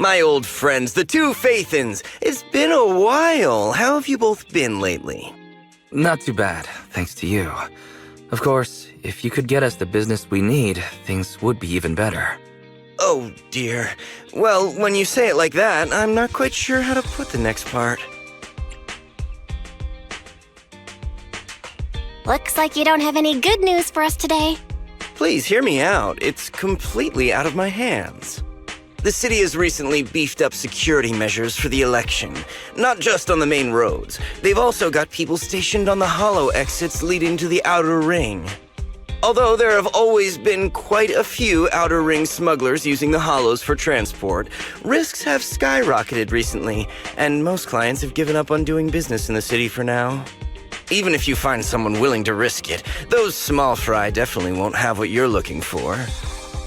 My old friends, the two Faithins. It's been a while. How have you both been lately? Not too bad, thanks to you. Of course, if you could get us the business we need, things would be even better. Oh, dear. Well, when you say it like that, I'm not quite sure how to put the next part. Looks like you don't have any good news for us today. Please hear me out. It's completely out of my hands. The city has recently beefed up security measures for the election, not just on the main roads. They've also got people stationed on the hollow exits leading to the outer ring. Although there have always been quite a few outer ring smugglers using the hollows for transport, risks have skyrocketed recently, and most clients have given up on doing business in the city for now. Even if you find someone willing to risk it, those small fry definitely won't have what you're looking for.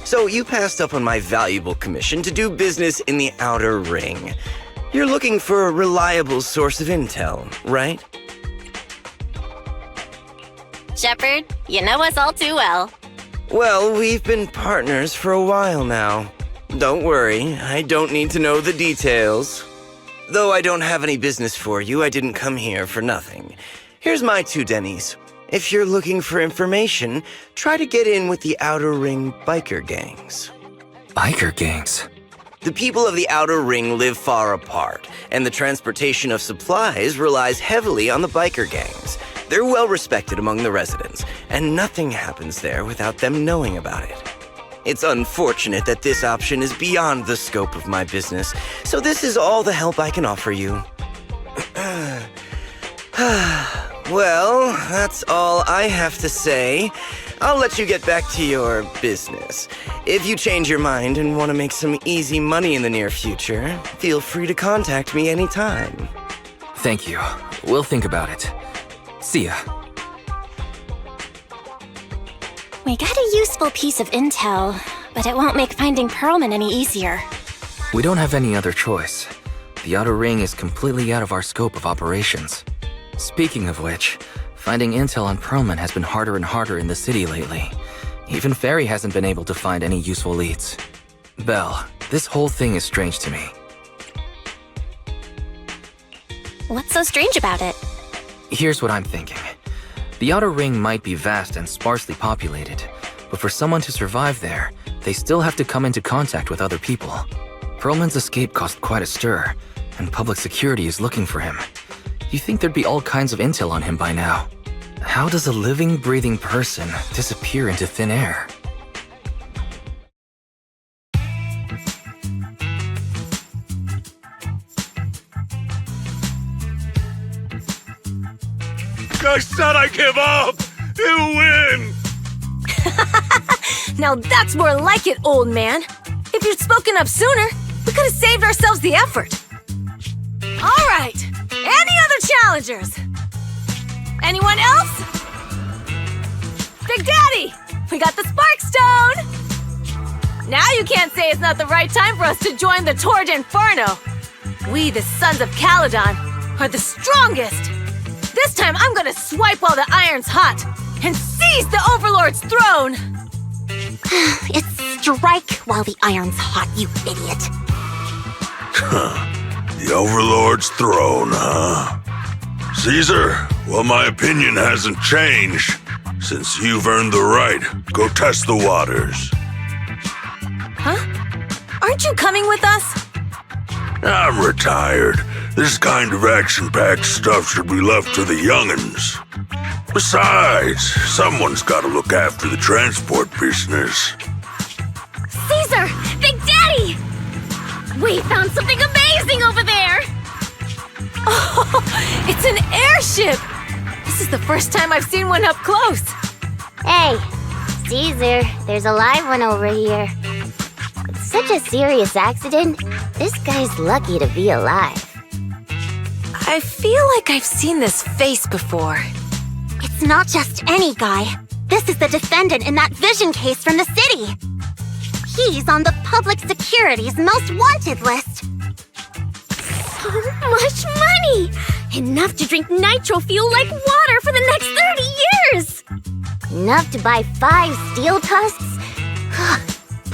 So you passed up on my valuable commission to do business in the outer ring. You're looking for a reliable source of intel, right? Shepard, you know us all too well. Well, we've been partners for a while now. Don't worry, I don't need to know the details. Though I don't have any business for you, I didn't come here for nothing. Here's my 2 Denny's. If you're looking for information, try to get in with the Outer Ring biker gangs. Biker gangs? The people of the Outer Ring live far apart, and the transportation of supplies relies heavily on the biker gangs. They're well respected among the residents, and nothing happens there without them knowing about it. It's unfortunate that this option is beyond the scope of my business, so this is all the help I can offer you. Well, that's all I have to say. I'll let you get back to your business. If you change your mind and want to make some easy money in the near future, feel free to contact me anytime. Thank you. We'll think about it. See ya. We got a useful piece of intel, but it won't make finding Perlman any easier. We don't have any other choice. The Outer Ring is completely out of our scope of operations. Speaking of which, finding intel on Perlman has been harder and harder in the city lately. Even Fairy hasn't been able to find any useful leads. Belle, this whole thing is strange to me. What's so strange about it? Here's what I'm thinking. The Outer Ring might be vast and sparsely populated, but for someone to survive there, they still have to come into contact with other people. Perlman's escape caused quite a stir, and public security is looking for him. You'd think there'd be all kinds of intel on him by now. How does a living, breathing person disappear into thin air? I said I give up! You win! Now that's more like it, old man. If you'd spoken up sooner, we could have saved ourselves the effort. All right, any other challengers? Anyone else? Big Daddy, we got the Spark Stone! Now you can't say it's not the right time for us to join the Torrid Inferno. We, the Sons of Caledon, are the strongest. This time I'm gonna swipe while the iron's hot and seize the Overlord's throne! It's strike while the iron's hot, you idiot. The Overlord's throne, huh? Caesar, well, my opinion hasn't changed. Since you've earned the right, go test the waters. Huh? Aren't you coming with us? I'm retired. This kind of action-packed stuff should be left to the young'uns. Besides, someone's gotta look after the transport business. Caesar! Big Daddy! We found something amazing over there! Oh, it's an airship! This is the first time I've seen one up close. Hey, Caesar, there's a live one over here. It's such a serious accident. This guy's lucky to be alive. I feel like I've seen this face before. It's not just any guy. This is the defendant in that vision case from the city. He's on the public security's most wanted list. So much money! Enough to drink nitro fuel like water for the next 30 years! Enough to buy 5 steel tusks?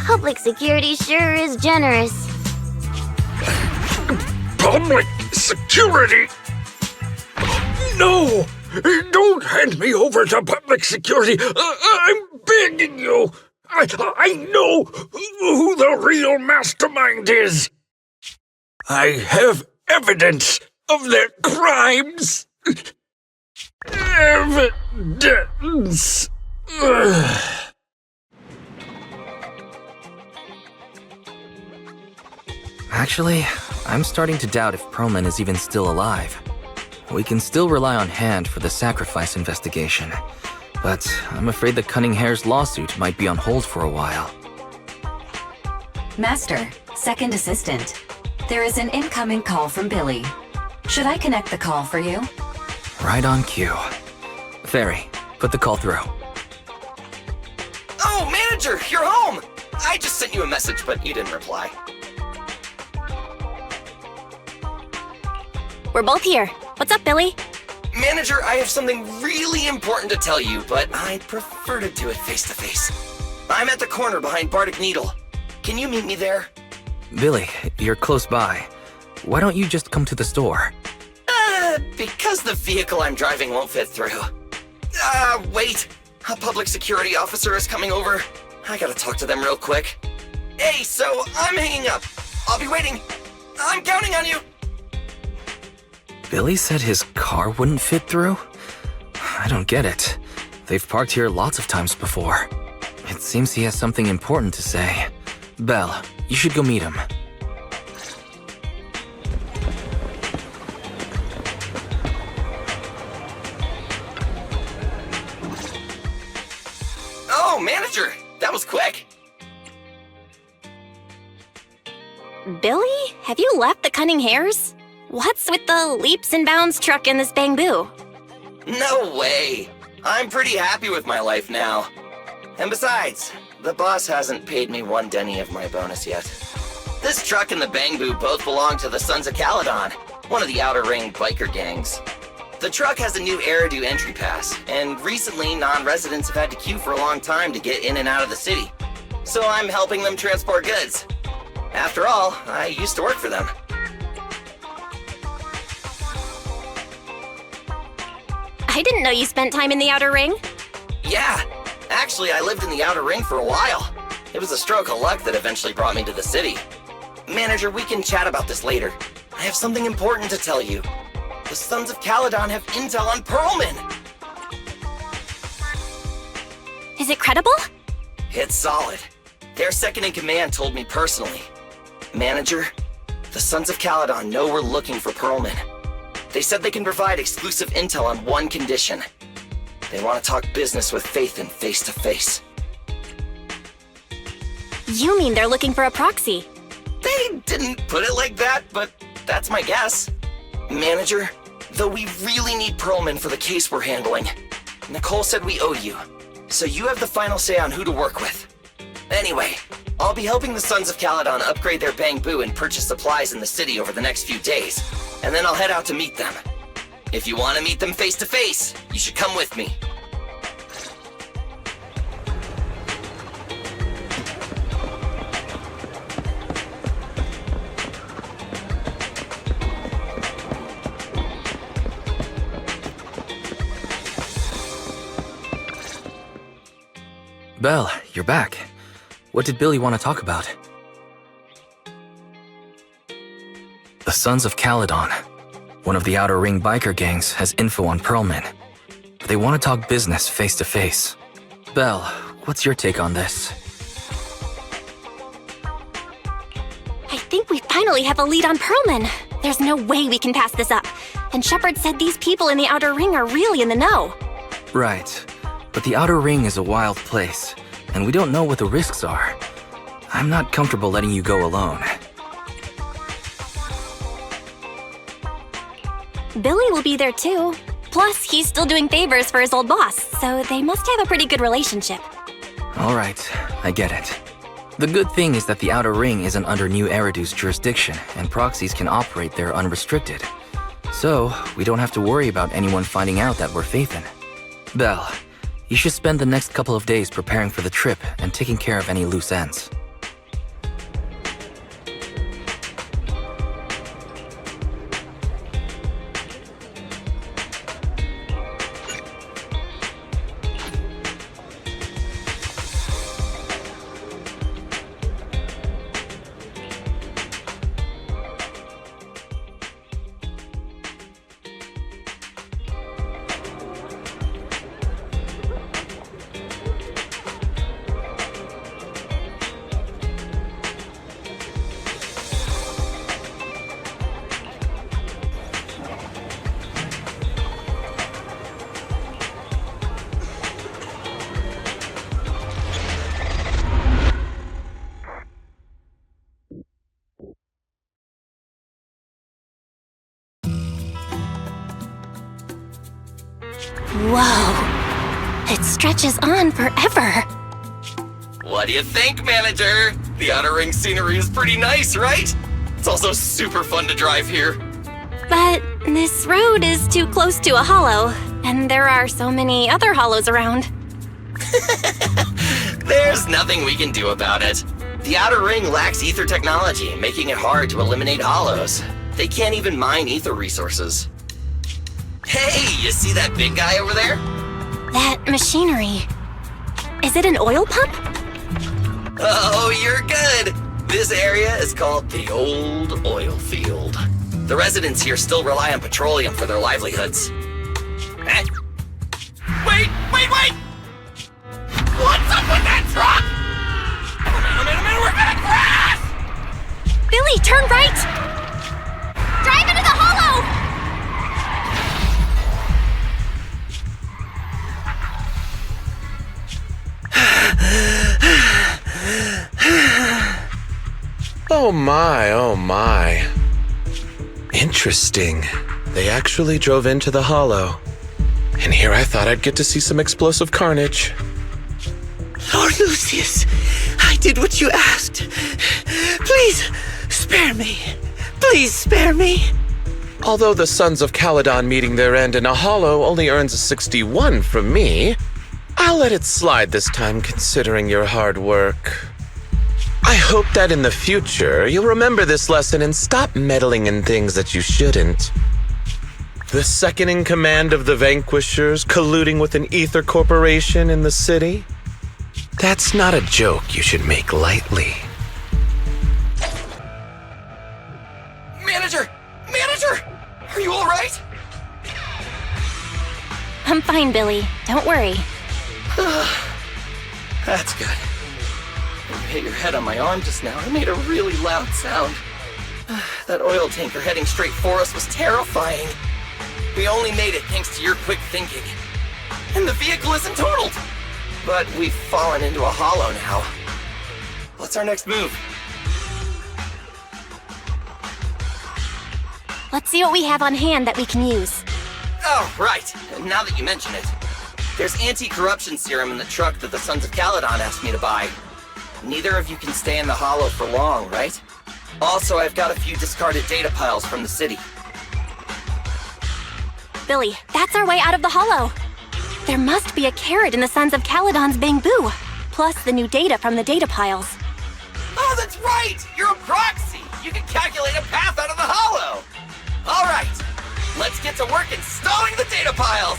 Public security sure is generous. Public security? No! Don't hand me over to public security! I'm begging you! I know who the real mastermind is! I have evidence of their crimes! Evidence! Actually, I'm starting to doubt if Perlman is even still alive. We can still rely on Hand for the sacrifice investigation, but I'm afraid the Cunning Hare's lawsuit might be on hold for a while. Master, second assistant. There is an incoming call from Billy. Should I connect the call for you? Right on cue. Fairy, put the call through. Oh, manager, you're home! I just sent you a message, but you didn't reply. We're both here. What's up, Billy? Manager, I have something really important to tell you, but I'd prefer to do it face-to-face. I'm at the corner behind Bardic Needle. Can you meet me there? Billy, you're close by. Why don't you just come to the store? Because the vehicle I'm driving won't fit through. Wait. A public security officer is coming over. I gotta talk to them real quick. Hey, so I'm hanging up. I'll be waiting. I'm counting on you. Billy said his car wouldn't fit through? I don't get it. They've parked here lots of times before. It seems he has something important to say. Belle, you should go meet him. Oh, manager, that was quick. Billy, have you left the Cunning Hares? What's with the leaps and bounds truck and this bamboo? No way. I'm pretty happy with my life now. And besides, the boss hasn't paid me one denny of my bonus yet. This truck and the bamboo both belong to the Sons of Caledon, one of the Outer Ring biker gangs. The truck has a new Eridu entry pass, and recently non-residents have had to queue for a long time to get in and out of the city. So I'm helping them transport goods. After all, I used to work for them. I didn't know you spent time in the Outer Ring. Yeah, actually I lived in the Outer Ring for a while. It was a stroke of luck that eventually brought me to the city. Manager, we can chat about this later. I have something important to tell you. The Sons of Caledon have intel on Perlman. Is it credible? It's solid. Their second-in-command told me personally. Manager, the Sons of Caledon know we're looking for Perlman. They said they can provide exclusive intel on one condition. They want to talk business with Phaethon face-to-face. You mean they're looking for a proxy? They didn't put it like that, but that's my guess. Manager, though we really need Perlman for the case we're handling, Nicole said we owe you, so you have the final say on who to work with. Anyway, I'll be helping the Sons of Caledon upgrade their bamboo and purchase supplies in the city over the next few days, and then I'll head out to meet them. If you want to meet them face-to-face, you should come with me. Belle, you're back. What did Billy want to talk about? The Sons of Caledon, one of the Outer Ring biker gangs, has info on Perlman. They want to talk business face-to-face. Belle, what's your take on this? I think we finally have a lead on Perlman. There's no way we can pass this up. And Shepard said these people in the Outer Ring are really in the know. Right. But the Outer Ring is a wild place, and we don't know what the risks are. I'm not comfortable letting you go alone. Billy will be there too. Plus, he's still doing favors for his old boss, so they must have a pretty good relationship. All right, I get it. The good thing is that the Outer Ring isn't under New Eridu's jurisdiction, and proxies can operate there unrestricted. So, we don't have to worry about anyone finding out that we're Phaethon. Belle, you should spend the next couple of days preparing for the trip and taking care of any loose ends. Whoa. It stretches on forever. What do you think, manager? The Outer Ring scenery is pretty nice, right? It's also super fun to drive here. But this road is too close to a hollow, and there are so many other hollows around. There's nothing we can do about it. The Outer Ring lacks ether technology, making it hard to eliminate hollows. They can't even mine ether resources. Hey, you see that big guy over there? That machinery. Is it an oil pump? Oh, you're good. This area is called the Old Oil Field. The residents here still rely on petroleum for their livelihoods. Eh? Wait! What's up with that truck? Oh man, we're gonna crash! Billy, turn right! Drive into the hollow! Oh my. Interesting. They actually drove into the hollow. And here I thought I'd get to see some explosive carnage. Lord Lucius, I did what you asked. Please, spare me. Please spare me. Although the Sons of Caledon meeting their end in a hollow only earns a 61 from me, I'll let it slide this time considering your hard work. I hope that in the future you'll remember this lesson and stop meddling in things that you shouldn't. The second in command of the Vanquishers colluding with an ether corporation in the city? That's not a joke you should make lightly. Manager! Are you alright? I'm fine, Billy. Don't worry. That's good. When you hit your head on my arm just now, it made a really loud sound. That oil tanker heading straight for us was terrifying. We only made it thanks to your quick thinking. And the vehicle isn't totaled. But we've fallen into a hollow now. What's our next move? Let's see what we have on hand that we can use. Oh, right. Now that you mention it. There's anti-corruption serum in the truck that the Sons of Caledon asked me to buy. Neither of you can stay in the hollow for long, right? Also, I've got a few discarded data piles from the city. Billy, that's our way out of the hollow. There must be a carrot in the Sons of Caledon's bamboo, plus the new data from the data piles. Oh, that's right! You're a proxy! You can calculate a path out of the hollow! Alright, let's get to work installing the data piles!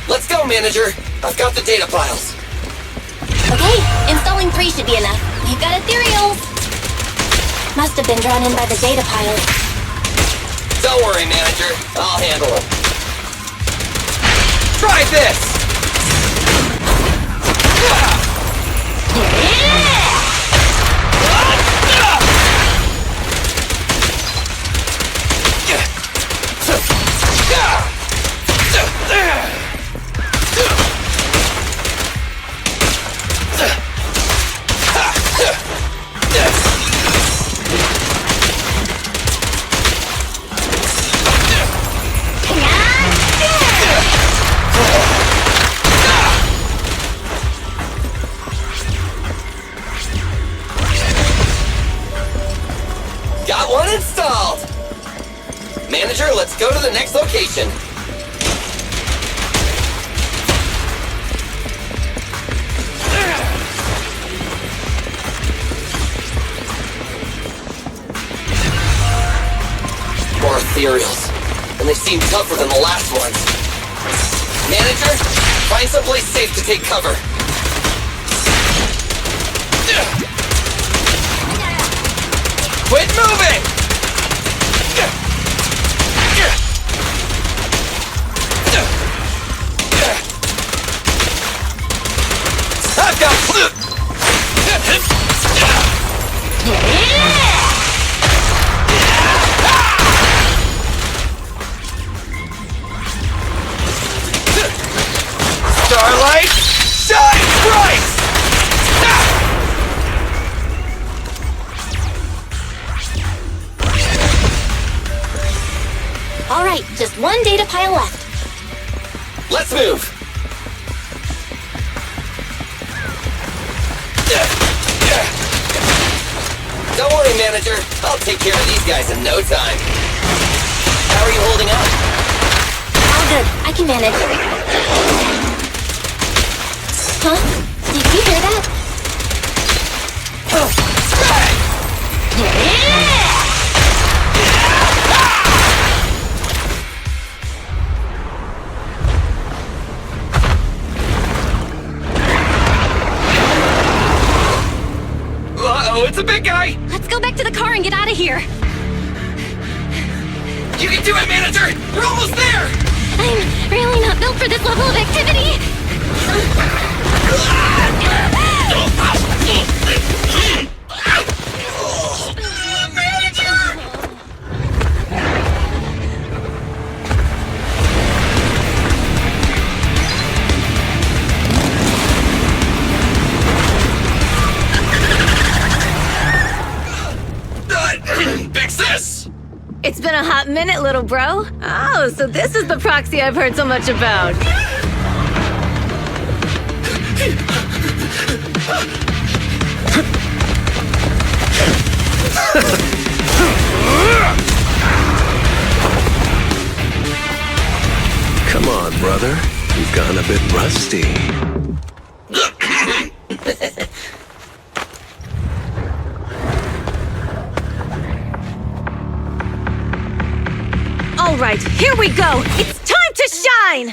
Let's go, manager! I've got the data piles. Okay, installing 3 should be enough. You've got ethereals! Must have been drawn in by the data piles. Don't worry, manager. I'll handle them. Try this! Got one installed! Manager, let's go to the next location. More ethereals, and they seem tougher than the last ones. Manager, find someplace safe to take cover. Quit moving! I've got... Starlight, shine bright! one data pile left. Let's move! Don't worry, manager. I'll take care of these guys in no time. How are you holding up? All good. I can manage. Huh? Did you hear that? Uh-oh, it's a big guy! Let's go back to the car and get out of here. You can do it, manager! We're almost there! I'm really not built for this level of activity. Big sis! It's been a hot minute, little bro. Oh, so this is the proxy I've heard so much about. Come on, brother. You've gotten a bit rusty. All right, here we go. It's time to shine.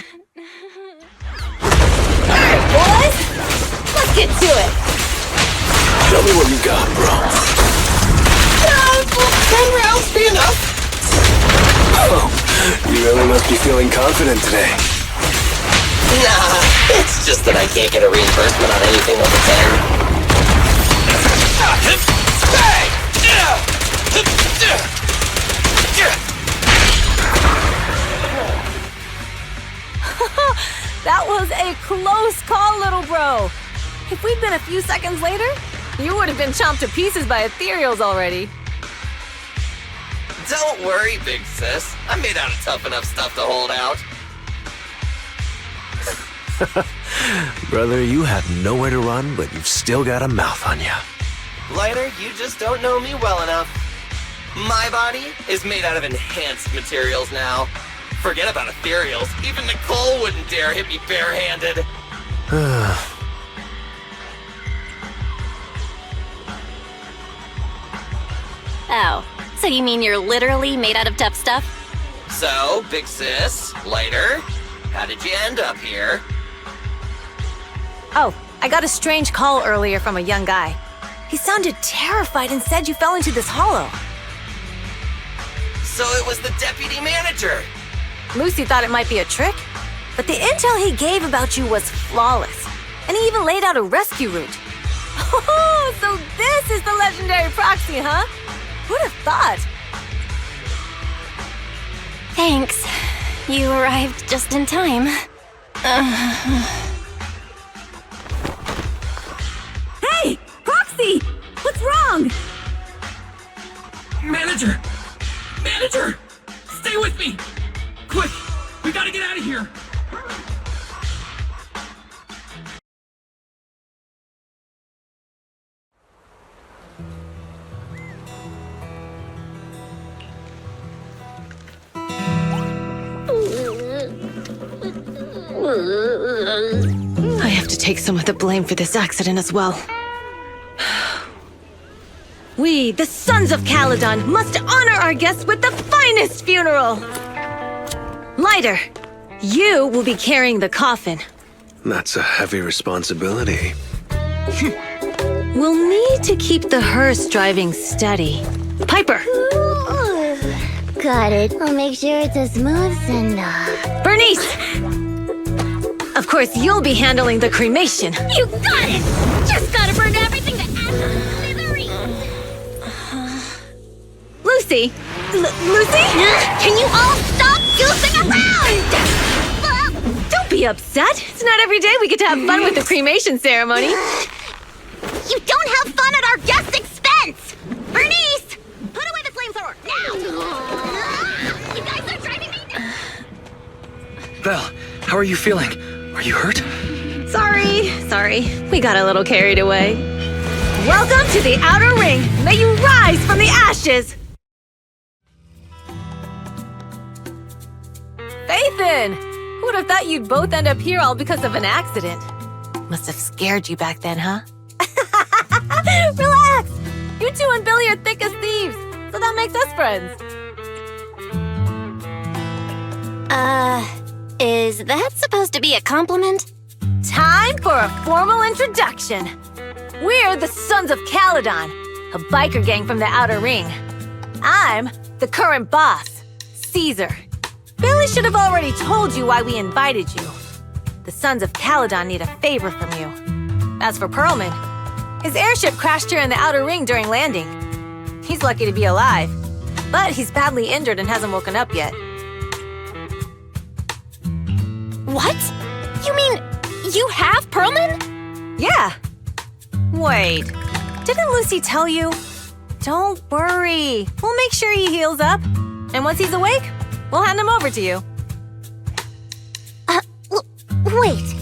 All right, boys. Let's get to it. Show me what you got, bro. 10 rounds be enough? Oh, you really must be feeling confident today. Nah, it's just that I can't get a reimbursement on anything over 10. That was a close call, little bro. If we'd been a few seconds later, you would have been chomped to pieces by ethereals already. Don't worry, big sis. I'm made out of tough enough stuff to hold out. Brother, you have nowhere to run, but you've still got a mouth on you. Lighter, you just don't know me well enough. My body is made out of enhanced materials now. Forget about ethereals. Even Nicole wouldn't dare hit me barehanded. Oh, so you mean you're literally made out of tough stuff? So, big sis, Lighter, how did you end up here? Oh, I got a strange call earlier from a young guy. He sounded terrified and said you fell into this hollow. So it was the deputy manager. Lucy thought it might be a trick, but the intel he gave about you was flawless. And he even laid out a rescue route. Oh, so this is the legendary proxy, huh? Who'd have thought? Thanks. You arrived just in time. Hey! Proxy! What's wrong? Manager! Manager! Stay with me! Quick! We gotta get out of here! I have to take some of the blame for this accident as well. We, the sons of Caledon, must honor our guests with the finest funeral! Lighter, you will be carrying the coffin. That's a heavy responsibility. We'll need to keep the hearse driving steady. Piper! Got it. I'll make sure it's as smooth as enough. Bernice! Of course, you'll be handling the cremation. You got it! Just gotta burn everything to smithereens! Lucy! Lucy? Can you all stop goofing around? Don't be upset. It's not every day we get to have fun with the cremation ceremony. You don't have fun at our guest expense! Bernice! Put away the flamethrower, now! You guys are driving me nuts! how are you feeling? Are you hurt? Sorry. We got a little carried away. Welcome to the Outer Ring. May you rise from the ashes. Phaethon! Who would have thought you'd both end up here all because of an accident? Must have scared you back then, huh? Relax! You two and Billy are thick as thieves, so that makes us friends. Is that supposed to be a compliment? Time for a formal introduction. We're the Sons of Caledon, a biker gang from the Outer Ring. I'm the current boss, Caesar. Billy should have already told you why we invited you. The Sons of Caledon need a favor from you. As for Perlman, his airship crashed here in the Outer Ring during landing. He's lucky to be alive, but he's badly injured and hasn't woken up yet. What? You mean you have Perlman? Yeah. Wait, didn't Lucy tell you? Don't worry, we'll make sure he heals up. And once he's awake, we'll hand him over to you. Wait.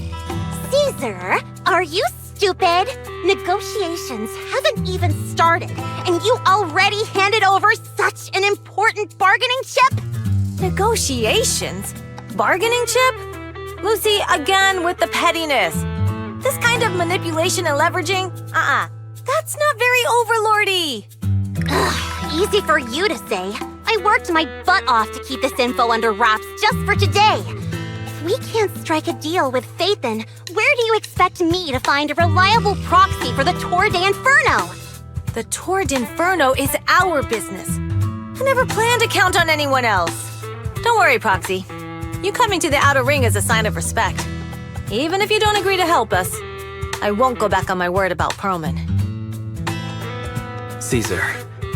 Caesar, are you stupid? Negotiations haven't even started, and you already handed over such an important bargaining chip? Negotiations? Bargaining chip? Lucy, again with the pettiness. This kind of manipulation and leveraging? That's not very overlordy. Easy for you to say. I worked my butt off to keep this info under wraps just for today. If we can't strike a deal with Phaethon, where do you expect me to find a reliable proxy for the Tour d'Inferno? The Tour d'Inferno is our business. I never planned to count on anyone else. Don't worry, Proxy. You coming to the Outer Ring is a sign of respect. Even if you don't agree to help us, I won't go back on my word about Perlman. Caesar,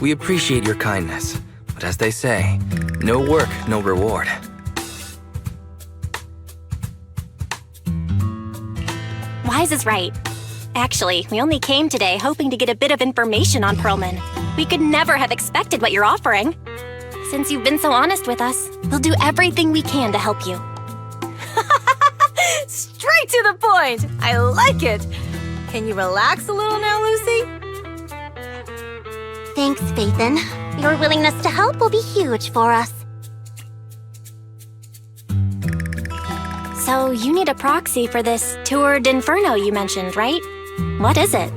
we appreciate your kindness, but as they say, no work, no reward. Wise is right. Actually, we only came today hoping to get a bit of information on Perlman. We could never have expected what you're offering. Since you've been so honest with us, we'll do everything we can to help you. Straight to the point! I like it! Can you relax a little now, Lucy? Thanks, Phaethon. Your willingness to help will be huge for us. So, you need a proxy for this Tour d'Inferno you mentioned, right? What is it?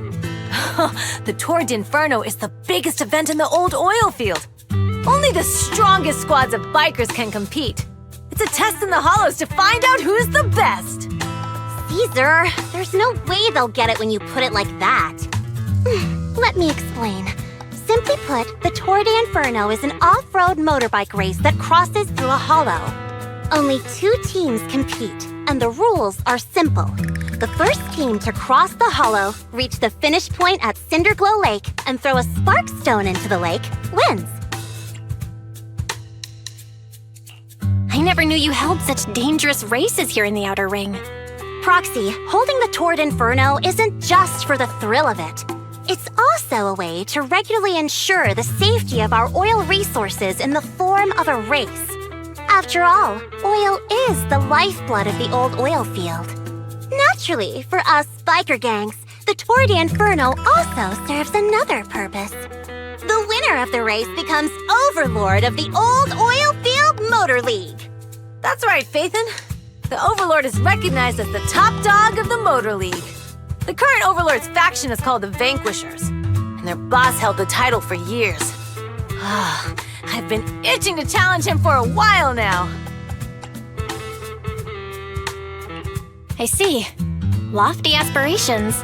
The Tour d'Inferno is the biggest event in the old oil field. Only the strongest squads of bikers can compete. It's a test in the hollows to find out who's the best. Caesar, there's no way they'll get it when you put it like that. Let me explain. Simply put, the Tour d'Inferno is an off-road motorbike race that crosses through a hollow. Only 2 teams compete, and the rules are simple. The first team to cross the hollow, reach the finish point at Cinderglow Lake, and throw a spark stone into the lake, wins. I never knew you held such dangerous races here in the Outer Ring. Proxy, holding the Tour d'Inferno isn't just for the thrill of it. It's also a way to regularly ensure the safety of our oil resources in the form of a race. After all, oil is the lifeblood of the old oil field. Naturally, for us biker gangs, the Tour d'Inferno also serves another purpose. The winner of the race becomes overlord of the old oil field motor league. That's right, Phaethon. The Overlord is recognized as the top dog of the Motor League. The current Overlord's faction is called the Vanquishers, and their boss held the title for years. I've been itching to challenge him for a while now. I see. Lofty aspirations.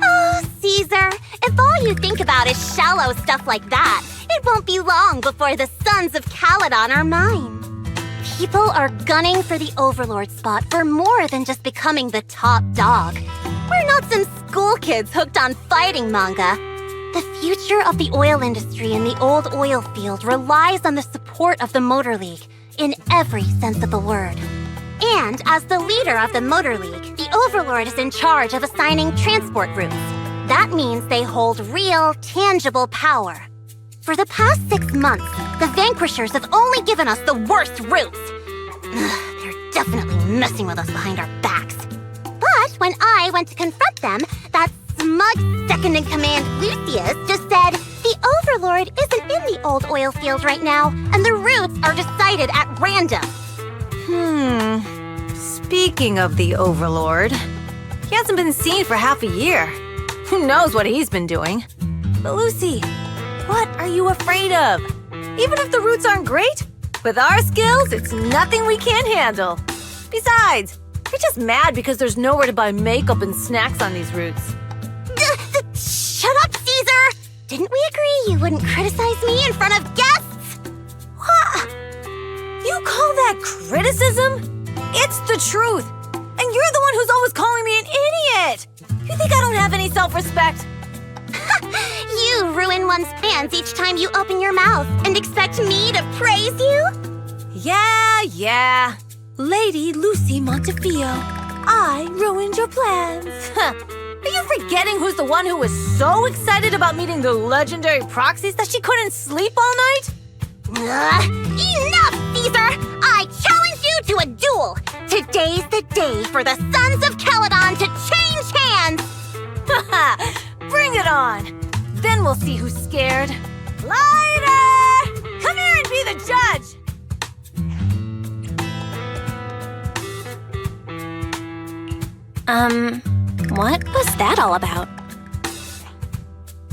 Oh, Caesar, if all you think about is shallow stuff like that, it won't be long before the Sons of Caledon are mine. People are gunning for the Overlord spot for more than just becoming the top dog. We're not some school kids hooked on fighting manga. The future of the oil industry in the old oil field relies on the support of the Motor League, in every sense of the word. And as the leader of the Motor League, the Overlord is in charge of assigning transport routes. That means they hold real, tangible power. For the past 6 months, the Vanquishers have only given us the worst routes. They're definitely messing with us behind our backs. But when I went to confront them, that smug second-in-command Lucius just said, the Overlord isn't in the old oil field right now, and the routes are decided at random. Speaking of the Overlord, he hasn't been seen for half a year. Who knows what he's been doing? But Lucy, what are you afraid of? Even if the routes aren't great, with our skills, it's nothing we can't handle. Besides, we're just mad because there's nowhere to buy makeup and snacks on these routes. Shut up, Caesar! Didn't we agree you wouldn't criticize me in front of guests? What? You call that criticism? It's the truth. And you're the one who's always calling me an idiot. You think I don't have any self-respect? You ruin one's plans each time you open your mouth and expect me to praise you? Yeah. Lady Lucy Montefiore, I ruined your plans. Are you forgetting who's the one who was so excited about meeting the legendary proxies that she couldn't sleep all night? Enough, Caesar! I challenge you to a duel! Today's the day for the Sons of Caledon to change hands! Bring it on! Then we'll see who's scared. Lighter! Come here and be the judge! What was that all about?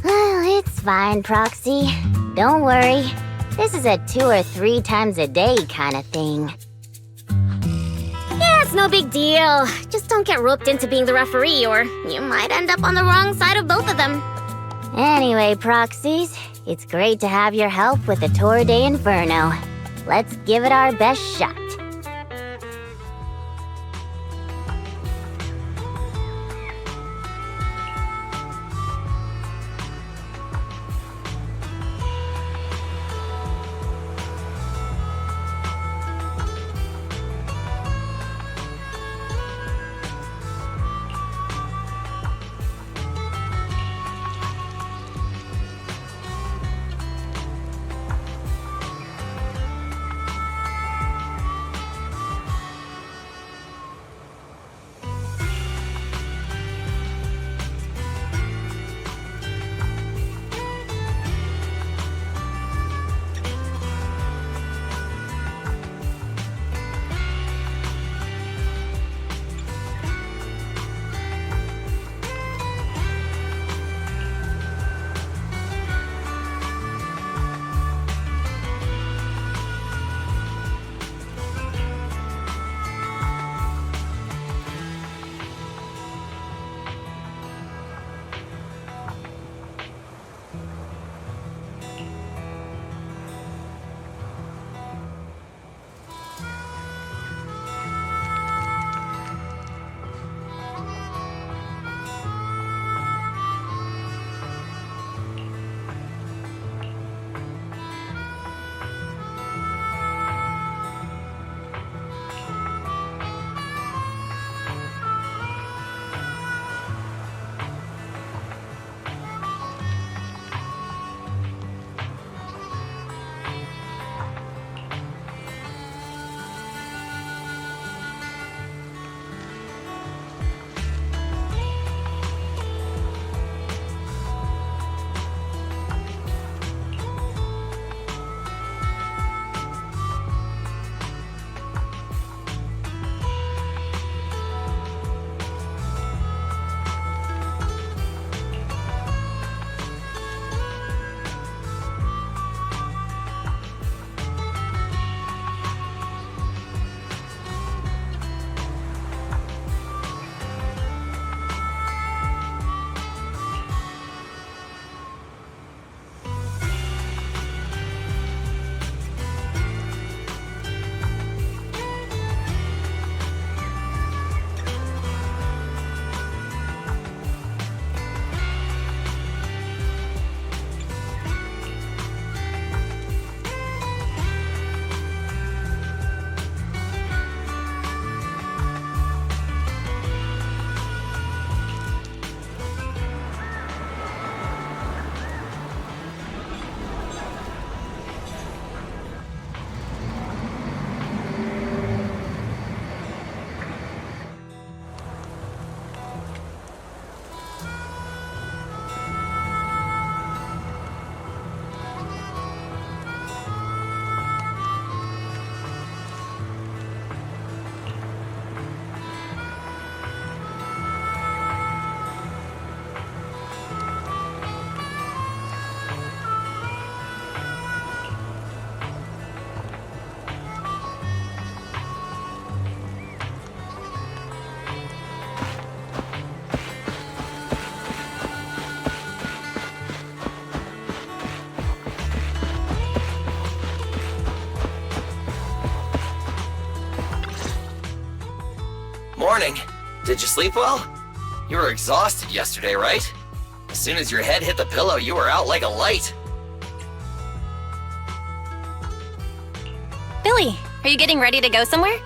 Well, it's fine, Proxy. Don't worry. This is a 2 or 3 times a day kind of thing. Yeah, it's no big deal. Just don't get roped into being the referee or you might end up on the wrong side of both of them. Anyway, Proxies, it's great to have your help with the Tour de Inferno. Let's give it our best shot. Did you sleep well? You were exhausted yesterday, right? As soon as your head hit the pillow, you were out like a light. Billy, are you getting ready to go somewhere?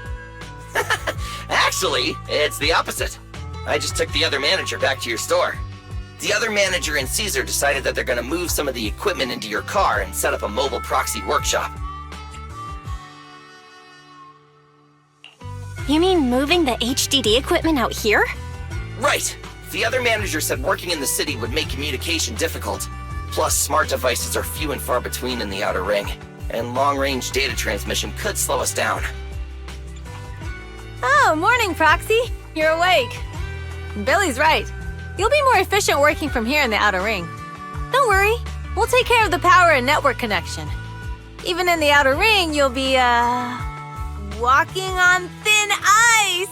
Actually, it's the opposite. I just took the other manager back to your store. The other manager and Caesar decided that they're gonna move some of the equipment into your car and set up a mobile proxy workshop. You mean moving the HDD equipment out here? Right. The other manager said working in the city would make communication difficult. Plus, smart devices are few and far between in the Outer Ring, and long-range data transmission could slow us down. Oh, morning, Proxy. You're awake. Billy's right. You'll be more efficient working from here in the Outer Ring. Don't worry. We'll take care of the power and network connection. Even in the Outer Ring, you'll be, walking on thin ice.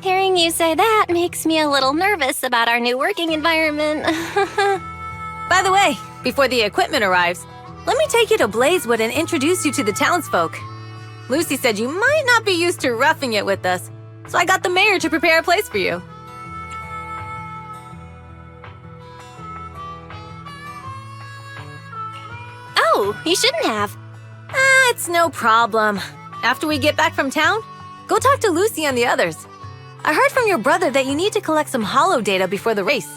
Hearing you say that makes me a little nervous about our new working environment. By the way, before the equipment arrives, let me take you to Blazewood and introduce you to the townsfolk. Lucy said you might not be used to roughing it with us, so I got the mayor to prepare a place for you. Oh, you shouldn't have. It's no problem. After we get back from town, go talk to Lucy and the others. I heard from your brother that you need to collect some holo data before the race.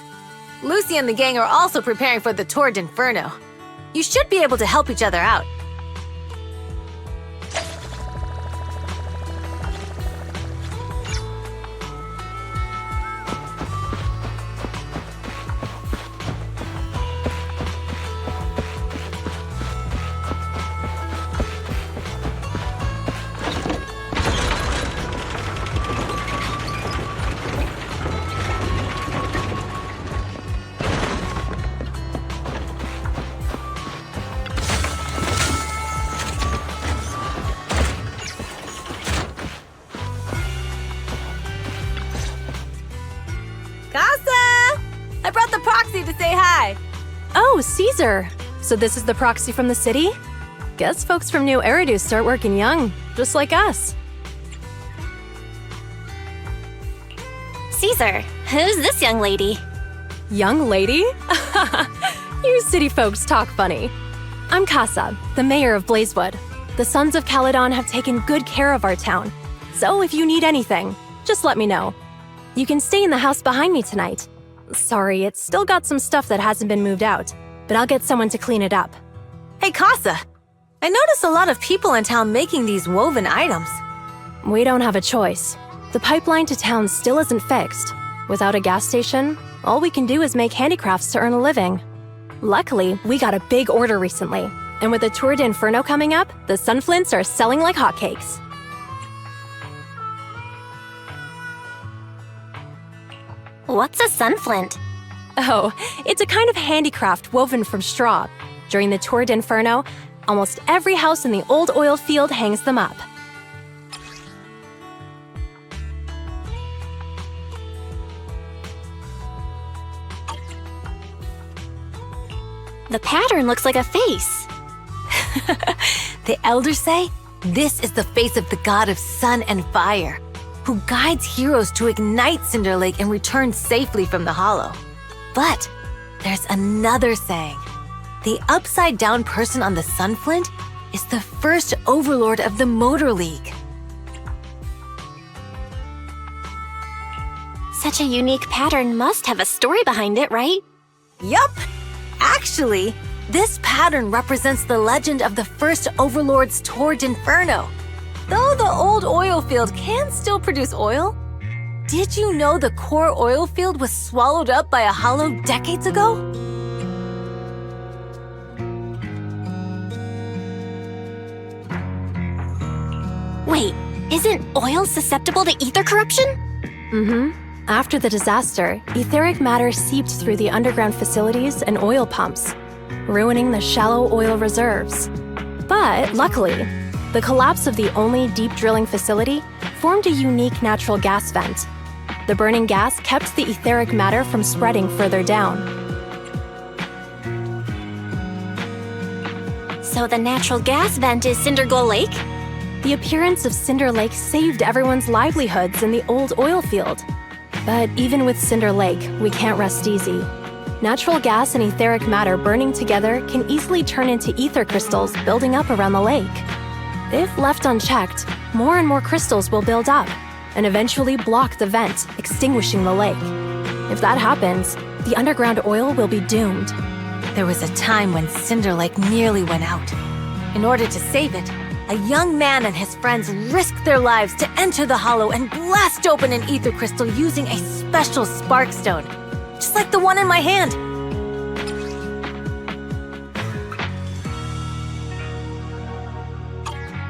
Lucy and the gang are also preparing for the Tour d'Inferno. You should be able to help each other out. To say hi. Oh, Caesar. So this is the proxy from the city? Guess folks from New Eridu start working young, just like us. Caesar, who's this young lady? Young lady? You city folks talk funny. I'm Casa, the mayor of Blazewood. The Sons of Caledon have taken good care of our town. So if you need anything, just let me know. You can stay in the house behind me tonight. Sorry, it's still got some stuff that hasn't been moved out, but I'll get someone to clean it up. Hey, Casa. I noticed a lot of people in town making these woven items. We don't have a choice. The pipeline to town still isn't fixed. Without a gas station, all we can do is make handicrafts to earn a living. Luckily, we got a big order recently, and with the Tour d'Inferno coming up, the sunflints are selling like hotcakes. What's a sunflint? Oh, it's a kind of handicraft woven from straw. During the Tour d'Inferno, almost every house in the old oil field hangs them up. The pattern looks like a face. The elders say this is the face of the god of sun and fire, who guides heroes to ignite Cinder Lake and return safely from the hollow. But there's another saying. The upside-down person on the Sunflint is the first overlord of the Motor League. Such a unique pattern must have a story behind it, right? Yup! Actually, this pattern represents the legend of the first overlord's Tour d'Inferno. Though the old oil field can still produce oil, did you know the core oil field was swallowed up by a hollow decades ago? Wait, isn't oil susceptible to ether corruption? Mm-hmm. After the disaster, etheric matter seeped through the underground facilities and oil pumps, ruining the shallow oil reserves. But luckily, the collapse of the only deep drilling facility formed a unique natural gas vent. The burning gas kept the etheric matter from spreading further down. So the natural gas vent is Cinderglow Lake? The appearance of Cinder Lake saved everyone's livelihoods in the old oil field. But even with Cinder Lake, we can't rest easy. Natural gas and etheric matter burning together can easily turn into ether crystals building up around the lake. If left unchecked, more and more crystals will build up and eventually block the vent, extinguishing the lake. If that happens, the underground oil will be doomed. There was a time when Cinder Lake nearly went out. In order to save it, a young man and his friends risked their lives to enter the hollow and blast open an ether crystal using a special spark stone, just like the one in my hand.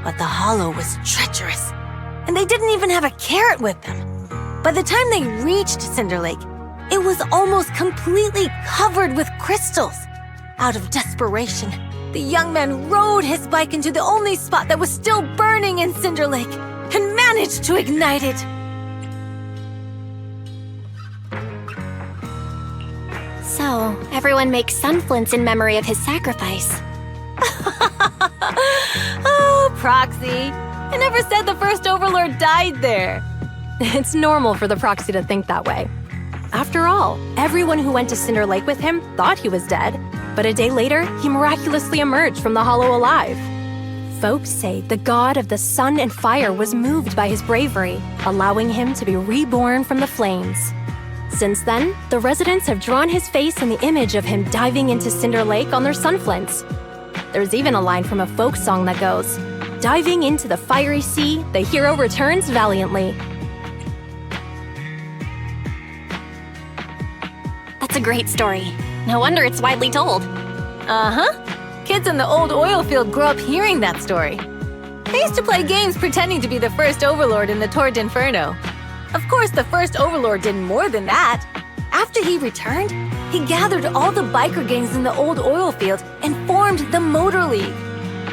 But the hollow was treacherous, and they didn't even have a carrot with them. By the time they reached Cinder Lake, it was almost completely covered with crystals. Out of desperation, the young man rode his bike into the only spot that was still burning in Cinder Lake and managed to ignite it. So, everyone makes sunflints in memory of his sacrifice. Oh, Proxy. I never said the first Overlord died there. It's normal for the Proxy to think that way. After all, everyone who went to Cinder Lake with him thought he was dead, but a day later, he miraculously emerged from the hollow alive. Folks say the god of the sun and fire was moved by his bravery, allowing him to be reborn from the flames. Since then, the residents have drawn his face and the image of him diving into Cinder Lake on their sunflints. There's even a line from a folk song that goes, "Diving into the fiery sea, the hero returns valiantly." That's a great story. No wonder it's widely told. Uh-huh. Kids in the old oil field grow up hearing that story. I used to play games pretending to be the first Overlord in the Tour d'Inferno. Of course, the first Overlord did more than that. After he returned, he gathered all the biker gangs in the old oil field and formed the Motor League.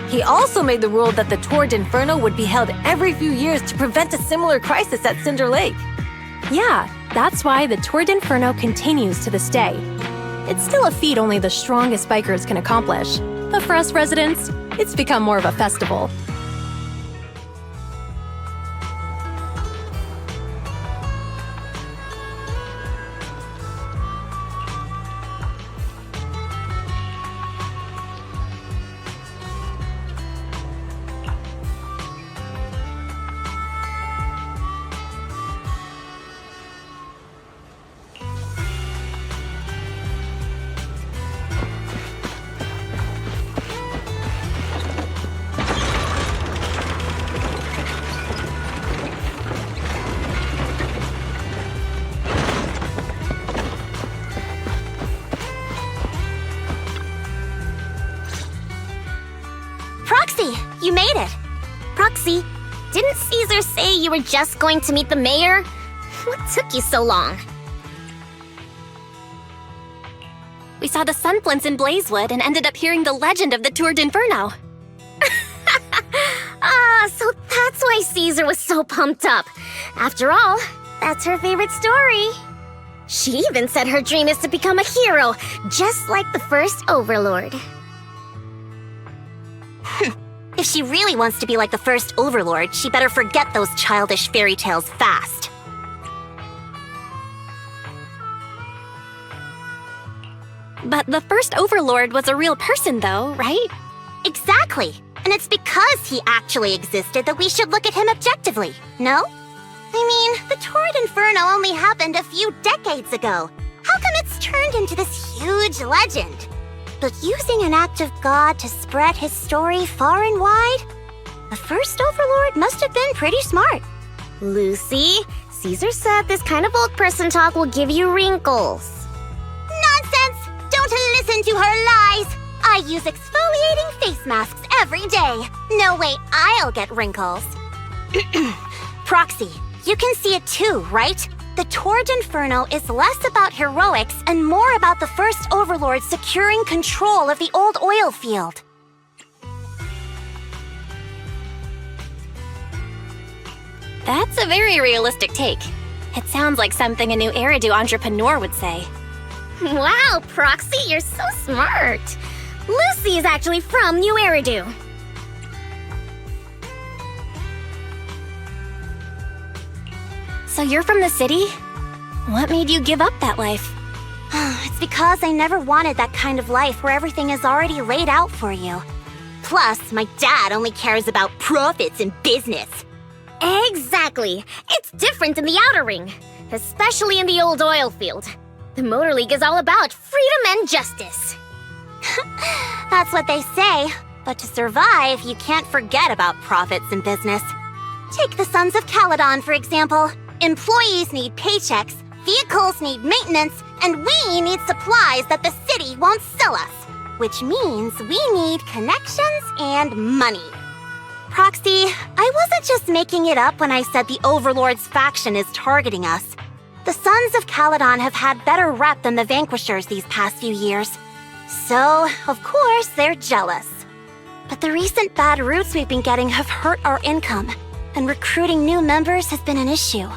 He also made the rule that the Tour d'Inferno would be held every few years to prevent a similar crisis at Cinder Lake. Yeah, that's why the Tour d'Inferno continues to this day. It's still a feat only the strongest bikers can accomplish, but for us residents, it's become more of a festival. Proxy, you made it! Proxy, didn't Caesar say you were just going to meet the mayor? What took you so long? We saw the sunflints in Blazewood and ended up hearing the legend of the Tour d'Inferno. So that's why Caesar was so pumped up. After all, that's her favorite story. She even said her dream is to become a hero, just like the first Overlord. If she really wants to be like the first Overlord, she better forget those childish fairy tales fast. But the first Overlord was a real person though, right? Exactly! And it's because he actually existed that we should look at him objectively, no? I mean, the Tour d'Inferno only happened a few decades ago. How come it's turned into this huge legend? But using an act of God to spread his story far and wide? The first Overlord must have been pretty smart. Lucy, Caesar said this kind of old person talk will give you wrinkles. Nonsense! Don't listen to her lies! I use exfoliating face masks every day. No way I'll get wrinkles. Proxy, you can see it too, right? The Tour d'Inferno is less about heroics and more about the first Overlord securing control of the old oil field. That's a very realistic take. It sounds like something a new Eridu entrepreneur would say. Wow, Proxy, you're so smart. Lucy is actually from New Eridu. So you're from the city? What made you give up that life? It's because I never wanted that kind of life where everything is already laid out for you. Plus, my dad only cares about profits and business. Exactly. It's different in the Outer Ring, especially in the old oil field. The Motor League is all about freedom and justice. That's what they say. But to survive, you can't forget about profits and business. Take the Sons of Caledon, for example. Employees need paychecks, vehicles need maintenance, and we need supplies that the city won't sell us. Which means we need connections and money. Proxy, I wasn't just making it up when I said the Overlord's faction is targeting us. The Sons of Caledon have had better rep than the Vanquishers these past few years. So, of course, they're jealous. But the recent bad routes we've been getting have hurt our income, and recruiting new members has been an issue.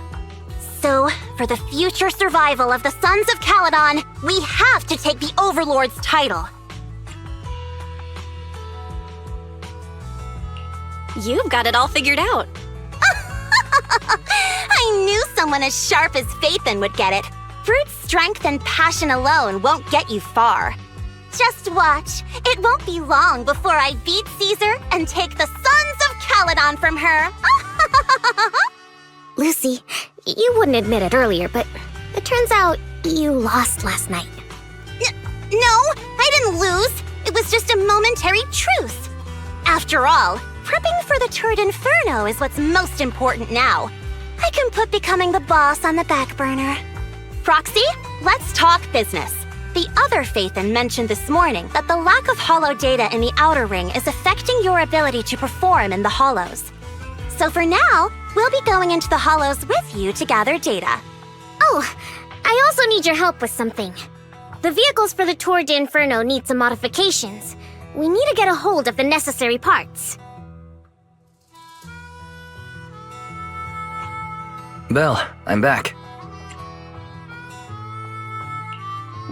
So, for the future survival of the Sons of Caledon, we have to take the Overlord's title. You've got it all figured out. I knew someone as sharp as Phaethon would get it. Brute strength and passion alone won't get you far. Just watch. It won't be long before I beat Caesar and take the Sons of Caledon from her. Lucy, you wouldn't admit it earlier, but it turns out you lost last night. No, I didn't lose. It was just a momentary truce. After all, prepping for the Turd Inferno is what's most important now. I can put becoming the boss on the back burner. Proxy, let's talk business. The other Phaethon mentioned this morning that the lack of hollow data in the Outer Ring is affecting your ability to perform in the Hollows. So for now, we'll be going into the Hollows with you to gather data. Oh, I also need your help with something. The vehicles for the Tour d'Inferno need some modifications. We need to get a hold of the necessary parts. Belle, I'm back.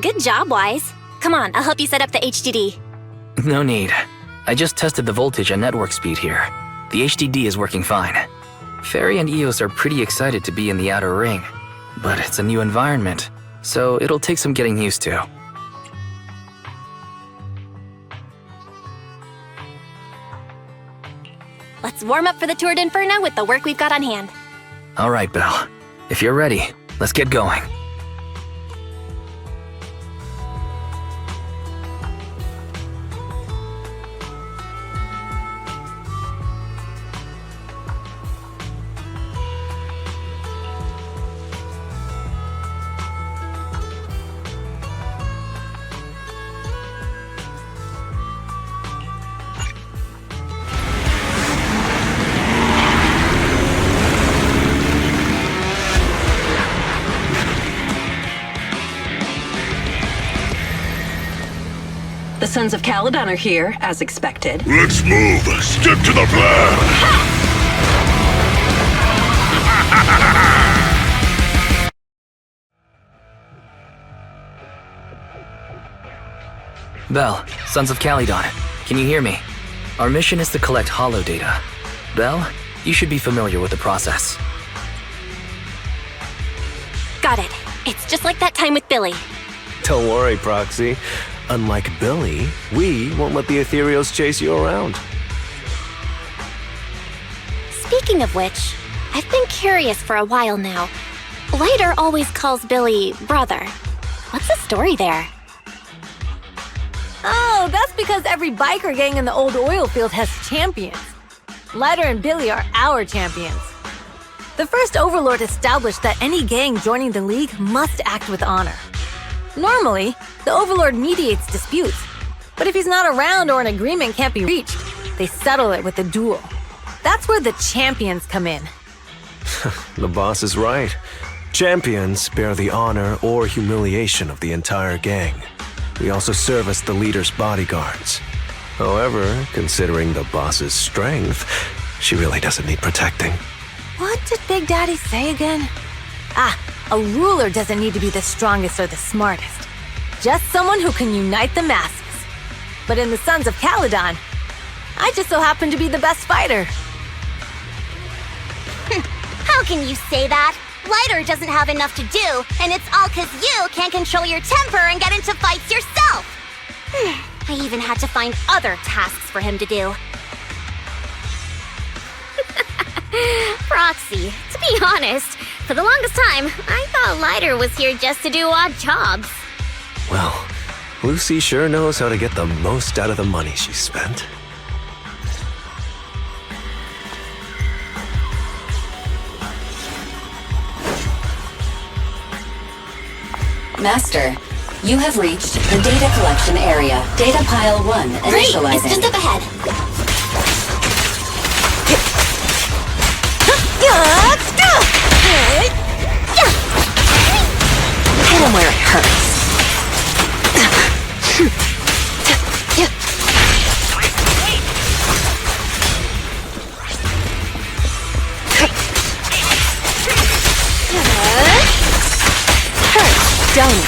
Good job, Wise. Come on, I'll help you set up the HDD. No need. I just tested the voltage and network speed here. The HDD is working fine. Fairy and Eos are pretty excited to be in the Outer Ring, but it's a new environment, so it'll take some getting used to. Let's warm up for the Tour d'Inferno with the work we've got on hand. All right, Belle. If you're ready, let's get going. The Sons of Caledon are here, as expected. Let's move! Stick to the plan! Belle, Sons of Caledon, can you hear me? Our mission is to collect hollow data. Belle, you should be familiar with the process. Got it. It's just like that time with Billy. Don't worry, Proxy. Unlike Billy, we won't let the Ethereals chase you around. Speaking of which, I've been curious for a while now. Lighter always calls Billy brother. What's the story there? Oh, that's because every biker gang in the old oil field has champions. Lighter and Billy are our champions. The first Overlord established that any gang joining the League must act with honor. Normally, the Overlord mediates disputes, but if he's not around or an agreement can't be reached, they settle it with a duel. That's where the champions come in. The boss is right. Champions bear the honor or humiliation of the entire gang. We also serve as the leader's bodyguards. However, considering the boss's strength, she really doesn't need protecting. What did Big Daddy say again? A ruler doesn't need to be the strongest or the smartest. Just someone who can unite the masses. But in the Sons of Caledon, I just so happen to be the best fighter. How can you say that? Lighter doesn't have enough to do, and it's all 'cause you can't control your temper and get into fights yourself. I even had to find other tasks for him to do. Proxy, to be honest, for the longest time, I thought Lighter was here just to do odd jobs. Well, Lucy sure knows how to get the most out of the money she spent. Master, you have reached the data collection area. Data pile 1 initializing. Great, it's just up ahead. Hit him where it hurts. Hurts, don't it?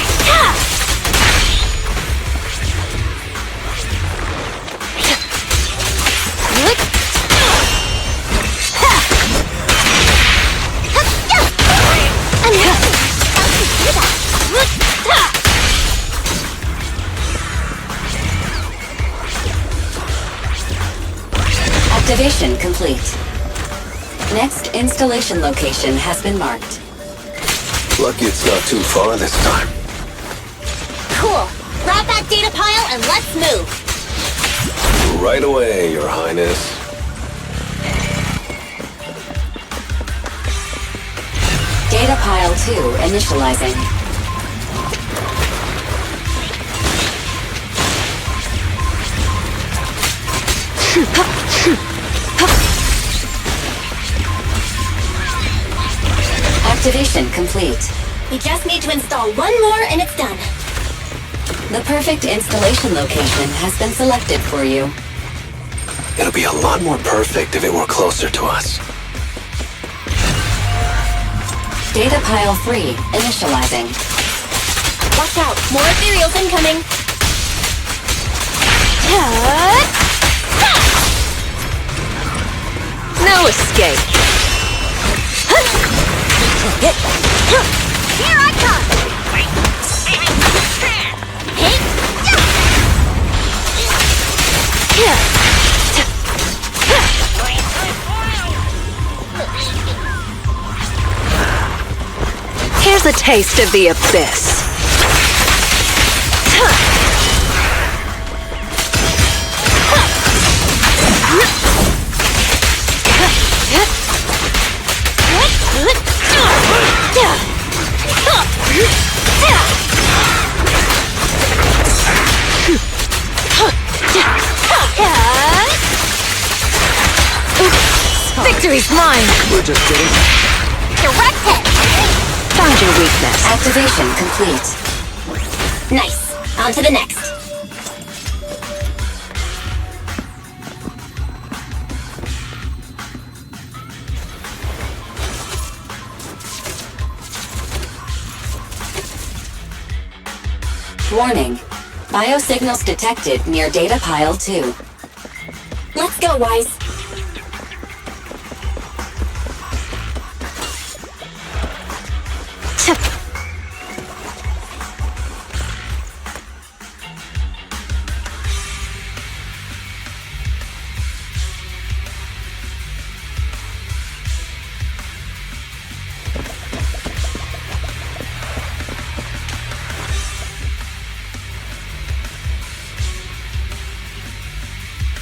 Activation complete. Next installation location has been marked. Lucky it's not too far this time. Cool. Grab that data pile and let's move. Right away, Your Highness. Data pile 2 initializing. Activation complete. We just need to install one more and it's done. The perfect installation location has been selected for you. It'll be a lot more perfect if it were closer to us. Data pile 3 initializing. Watch out, more ethereals incoming. No escape. Here I come! Here's a taste of the abyss. Victory's mine! We're just getting... Direct hit! Found your weakness. Activation complete. Nice. On to the next. Warning. Biosignals detected near data pile 2. Let's go, Wise.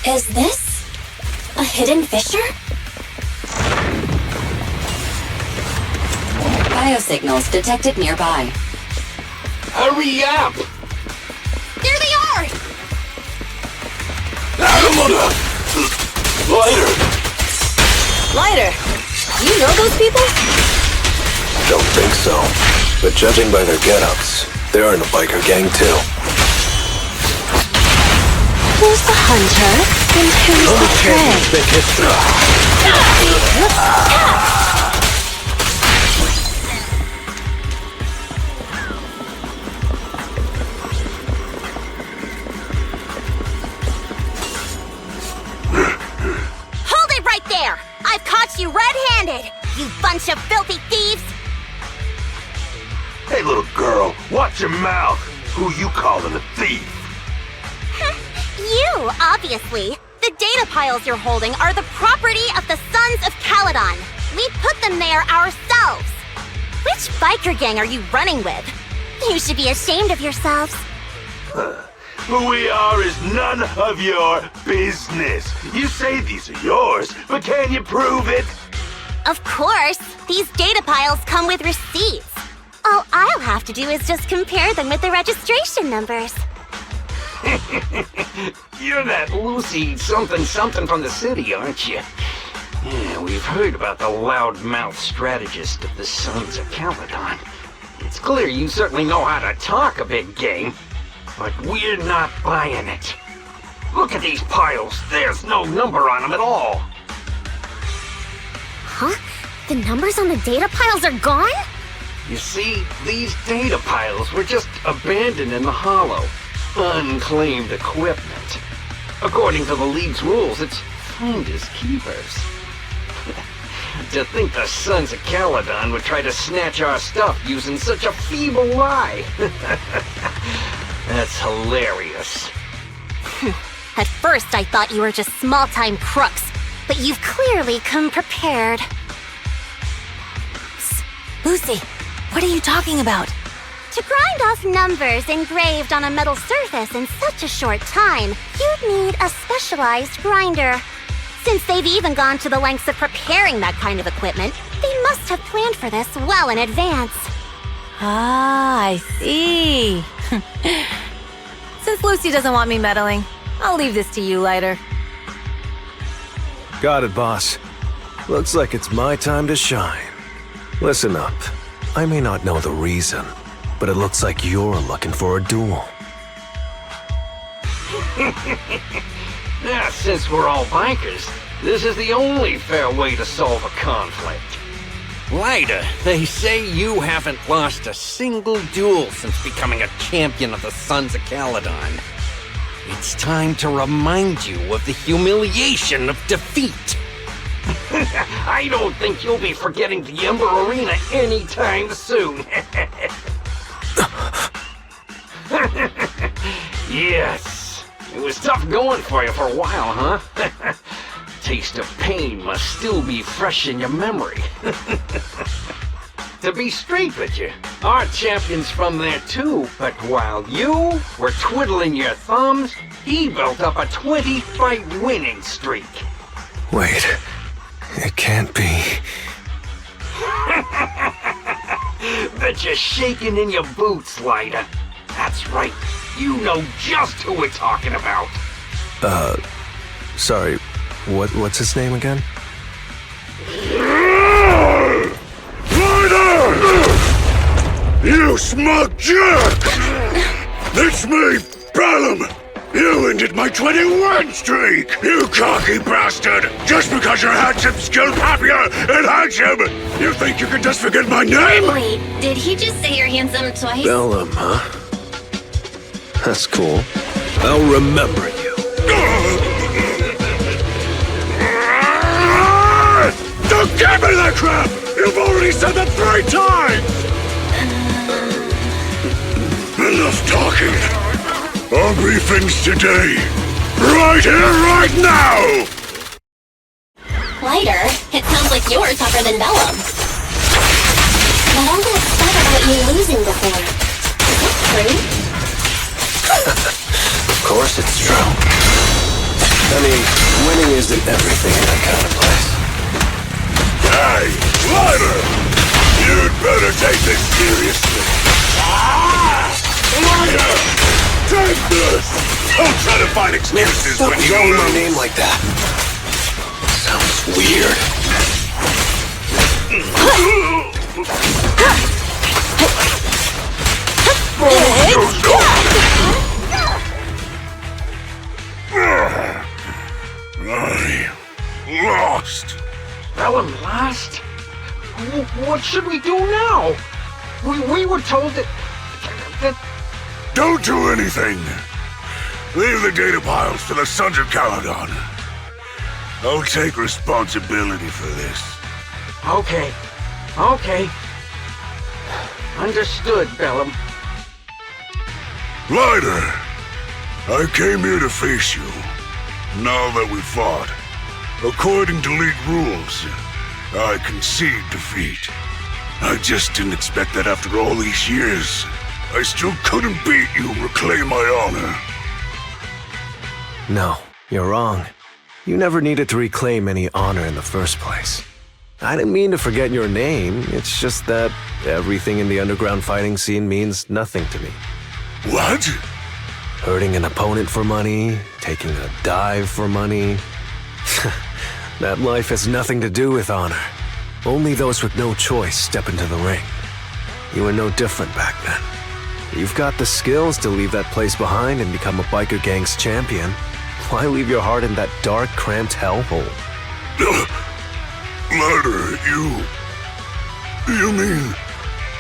Is this a hidden fissure? Biosignals detected nearby. Hurry up! There they are! Lighter! Lighter, you know those people? Don't think so. But judging by their get-ups, they're in a biker gang too. Who's the hunter and who's the prey? little girl, watch your mouth. Who you calling a thief? You, obviously. The data piles you're holding are the property of the Sons of Caledon. We put them there ourselves. Which biker gang are you running with? You should be ashamed of yourselves. Who we are is none of your business. You say these are yours, but can you prove it? Of course. These data piles come with receipts. All I'll have to do is just compare them with the registration numbers. You're that Lucy something from the city, aren't you? Yeah, we've heard about the loudmouth strategist of the Sons of Caledon. It's clear you certainly know how to talk a big game, but we're not buying it. Look at these piles. There's no number on them at all. Huh? The numbers on the data piles are gone? You see, these data piles were just abandoned in the hollow. Unclaimed equipment. According to the League's rules, it's finders keepers. To think the Sons of Caledon would try to snatch our stuff using such a feeble lie. That's hilarious. At first, I thought you were just small-time crooks, but you've clearly come prepared. Lucy, what are you talking about? To grind off numbers engraved on a metal surface in such a short time, you'd need a specialized grinder. Since they've even gone to the lengths of preparing that kind of equipment, they must have planned for this well in advance. Ah, I see. Since Lucy doesn't want me meddling, I'll leave this to you, Lighter. Got it, boss. Looks like it's my time to shine. Listen up. I may not know the reason, but it looks like you're looking for a duel. Yeah, since we're all bikers, this is the only fair way to solve a conflict. Lighter, they say you haven't lost a single duel since becoming a champion of the Sons of Caledon. It's time to remind you of the humiliation of defeat. I don't think you'll be forgetting the Ember Arena anytime soon. Yes, it was tough going for you for a while, huh? Taste of pain must still be fresh in your memory. To be straight with you, our champion's from there too, but while you were twiddling your thumbs, he built up a 20-fight winning streak. Wait, it can't be. Bet you're shaking in your boots, Lighter. That's right, you know just who we're talking about. Sorry, what's his name again? You smug jerk! It's me, Bellum! You ended my 21 streak! You cocky bastard! Just because you're handsome, skilled, happier, and handsome! You think you can just forget my name? Wait, did he just say you're handsome twice? Bellum, huh? That's cool. I'll remember you. Don't give me that crap! You've already said that 3 times! Enough talking. I'll brief things today. Right here, right now! Lighter, it sounds like you're tougher than Bellum. But all that stuff about you losing before, is that true? Of course it's true. I mean, winning isn't everything in that kind of place. Hey, Lighter! You'd better take this seriously. Lighter! Take this! Don't try to find excuses when you yelling lose. my name like that. Sounds weird. I lost. Bellum lost? What should we do now? We were told that... Don't do anything. Leave the data piles to the Sons of Caledon. I'll take responsibility for this. Okay. Understood, Bellum. Lighter, I came here to face you. Now that we fought, according to League rules, I concede defeat. I just didn't expect that after all these years, I still couldn't beat you, reclaim my honor. No, you're wrong. You never needed to reclaim any honor in the first place. I didn't mean to forget your name, it's just that everything in the underground fighting scene means nothing to me. What? Hurting an opponent for money, taking a dive for money. That life has nothing to do with honor. Only those with no choice step into the ring. You were no different back then. You've got the skills to leave that place behind and become a biker gang's champion. Why leave your heart in that dark, cramped hellhole? Lighter, you mean...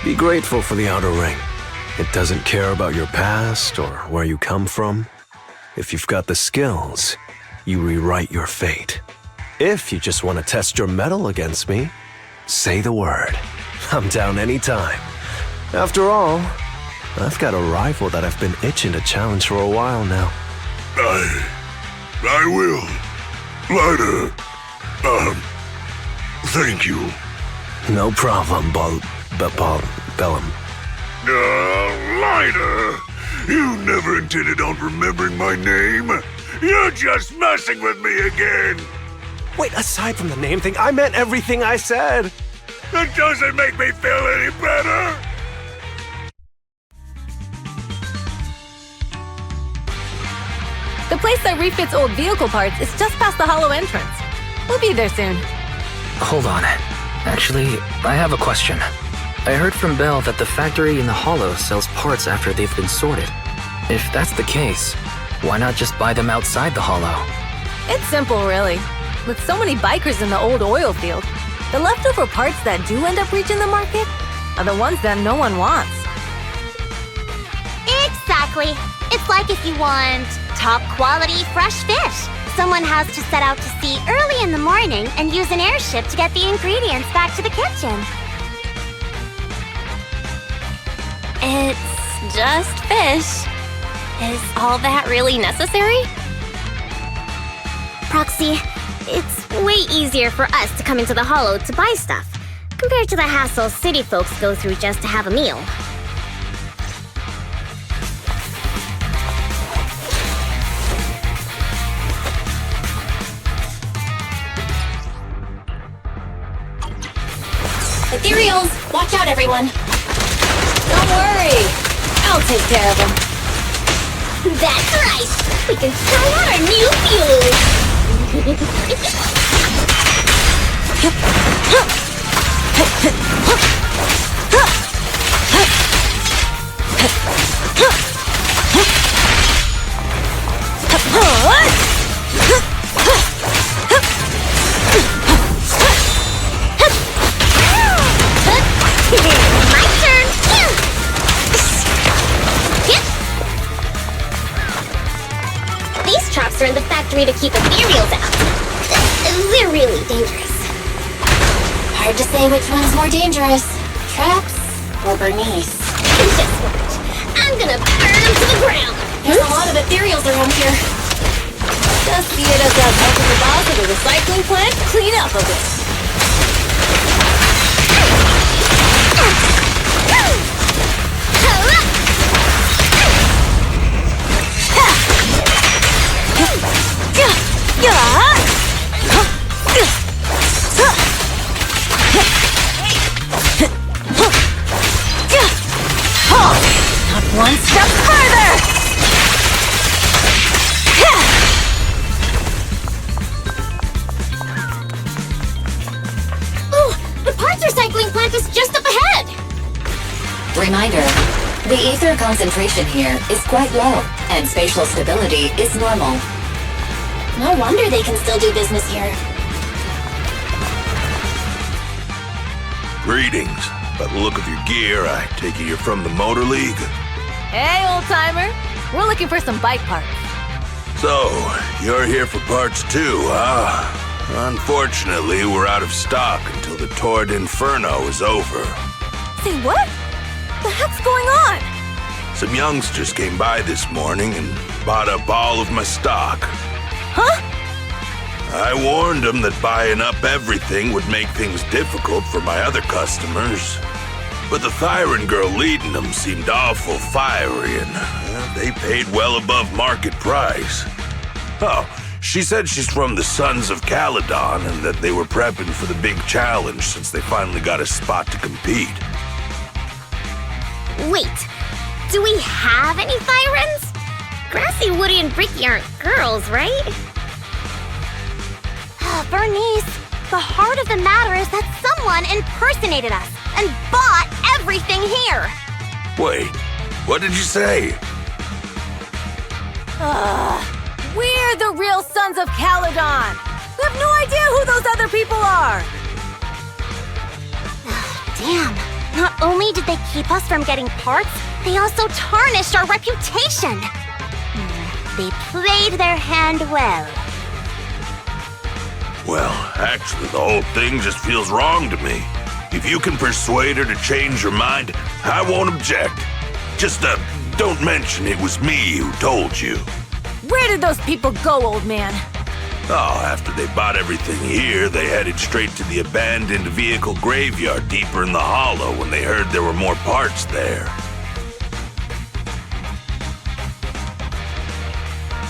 Be grateful for the outer ring. It doesn't care about your past or where you come from. If you've got the skills, you rewrite your fate. If you just want to test your mettle against me, say the word. I'm down anytime. After all, I've got a rival that I've been itching to challenge for a while now. I will. Lighter, thank you. No problem, Bellum. Lighter! You never intended on remembering my name. You're just messing with me again. Wait, aside from the name thing, I meant everything I said. It doesn't make me feel any better. The place that refits old vehicle parts is just past the hollow entrance. We'll be there soon. Hold on. Actually, I have a question. I heard from Belle that the factory in the hollow sells parts after they've been sorted. If that's the case, why not just buy them outside the hollow? It's simple, really. With so many bikers in the old oil field, the leftover parts that do end up reaching the market are the ones that no one wants. Exactly. It's like if you want top quality fresh fish. Someone has to set out to sea early in the morning and use an airship to get the ingredients back to the kitchen. It's just fish. Is all that really necessary? Proxy, it's way easier for us to come into the hollow to buy stuff, compared to the hassle city folks go through just to have a meal. Ethereals! Watch out, everyone! Don't worry! I'll take care of them. That's right! We can try out our new fuel! My turn! These traps are in the factory to keep ethereals out. They're really dangerous. Hard to say which one's more dangerous. Traps or Bernice? Just watch. I'm gonna burn them to the ground. There's a lot of ethereals around here. Just see it as that helping the boss of the recycling plant clean up a bit. Not one step further! Oh, the parts recycling plant is just up ahead! Reminder, the ether concentration here is quite low, and spatial stability is normal. No wonder they can still do business here. Greetings. By the look of your gear, I take it you're from the Motor League. Hey, old-timer. We're looking for some bike parts. So, you're here for parts too, huh? Unfortunately, we're out of stock until the Torrid Inferno is over. Say what? the heck's going on? Some youngsters came by this morning and bought up all of my stock. Huh? I warned them that buying up everything would make things difficult for my other customers. But the Thyron girl leading them seemed awful fiery, and they paid well above market price. Oh, she said she's from the Sons of Caledon and that they were prepping for the big challenge since they finally got a spot to compete. Wait, do we have any Thyrans? Grassy, Woody, and Bricky aren't girls, right? Bernice, the heart of the matter is that someone impersonated us and bought everything here. Wait, what did you say? We're the real Sons of Caledon. We have no idea who those other people are. Damn, not only did they keep us from getting parts, they also tarnished our reputation. They played their hand well. Well, actually, the whole thing just feels wrong to me. If you can persuade her to change her mind, I won't object. Just, don't mention it was me who told you. Where did those people go, old man? Oh, after they bought everything here, they headed straight to the abandoned vehicle graveyard deeper in the hollow when they heard there were more parts there.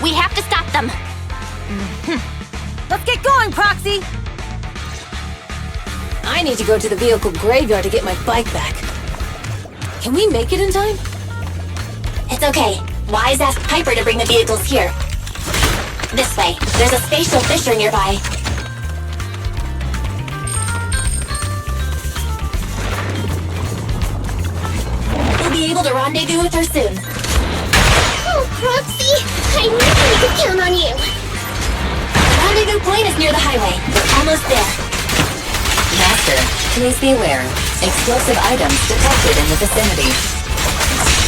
We have to stop them. Let's get going, Proxy! I need to go to the vehicle graveyard to get my bike back. Can we make it in time? It's okay. Wise asked Piper to bring the vehicles here. This way. There's a spatial fissure nearby. We'll be able to rendezvous with her soon. Oh, Proxy! I knew we could count on you! The rendezvous point is near the highway. We're almost there. Master, please be aware. Explosive items detected in the vicinity.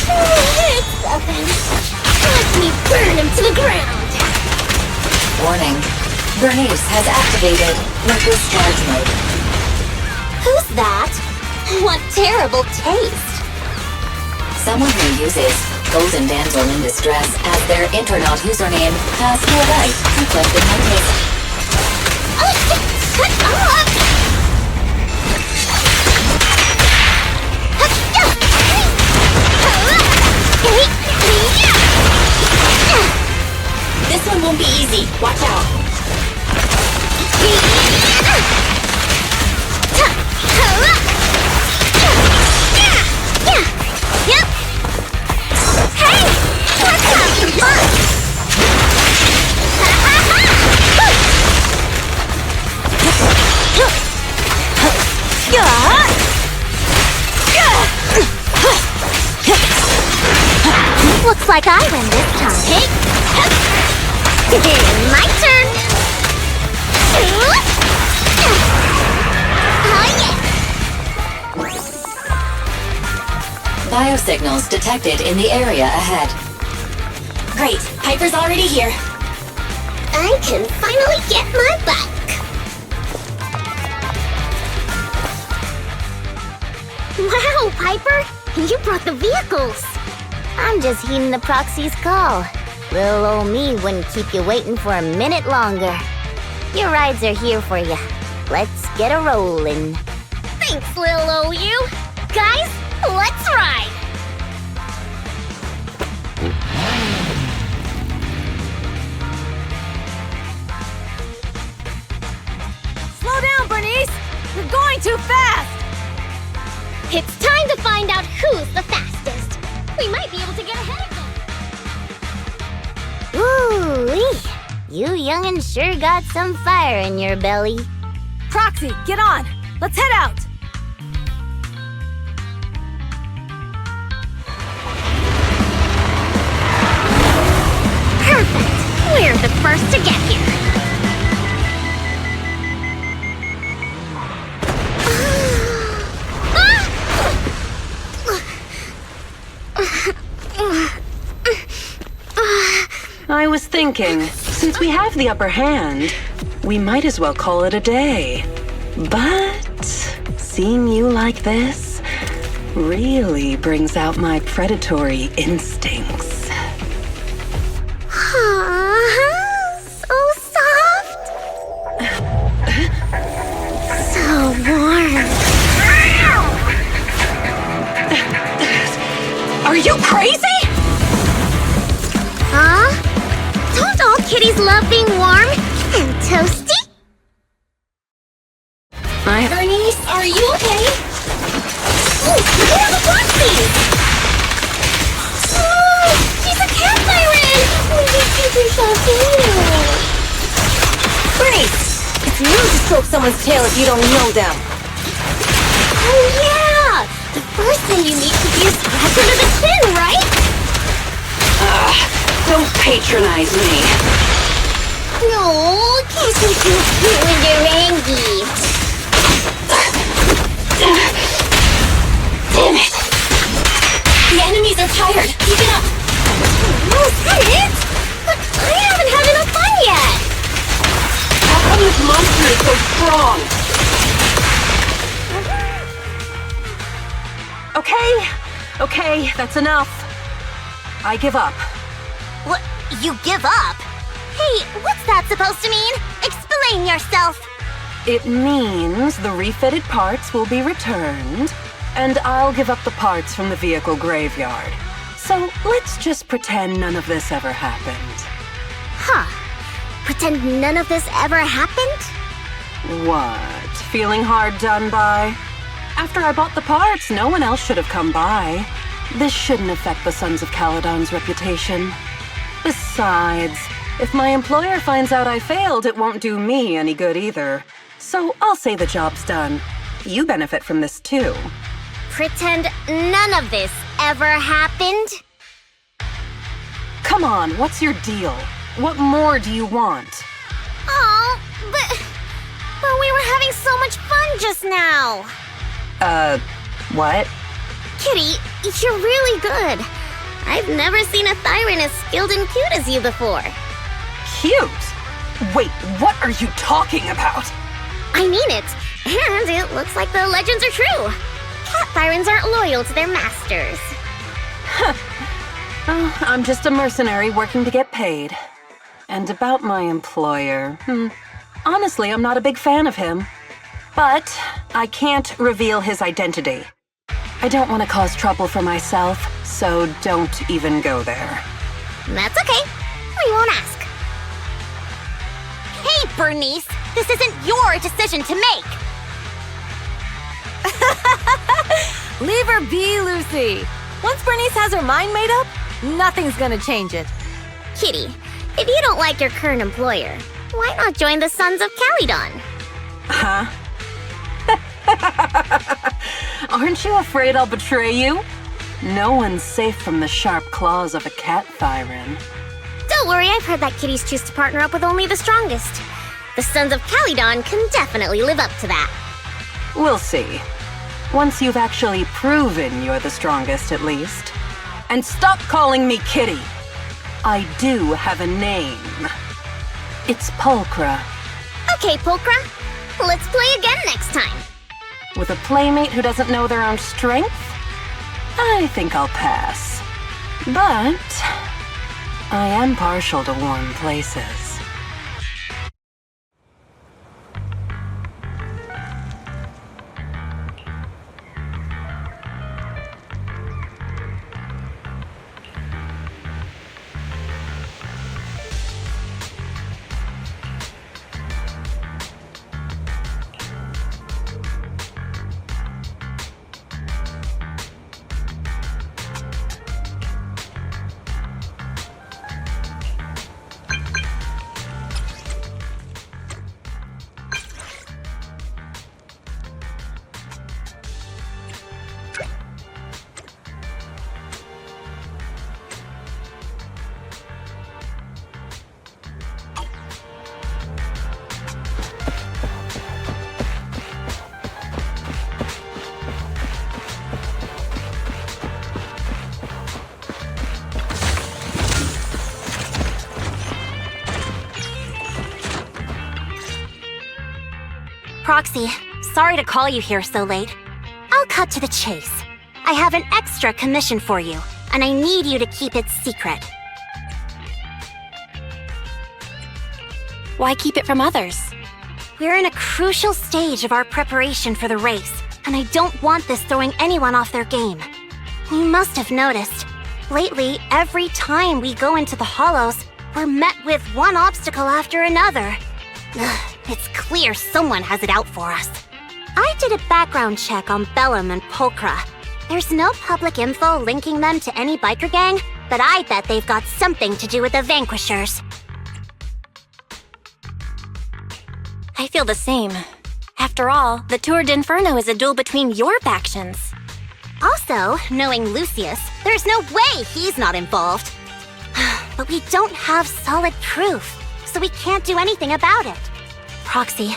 It's something. Let me burn him to the ground! Warning. Bernice has activated reckless charge mode. Who's that? What terrible taste! Someone who uses Golden Damsel in Distress as their Internaut username has no right to question my taste. Shut up! This one won't be easy. Watch out. Hey! Let's have some fun! Looks like I win this time. Hey! My turn! Oh yeah! Biosignals detected in the area ahead. Great, Piper's already here. I can finally get my bike. Wow, Piper! You brought the vehicles! I'm just heeding the proxy's call. Little old me wouldn't keep you waiting for a minute longer. Your rides are here for you. Let's get a rollin'. Thanks, little OU. Guys, let's ride! Slow down, Bernice! You're going too fast! It's time to find out who's the fastest. We might be able to get ahead of them. Ooh-wee! You young'uns sure got some fire in your belly. Proxy, get on! Let's head out! Perfect! We're the first to get here. I was thinking, since we have the upper hand, we might as well call it a day. But seeing you like this, really brings out my predatory instincts. So soft. So warm. Are you crazy? Huh? Don't all kitties love being warm and toasty? Bernice, are you okay? Oh, look at the Foxy! Oh, she's a cat siren! Oh, you think so cute. Bernice, it's rude to stroke someone's tail if you don't know them. Oh, yeah! The first thing you need to do is scratch under the chin, right? Don't patronize me. No, can't be too cute when you're angry. Damn it! The enemies are tired. Keep it up. Oh, is that it? But I haven't had enough fun yet. How come this monster is so strong? Okay, that's enough. I give up. What? You give up? Hey, what's that supposed to mean? Explain yourself. It means the refitted parts will be returned, and I'll give up the parts from the vehicle graveyard. So let's just pretend none of this ever happened. Huh. Pretend none of this ever happened? What? Feeling hard done by? After I bought the parts, no one else should have come by. This shouldn't affect the Sons of Caledon's reputation. Besides, if my employer finds out I failed, it won't do me any good either. So I'll say the job's done. You benefit from this too. Pretend none of this ever happened? Come on, what's your deal? What more do you want? Oh, but we were having so much fun just now. What? Kitty, you're really good. I've never seen a Thyran as skilled and cute as you before. Cute? Wait, what are you talking about? I mean it. And it looks like the legends are true. Cat Thyrans aren't loyal to their masters. Oh, I'm just a mercenary working to get paid. And about my employer, honestly, I'm not a big fan of him. But I can't reveal his identity. I don't want to cause trouble for myself, so don't even go there. That's okay. We won't ask. Hey, Bernice! This isn't your decision to make! Leave her be, Lucy. Once Bernice has her mind made up, nothing's gonna change it. Kitty, if you don't like your current employer, why not join the Sons of Caledon? Huh? Aren't you afraid I'll betray you? No one's safe from the sharp claws of a cat Thyran. Don't worry, I've heard that kitties choose to partner up with only the strongest. The Sons of Caledon can definitely live up to that. We'll see. Once you've actually proven you're the strongest, at least. And stop calling me Kitty. I do have a name. It's Pulchra. Okay, Pulchra. Let's play again next time. With a playmate who doesn't know their own strength? I think I'll pass. But I am partial to warm places. Proxy, sorry to call you here so late. I'll cut to the chase. I have an extra commission for you, and I need you to keep it secret. Why keep it from others? We're in a crucial stage of our preparation for the race, and I don't want this throwing anyone off their game. You must have noticed. Lately, every time we go into the Hollows, we're met with one obstacle after another. Ugh, it's clear someone has it out for us. I did a background check on Bellum and Pulchra. There's no public info linking them to any biker gang, but I bet they've got something to do with the Vanquishers. I feel the same. After all, the Tour d'Inferno is a duel between your factions. Also, knowing Lucius, there's no way he's not involved. But we don't have solid proof, so we can't do anything about it. Proxy,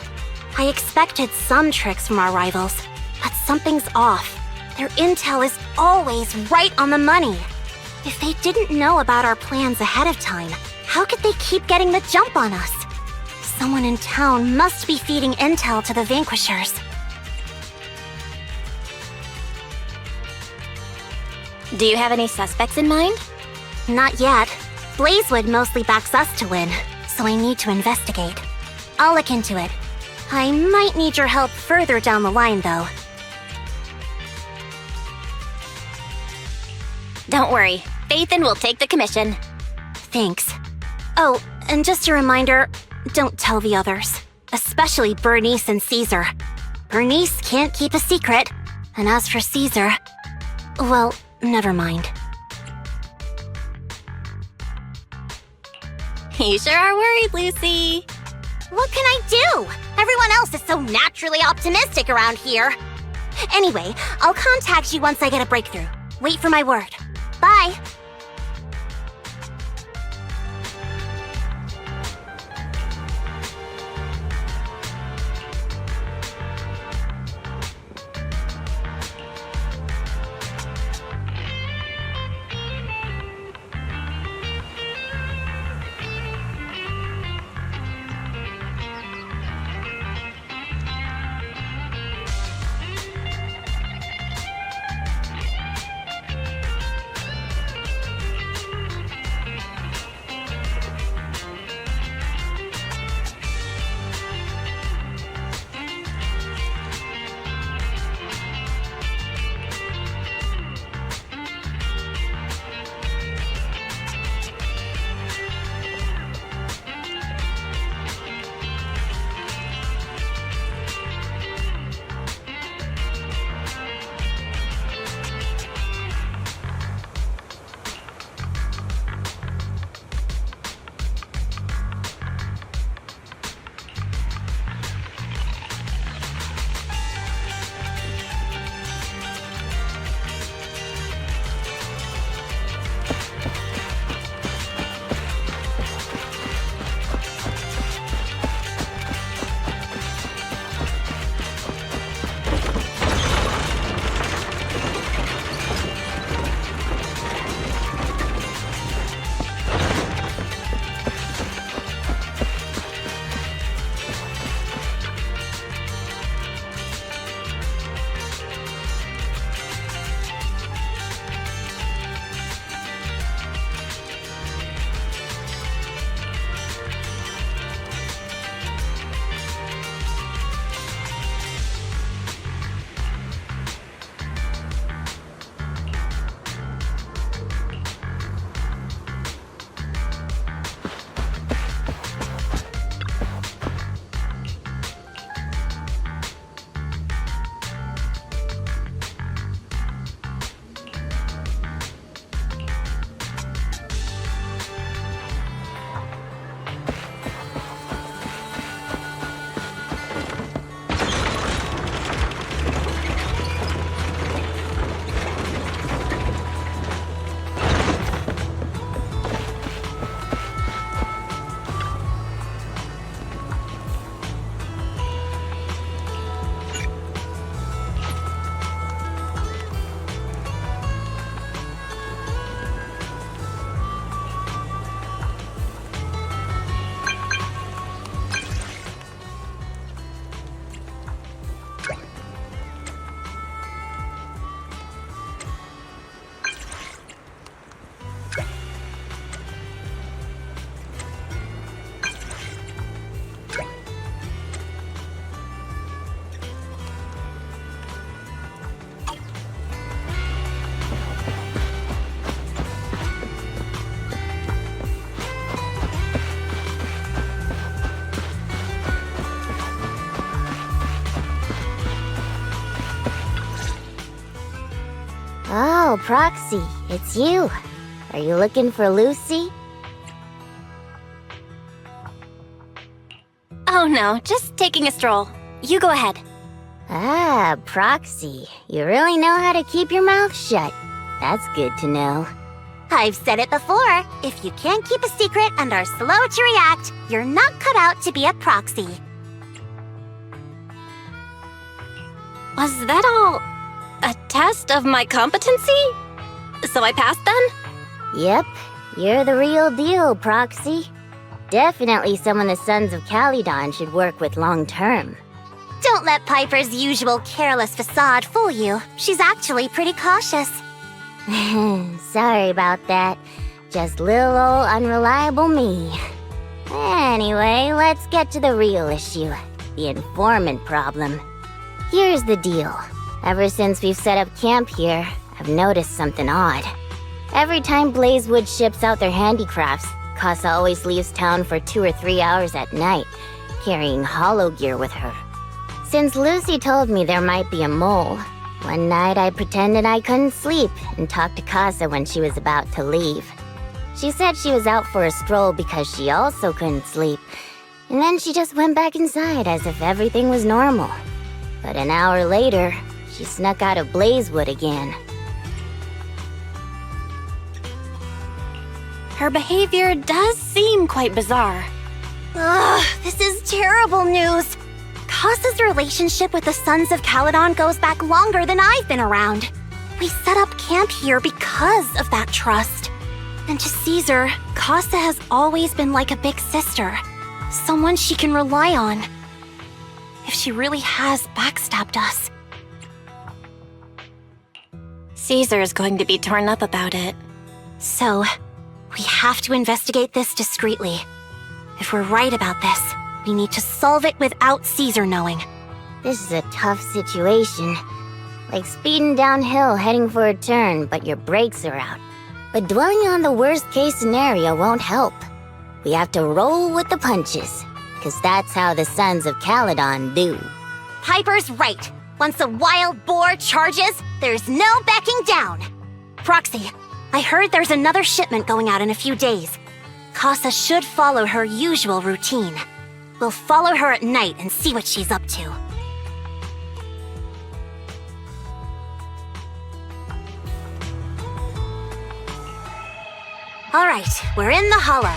I expected some tricks from our rivals, but something's off. Their intel is always right on the money. If they didn't know about our plans ahead of time, how could they keep getting the jump on us? Someone in town must be feeding intel to the Vanquishers. Do you have any suspects in mind? Not yet. Blazewood mostly backs us to win, so I need to investigate. I'll look into it. I might need your help further down the line, though. Don't worry. Phaethon will take the commission. Thanks. Oh, and just a reminder, don't tell the others. Especially Bernice and Caesar. Bernice can't keep a secret. And as for Caesar... well, never mind. You sure are worried, Lucy. What can I do? Everyone else is so naturally optimistic around here. Anyway, I'll contact you once I get a breakthrough. Wait for my word. Bye. Oh, Proxy, it's you. Are you looking for Lucy? Oh no, just taking a stroll. You go ahead. Ah, Proxy, you really know how to keep your mouth shut. That's good to know. I've said it before. If you can't keep a secret and are slow to react, you're not cut out to be a proxy. Was that all a test of my competency? So I passed then? Yep, you're the real deal, Proxy. Definitely someone the Sons of Caledon should work with long term. Don't let Piper's usual careless facade fool you. She's actually pretty cautious. Sorry about that. Just little old unreliable me. Anyway, let's get to the real issue. The informant problem. Here's the deal. Ever since we've set up camp here, I've noticed something odd. Every time Blazewood ships out their handicrafts, Casa always leaves town for 2 or 3 hours at night, carrying hollow gear with her. Since Lucy told me there might be a mole, one night I pretended I couldn't sleep and talked to Casa when she was about to leave. She said she was out for a stroll because she also couldn't sleep, and then she just went back inside as if everything was normal. But an hour later, she snuck out of Blazewood again. Her behavior does seem quite bizarre. Ugh, this is terrible news. Casa's relationship with the Sons of Caledon goes back longer than I've been around. We set up camp here because of that trust. And to Caesar, Casa has always been like a big sister. Someone she can rely on. If she really has backstabbed us. Caesar's going to be torn up about it. So, we have to investigate this discreetly. If we're right about this, we need to solve it without Caesar knowing. This is a tough situation. Like speeding downhill heading for a turn, but your brakes are out. But dwelling on the worst-case scenario won't help. We have to roll with the punches, because that's how the Sons of Caledon do. Piper's right. Once a wild boar charges, there's no backing down. Proxy, I heard there's another shipment going out in a few days. Casa should follow her usual routine. We'll follow her at night and see what she's up to. All right, we're in the hollow.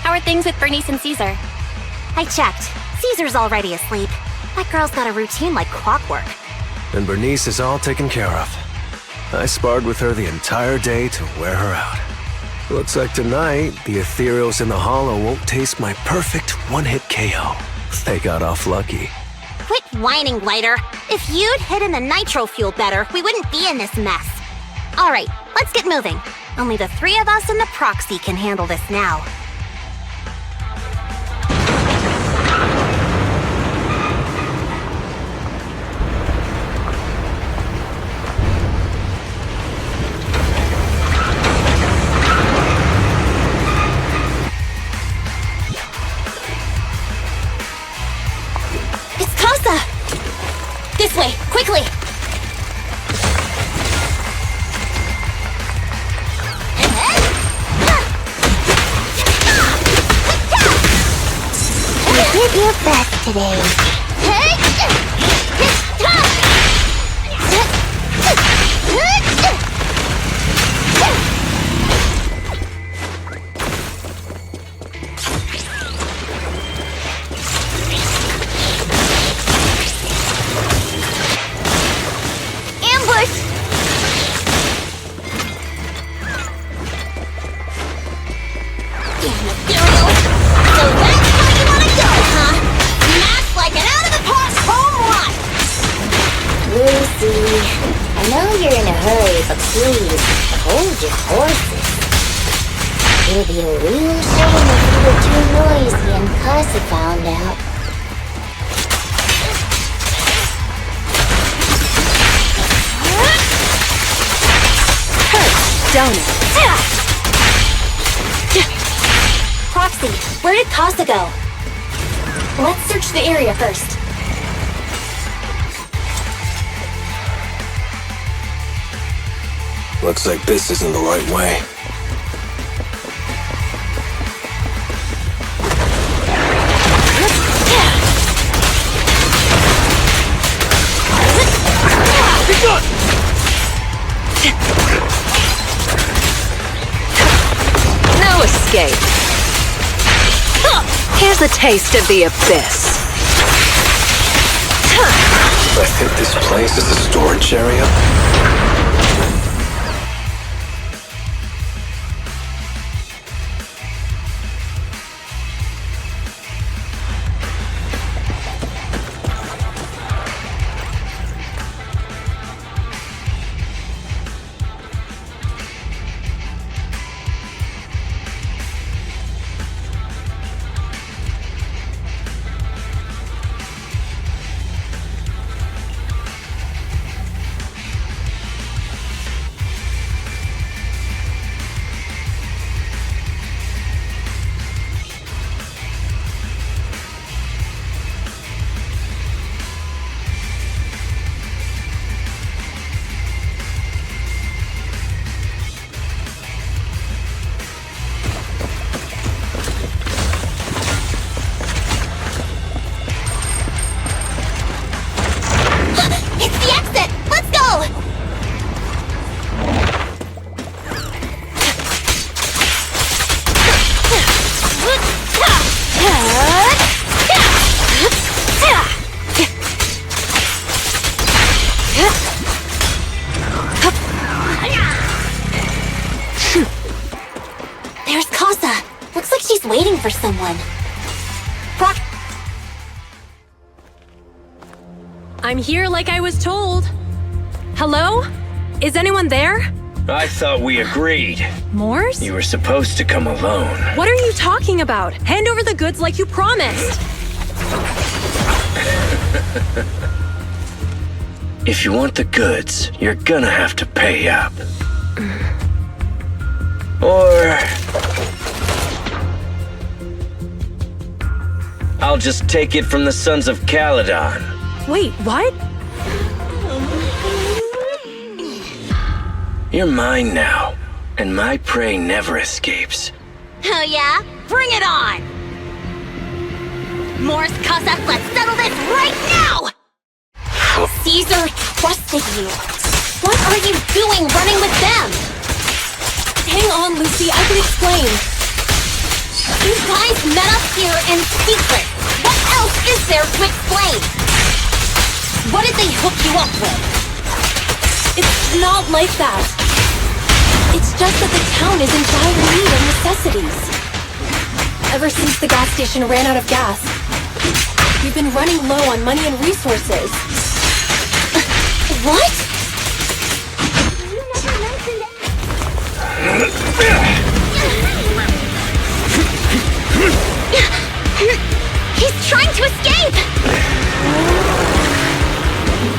How are things with Bernice and Caesar? I checked. Caesar's already asleep. That girl's got a routine like clockwork. And Bernice is all taken care of. I sparred with her the entire day to wear her out. Looks like tonight, the ethereals in the hollow won't taste my perfect one-hit KO. They got off lucky. Quit whining, Lighter. If you'd hidden the nitro fuel better, we wouldn't be in this mess. All right, let's get moving. Only the 3 of us and the proxy can handle this now. This way, quickly! You did your best today. I know you're in a hurry, but please, hold your horses. It'll be a real shame if you were too noisy and Casa found out. Hurts, don't it? Proxy, where did Casa go? Let's search the area first. Looks like this isn't the right way. No escape. Here's a taste of the abyss. I think this place is a storage area. Waiting for someone. I'm here like I was told. Hello? Is anyone there? I thought we agreed. Morse? You were supposed to come alone. What are you talking about? Hand over the goods like you promised. If you want the goods, you're gonna have to pay up. Or I'll just take it from the Sons of Caledon. Wait, what? You're mine now, and my prey never escapes. Oh yeah? Bring it on! Morse Cossack, let's settle this right now! Caesar trusted you. What are you doing running with them? Hang on, Lucy, I can explain. You guys met up here in secret. What else is there to explain? What did they hook you up with? It's not like that. It's just that the town is in dire need of necessities. Ever since the gas station ran out of gas, we've been running low on money and resources. What? He's trying to escape!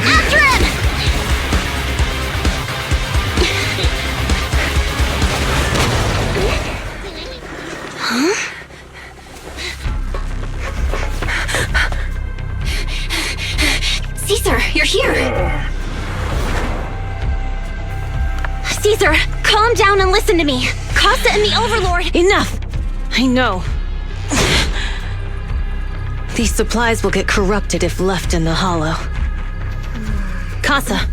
After him! Huh? Caesar, you're here! Caesar, calm down and listen to me. Casa and the Overlord— Enough! I know. These supplies will get corrupted if left in the hollow. Casa.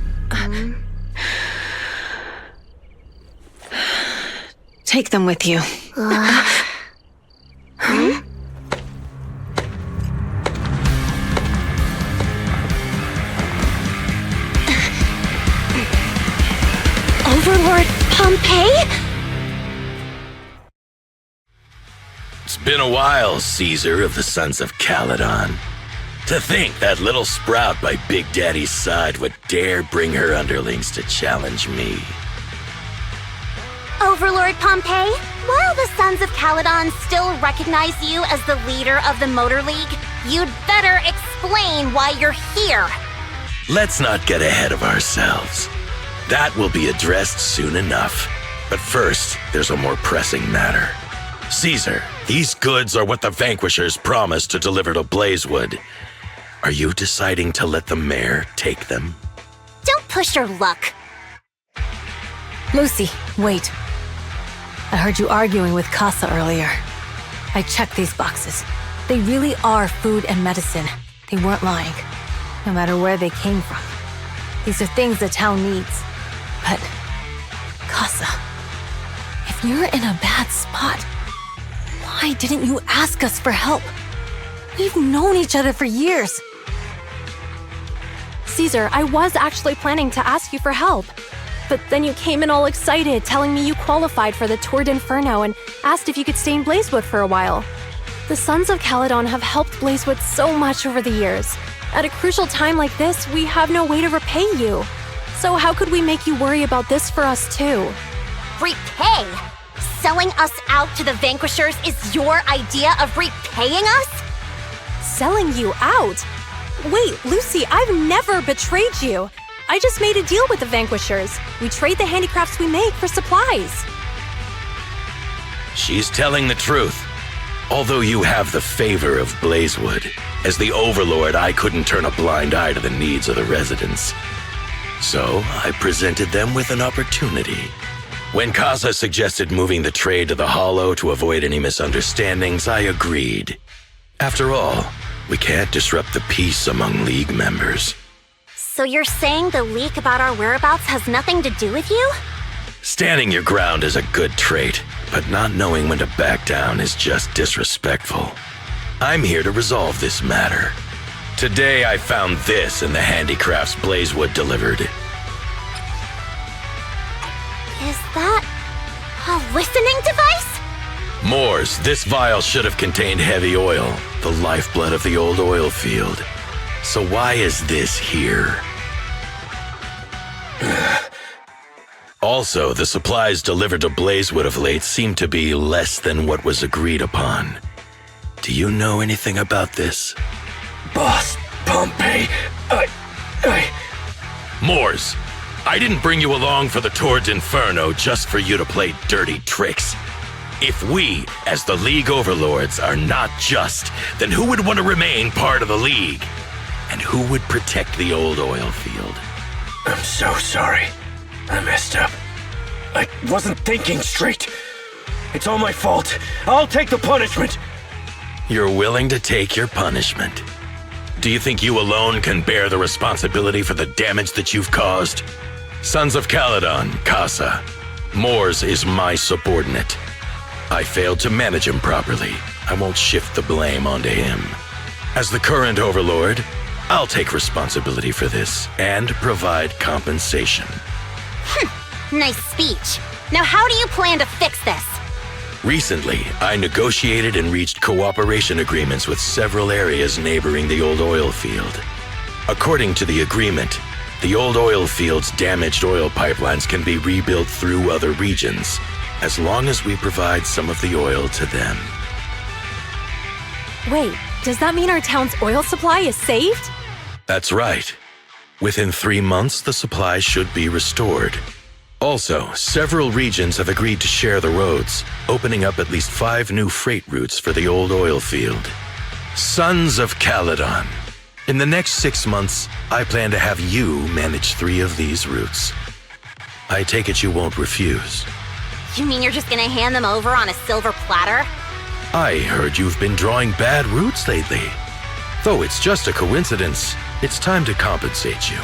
Take them with you. Overlord Pompeii? It's been a while, Caesar of the Sons of Caledon. To think that little sprout by Big Daddy's side would dare bring her underlings to challenge me. Overlord Pompeii, while the Sons of Caledon still recognize you as the leader of the Motor League, you'd better explain why you're here. Let's not get ahead of ourselves. That will be addressed soon enough. But first, there's a more pressing matter. Caesar, these goods are what the Vanquishers promised to deliver to Blazewood. Are you deciding to let the mayor take them? Don't push your luck. Lucy, wait. I heard you arguing with Casa earlier. I checked these boxes. They really are food and medicine. They weren't lying, no matter where they came from. These are things the town needs. But, Casa, if you're in a bad spot, why didn't you ask us for help? We've known each other for years. Caesar, I was actually planning to ask you for help. But then you came in all excited, telling me you qualified for the Tour d'Inferno and asked if you could stay in Blazewood for a while. The Sons of Caledon have helped Blazewood so much over the years. At a crucial time like this, we have no way to repay you. So how could we make you worry about this for us too? Repay? Selling us out to the Vanquishers is your idea of repaying us? Selling you out? Wait, Lucy, I've never betrayed you. I just made a deal with the Vanquishers. We trade the handicrafts we make for supplies. She's telling the truth. Although you have the favor of Blazewood, as the Overlord, I couldn't turn a blind eye to the needs of the residents. So I presented them with an opportunity. When Casa suggested moving the trade to the Hollow to avoid any misunderstandings, I agreed. After all, we can't disrupt the peace among League members. So you're saying the leak about our whereabouts has nothing to do with you? Standing your ground is a good trait, but not knowing when to back down is just disrespectful. I'm here to resolve this matter. Today I found this in the handicrafts Blazewood delivered. Is that a listening device? Moors, this vial should have contained heavy oil, the lifeblood of the old oil field. So why is this here? Also, the supplies delivered to Blazewood of late seem to be less than what was agreed upon. Do you know anything about this? Boss, Pompey, Moors, I didn't bring you along for the Tour d'Inferno just for you to play dirty tricks. If we, as the League Overlords, are not just, then who would want to remain part of the League? And who would protect the old oil field? I'm so sorry. I messed up. I wasn't thinking straight. It's all my fault. I'll take the punishment. You're willing to take your punishment. Do you think you alone can bear the responsibility for the damage that you've caused? Sons of Caledon, Casa. Moors is my subordinate. I failed to manage him properly. I won't shift the blame onto him. As the current Overlord, I'll take responsibility for this and provide compensation. Nice speech. Now how do you plan to fix this? Recently, I negotiated and reached cooperation agreements with several areas neighboring the old oil field. According to the agreement, the old oil field's damaged oil pipelines can be rebuilt through other regions, as long as we provide some of the oil to them. Wait, does that mean our town's oil supply is saved? That's right. Within 3 months, the supply should be restored. Also, several regions have agreed to share the roads, opening up at least 5 new freight routes for the old oil field. Sons of Caledon. In the next 6 months, I plan to have you manage 3 of these routes. I take it you won't refuse. You mean you're just gonna hand them over on a silver platter? I heard you've been drawing bad routes lately. Though it's just a coincidence, it's time to compensate you.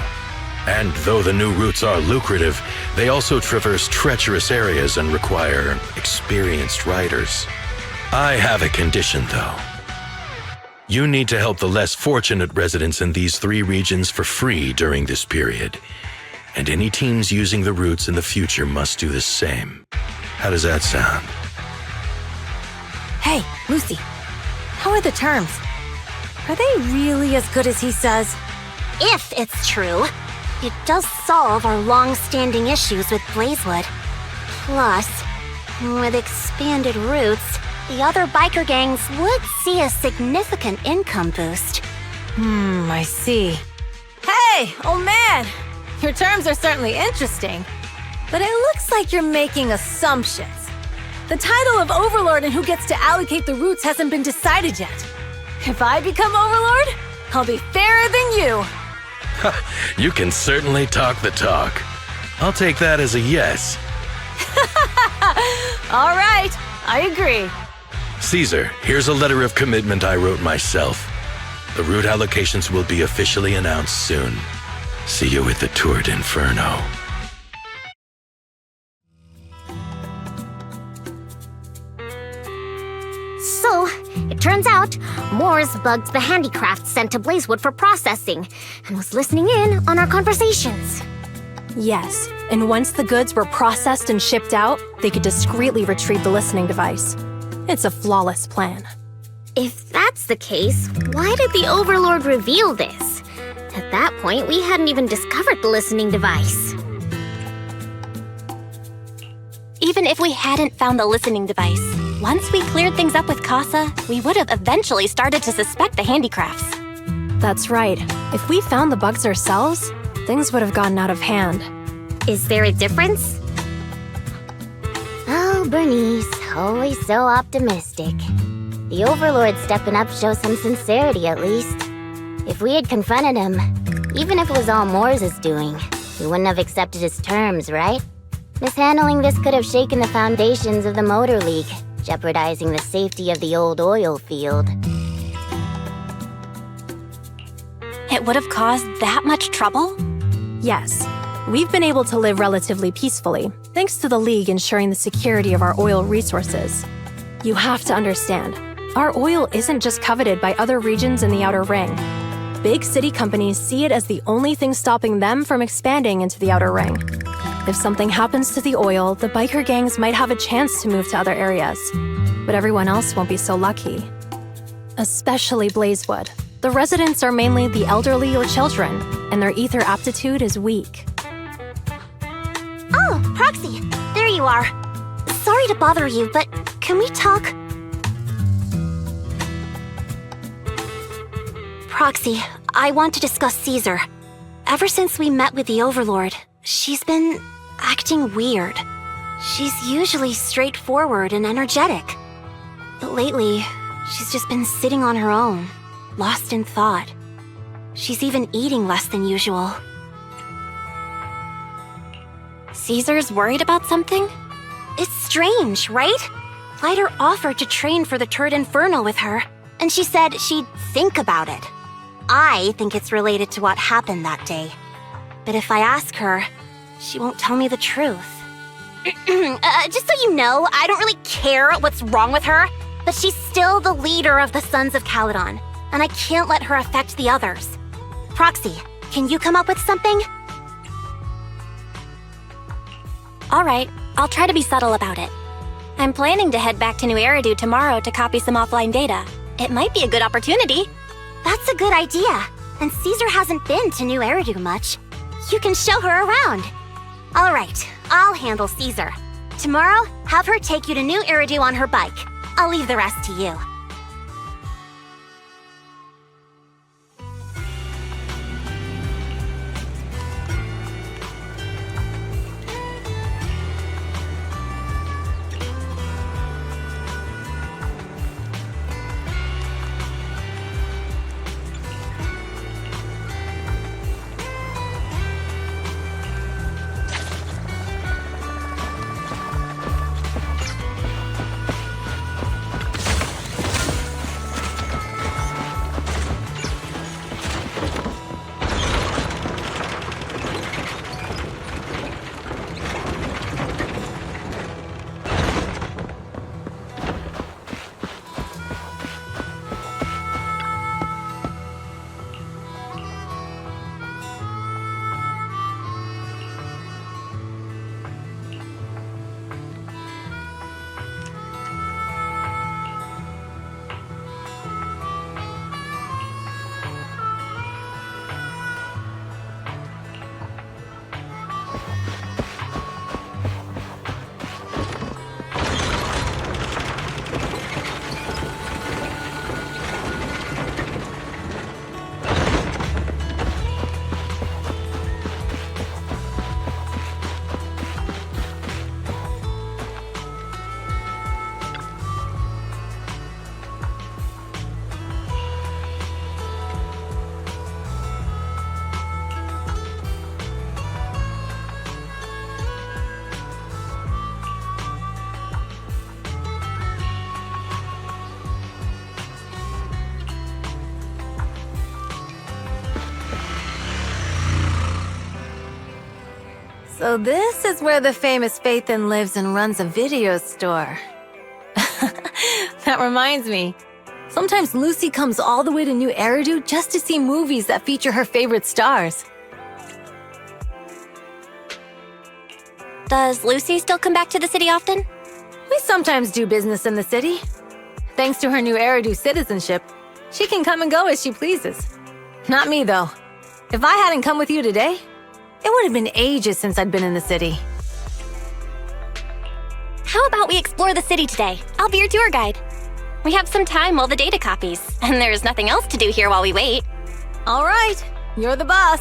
And though the new routes are lucrative, they also traverse treacherous areas and require experienced riders. I have a condition, though. You need to help the less fortunate residents in these 3 regions for free during this period. And any teams using the routes in the future must do the same. How does that sound? Hey, Lucy, how are the terms? Are they really as good as he says? If it's true, it does solve our long-standing issues with Blazewood. Plus, with expanded routes, the other biker gangs would see a significant income boost. I see. Hey, old man! Your terms are certainly interesting, but it looks like you're making assumptions. The title of Overlord and who gets to allocate the routes hasn't been decided yet. If I become Overlord, I'll be fairer than you. You can certainly talk the talk. I'll take that as a yes. All right, I agree. Caesar, here's a letter of commitment I wrote myself. The route allocations will be officially announced soon. See you at the Tour d'Inferno. So, it turns out, Moore's bugged the handicrafts sent to Blazewood for processing, and was listening in on our conversations. Yes, and once the goods were processed and shipped out, they could discreetly retrieve the listening device. It's a flawless plan. If that's the case, why did the Overlord reveal this? At that point, we hadn't even discovered the listening device. Even if we hadn't found the listening device, once we cleared things up with Casa, we would have eventually started to suspect the handicrafts. That's right. If we found the bugs ourselves, things would have gotten out of hand. Is there a difference? Oh, Bernice, always so optimistic. The Overlord stepping up shows some sincerity, at least. If we had confronted him, even if it was all Moore's doing, we wouldn't have accepted his terms, right? Mishandling this could have shaken the foundations of the Motor League, jeopardizing the safety of the old oil field. It would have caused that much trouble? Yes. We've been able to live relatively peacefully, thanks to the League ensuring the security of our oil resources. You have to understand, our oil isn't just coveted by other regions in the Outer Ring. Big city companies see it as the only thing stopping them from expanding into the Outer Ring. If something happens to the oil, the biker gangs might have a chance to move to other areas. But everyone else won't be so lucky. Especially Blazewood. The residents are mainly the elderly or children, and their ether aptitude is weak. Oh, Proxy, there you are. Sorry to bother you, but can we talk? Proxy, I want to discuss Caesar. Ever since we met with the Overlord, she's been acting weird. She's usually straightforward and energetic. But lately, she's just been sitting on her own, lost in thought. She's even eating less than usual. Caesar's worried about something? It's strange, right? Lighter offered to train for the Tour d'Inferno with her, and she said she'd think about it. I think it's related to what happened that day. But if I ask her, she won't tell me the truth. Just so you know, I don't really care what's wrong with her, but she's still the leader of the Sons of Caledon, and I can't let her affect the others. Proxy, can you come up with something? All right, I'll try to be subtle about it. I'm planning to head back to New Eridu tomorrow to copy some offline data. It might be a good opportunity. That's a good idea. And Caesar hasn't been to New Eridu much. You can show her around. All right, I'll handle Caesar. Tomorrow, have her take you to New Eridu on her bike. I'll leave the rest to you. So this is where the famous Phaethon lives and runs a video store. That reminds me. Sometimes Lucy comes all the way to New Eridu just to see movies that feature her favorite stars. Does Lucy still come back to the city often? We sometimes do business in the city. Thanks to her New Eridu citizenship, she can come and go as she pleases. Not me, though. If I hadn't come with you today, it would have been ages since I'd been in the city. How about we explore the city today? I'll be your tour guide. We have some time while the data copies, and there's nothing else to do here while we wait. All right, you're the boss.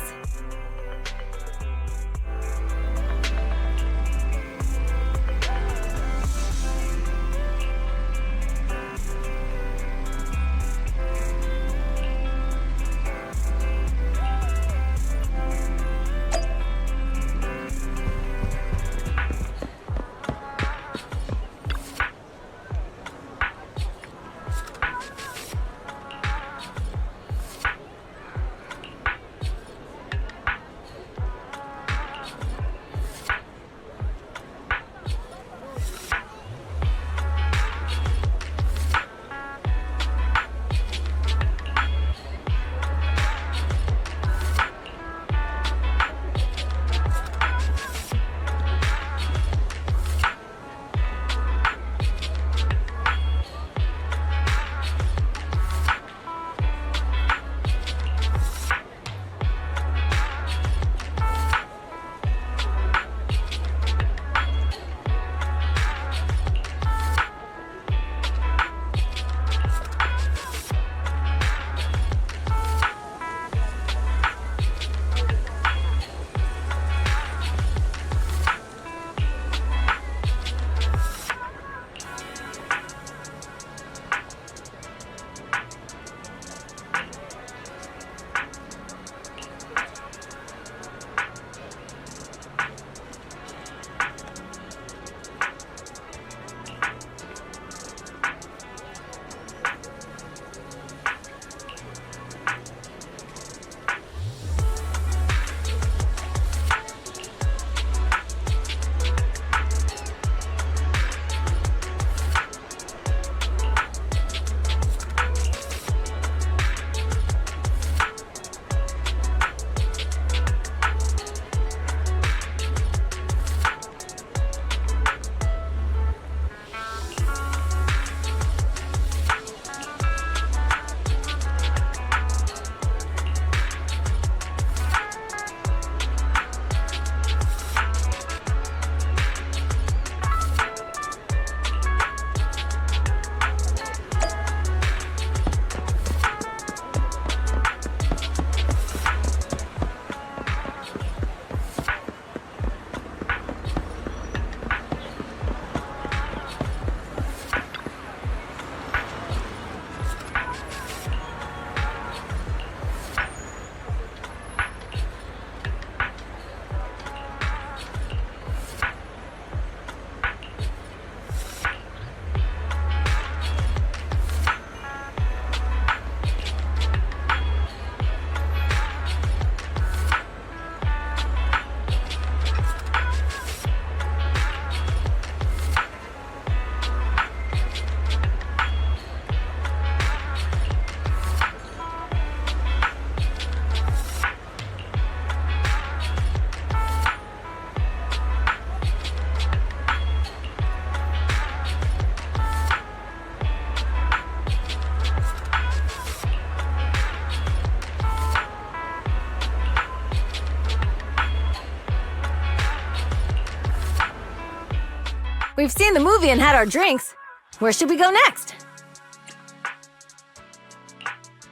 We've seen the movie and had our drinks. Where should we go next?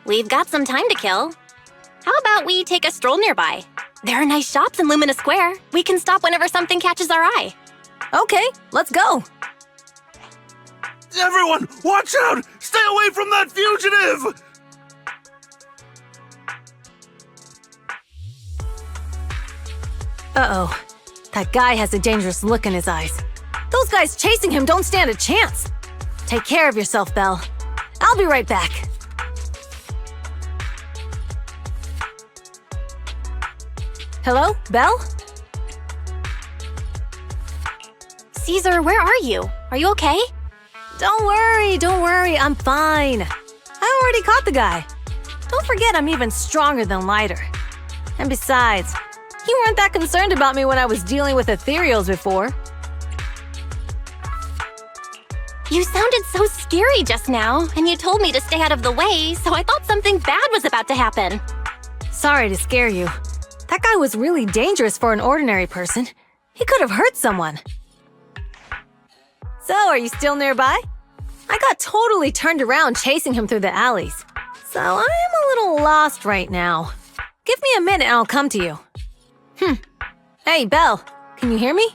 We've got some time to kill. How about we take a stroll nearby? There are nice shops in Lumina Square. We can stop whenever something catches our eye. Okay, let's go. Everyone, watch out! Stay away from that fugitive! Uh-oh. That guy has a dangerous look in his eyes. Those guys chasing him don't stand a chance. Take care of yourself, Belle. I'll be right back. Hello, Belle? Caesar, where are you? Are you okay? Don't worry, I'm fine. I already caught the guy. Don't forget I'm even stronger than Lighter. And besides, you weren't that concerned about me when I was dealing with ethereals before. You sounded so scary just now, and you told me to stay out of the way, so I thought something bad was about to happen. Sorry to scare you. That guy was really dangerous for an ordinary person. He could have hurt someone. So, are you still nearby? I got totally turned around chasing him through the alleys. So, I'm a little lost right now. Give me a minute and I'll come to you. Hey, Belle, can you hear me?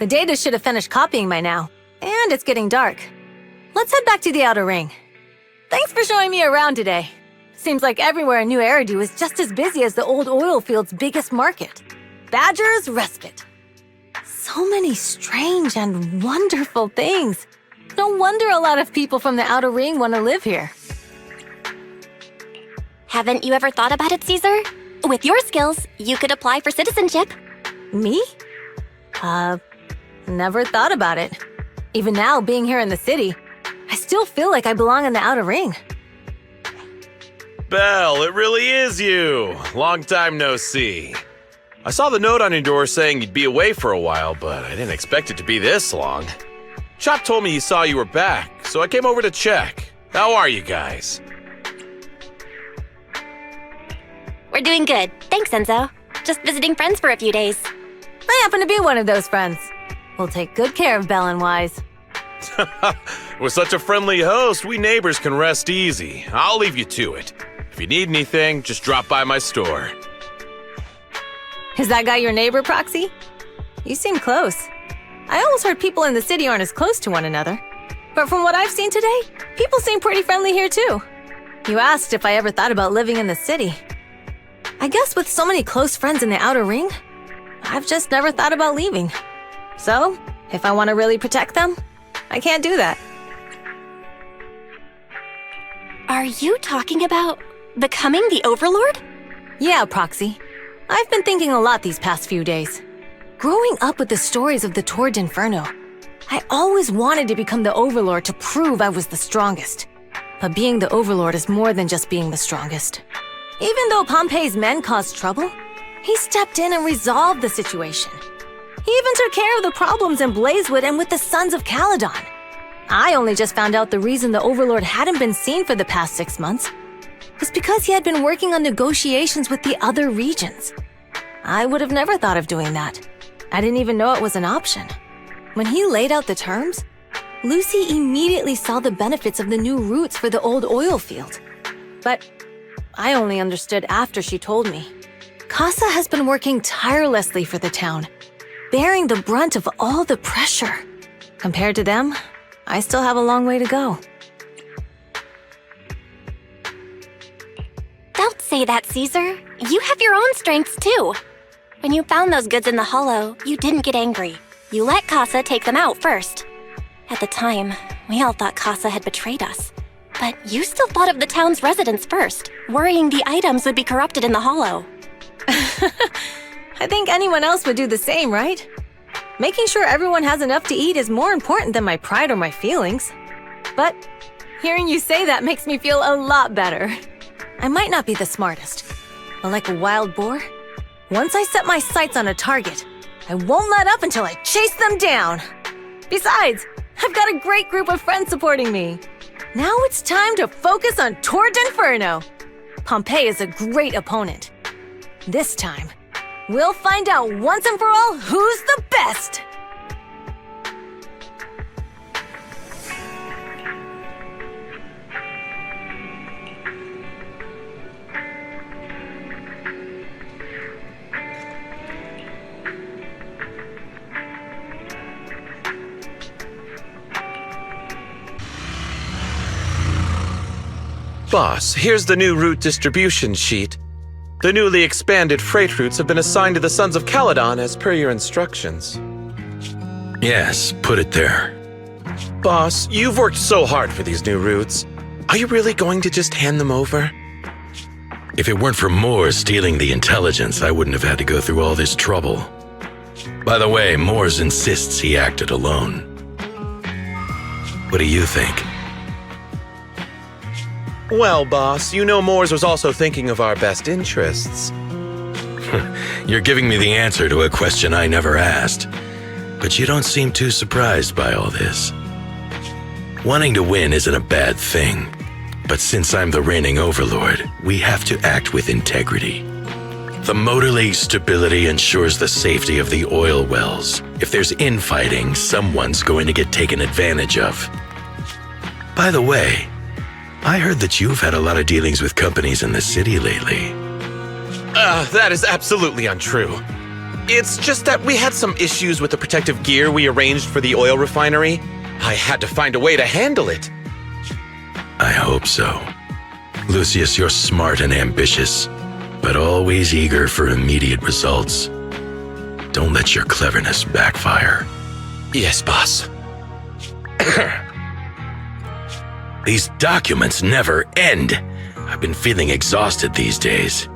The data should have finished copying by now. And it's getting dark. Let's head back to the Outer Ring. Thanks for showing me around today. Seems like everywhere in New Eridu is just as busy as the old oil field's biggest market. Badger's Respite. So many strange and wonderful things. No wonder a lot of people from the Outer Ring want to live here. Haven't you ever thought about it, Caesar? With your skills, you could apply for citizenship. Me? Never thought about it. Even now, being here in the city, I still feel like I belong in the Outer Ring. Belle, it really is you. Long time no see. I saw the note on your door saying you'd be away for a while, but I didn't expect it to be this long. Chop told me he saw you were back, so I came over to check. How are you guys? We're doing good. Thanks, Enzo. Just visiting friends for a few days. I happen to be one of those friends. We'll take good care of Belle and Wise. With such a friendly host, we neighbors can rest easy. I'll leave you to it. If you need anything, just drop by my store. Is that guy your neighbor, Proxy? You seem close. I always heard people in the city aren't as close to one another. But from what I've seen today, people seem pretty friendly here too. You asked if I ever thought about living in the city. I guess with so many close friends in the Outer Ring, I've just never thought about leaving. So, if I want to really protect them, I can't do that. Are you talking about becoming the Overlord? Yeah, Proxy. I've been thinking a lot these past few days. Growing up with the stories of the Tour d'Inferno, I always wanted to become the Overlord to prove I was the strongest. But being the Overlord is more than just being the strongest. Even though Pompey's men caused trouble, he stepped in and resolved the situation. He even took care of the problems in Blazewood and with the Sons of Caledon. I only just found out the reason the Overlord hadn't been seen for the past 6 months was because he had been working on negotiations with the other regions. I would have never thought of doing that. I didn't even know it was an option. When he laid out the terms, Lucy immediately saw the benefits of the new routes for the old oil field. But I only understood after she told me. Casa has been working tirelessly for the town, bearing the brunt of all the pressure. Compared to them, I still have a long way to go. Don't say that, Caesar. You have your own strengths too. When you found those goods in the hollow, you didn't get angry. You let Casa take them out first. At the time, we all thought Casa had betrayed us. But you still thought of the town's residents first, worrying the items would be corrupted in the hollow. I think anyone else would do the same, right? Making sure everyone has enough to eat is more important than my pride or my feelings. But hearing you say that makes me feel a lot better. I might not be the smartest, but like a wild boar, once I set my sights on a target, I won't let up until I chase them down. Besides, I've got a great group of friends supporting me. Now it's time to focus on Tour d'Inferno. Pompey is a great opponent. This time, we'll find out once and for all who's the best! Boss, here's the new route distribution sheet. The newly expanded freight routes have been assigned to the Sons of Caledon as per your instructions. Yes, put it there. Boss, you've worked so hard for these new routes. Are you really going to just hand them over? If it weren't for Moore stealing the intelligence, I wouldn't have had to go through all this trouble. By the way, Moores insists he acted alone. What do you think? Well, boss, you know Moores was also thinking of our best interests. You're giving me the answer to a question I never asked. But you don't seem too surprised by all this. Wanting to win isn't a bad thing. But since I'm the reigning overlord, we have to act with integrity. The motor lake's stability ensures the safety of the oil wells. If there's infighting, someone's going to get taken advantage of. By the way, I heard that you've had a lot of dealings with companies in the city lately. That is absolutely untrue. It's just that we had some issues with the protective gear we arranged for the oil refinery. I had to find a way to handle it. I hope so. Lucius, you're smart and ambitious, but always eager for immediate results. Don't let your cleverness backfire. Yes, boss. These documents never end. I've been feeling exhausted these days.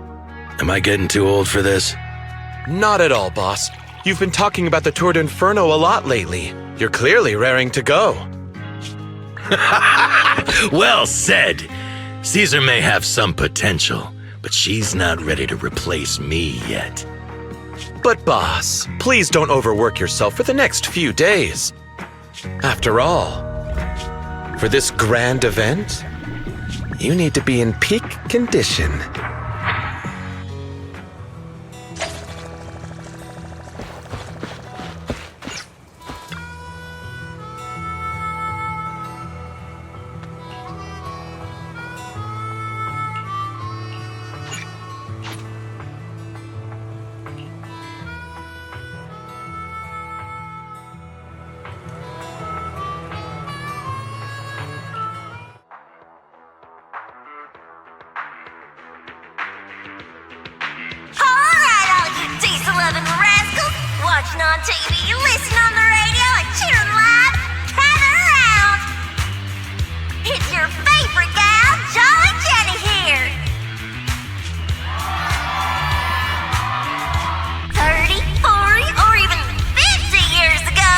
Am I getting too old for this? Not at all, boss. You've been talking about the Tour d'Inferno a lot lately. You're clearly raring to go. Well said. Caesar may have some potential, but she's not ready to replace me yet. But boss, please don't overwork yourself for the next few days. After all, for this grand event, you need to be in peak condition. Watching on TV, listening on the radio, and cheering live, gather around. It's your favorite gal, Jolly Jenny here. 30, 40, or even 50 years ago,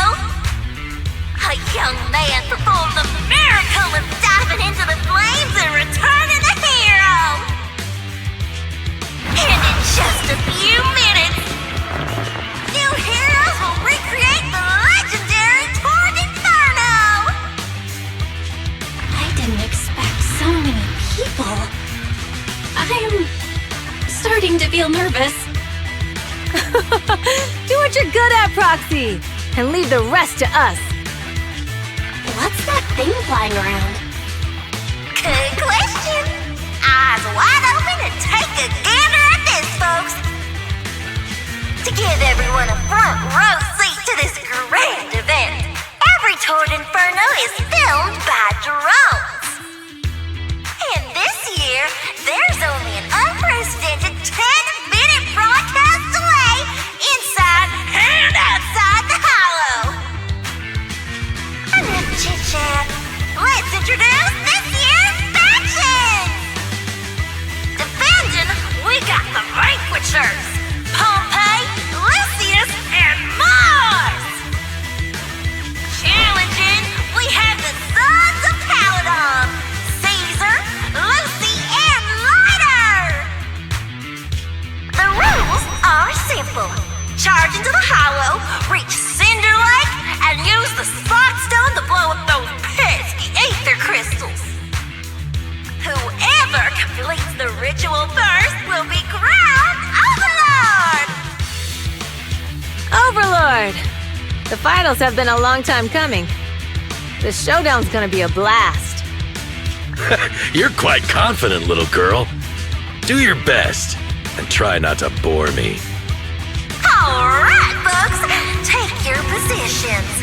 a young man performed the miracle of diving into the flames and returning a hero. And in just a few minutes, new heroes will recreate the legendary Tour d'Inferno! I didn't expect so many people. I'm starting to feel nervous. Do what you're good at, Proxy, and leave the rest to us. What's that thing flying around? Good question. Eyes wide open and take a gander at this, folks. To give everyone a front row seat to this grand event, every Tour d'Inferno is filmed by drones. And this year, there's only an unprecedented 10-minute broadcast delay inside and outside the hollow. Enough chit-chat. Let's introduce this year's factions. Defending, we got the Vanquishers, Pompey, Lucius, and Mars! Challenging, we have the Sons of Caledon, Caesar, Lucy, and Lighter! The rules are simple. Charge into the hollow, reach Cinder Lake, and use the Spot Stone to blow up those pesky ether crystals. Whoever completes the ritual first will be crowned Overlord! Overlord! The finals have been a long time coming. The showdown's gonna be a blast. You're quite confident, little girl. Do your best, and try not to bore me. Alright, folks, take your positions.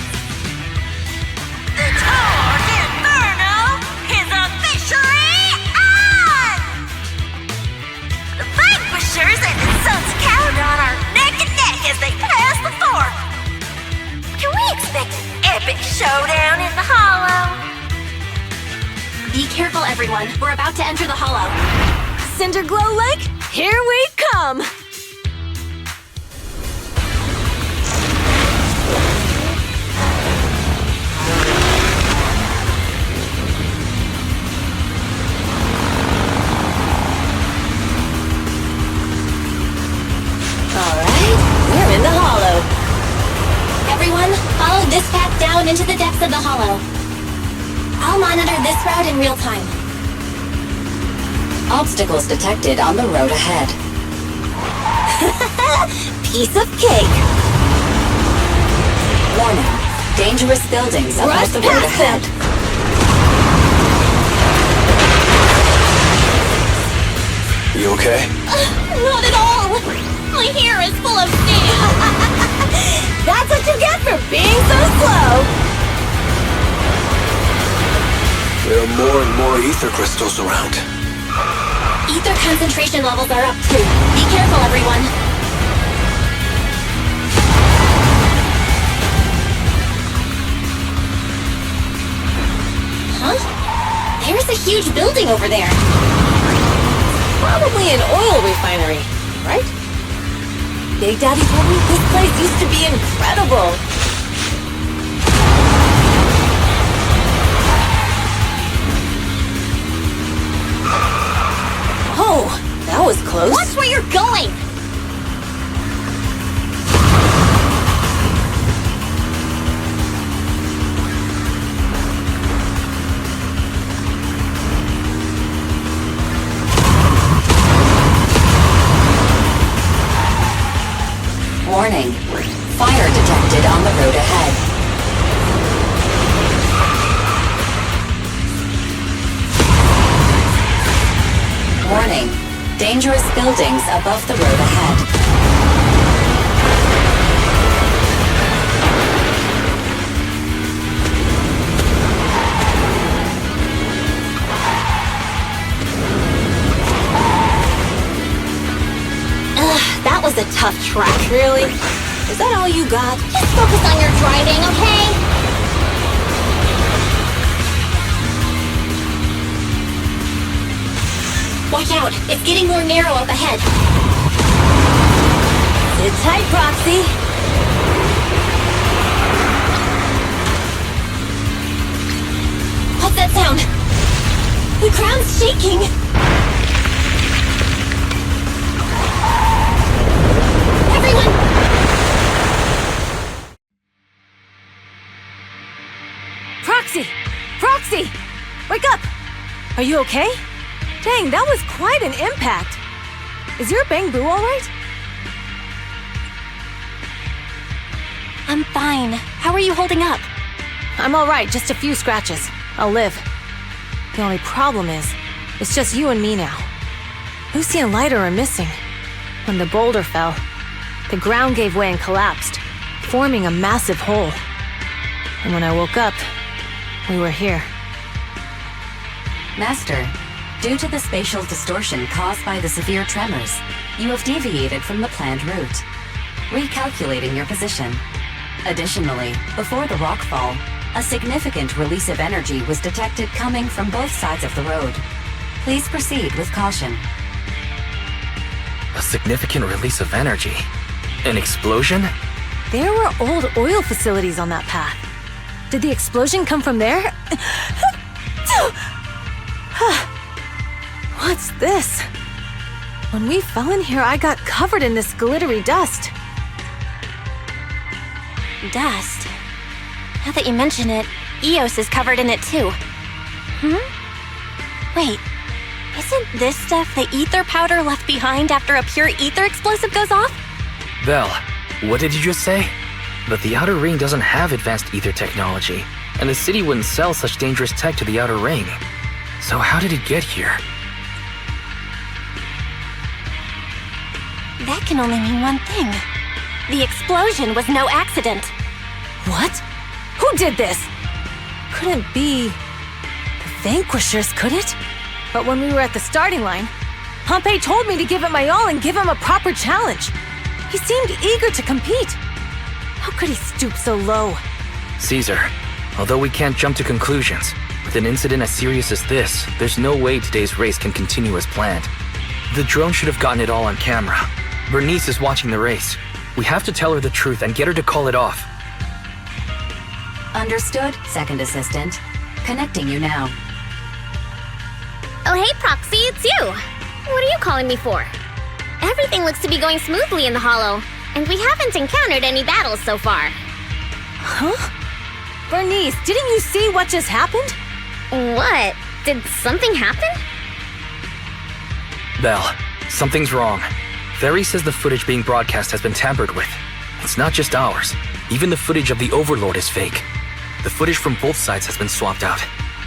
The Tour d'Inferno is officially on! The Vanquishers and the Sons of Caledon are neck and neck as they pass the fort. Can we expect an epic showdown in the hollow? Be careful, everyone. We're about to enter the hollow. Cinderglow Lake, here we come! Alright, we're in the hollow. Everyone, follow this path down into the depths of the hollow. I'll monitor this route in real time. Obstacles detected on the road ahead. Piece of cake! Warning, dangerous buildings above Rush the road past them. ahead. You okay? Not at all! My hair is full of sand! That's what you get for being so slow! There are more and more ether crystals around. Ether concentration levels are up too. Be careful, everyone. Huh? There's a huge building over there. Probably an oil refinery, right? Big Daddy told me this place used to be incredible. Oh, that was close. Watch where you're going! Warning. Fire detected on the road ahead. Warning. Dangerous buildings above the road ahead. That was a tough track. Really? Is that all you got? Just focus on your driving, okay? Watch out! It's getting more narrow up ahead. Sit tight, Proxy. What's that sound? The ground's shaking! Everyone! Proxy! Proxy! Wake up! Are you okay? Dang, that was quite an impact. Is your bamboo all right? I'm fine. How are you holding up? I'm all right, just a few scratches. I'll live. The only problem is, it's just you and me now. Lucy and Lighter are missing. When the boulder fell, the ground gave way and collapsed, forming a massive hole. And when I woke up, we were here. Master, due to the spatial distortion caused by the severe tremors, you have deviated from the planned route, recalculating your position. Additionally, before the rockfall, a significant release of energy was detected coming from both sides of the road. Please proceed with caution. A significant release of energy? An explosion? There were old oil facilities on that path. Did the explosion come from there? What's this? When we fell in here, I got covered in this glittery dust. Dust? Now that you mention it, Eos is covered in it too. Wait, isn't this stuff the ether powder left behind after a pure ether explosive goes off? Belle, what did you just say? But the Outer Ring doesn't have advanced ether technology, and the city wouldn't sell such dangerous tech to the Outer Ring. So how did it get here? That can only mean one thing. The explosion was no accident. What? Who did this? Couldn't be the Vanquishers, could it? But when we were at the starting line, Pompey told me to give it my all and give him a proper challenge. He seemed eager to compete. How could he stoop so low? Caesar, although we can't jump to conclusions, with an incident as serious as this, there's no way today's race can continue as planned. The drone should have gotten it all on camera. Bernice is watching the race. We have to tell her the truth and get her to call it off. Understood, Second Assistant. Connecting you now. Oh, hey, Proxy, it's you. What are you calling me for? Everything looks to be going smoothly in the Hollow, and we haven't encountered any battles so far. Huh? Bernice, didn't you see what just happened? What? Did something happen? Belle, something's wrong. Ferry says the footage being broadcast has been tampered with. It's not just ours. Even the footage of the Overlord is fake. The footage from both sides has been swapped out.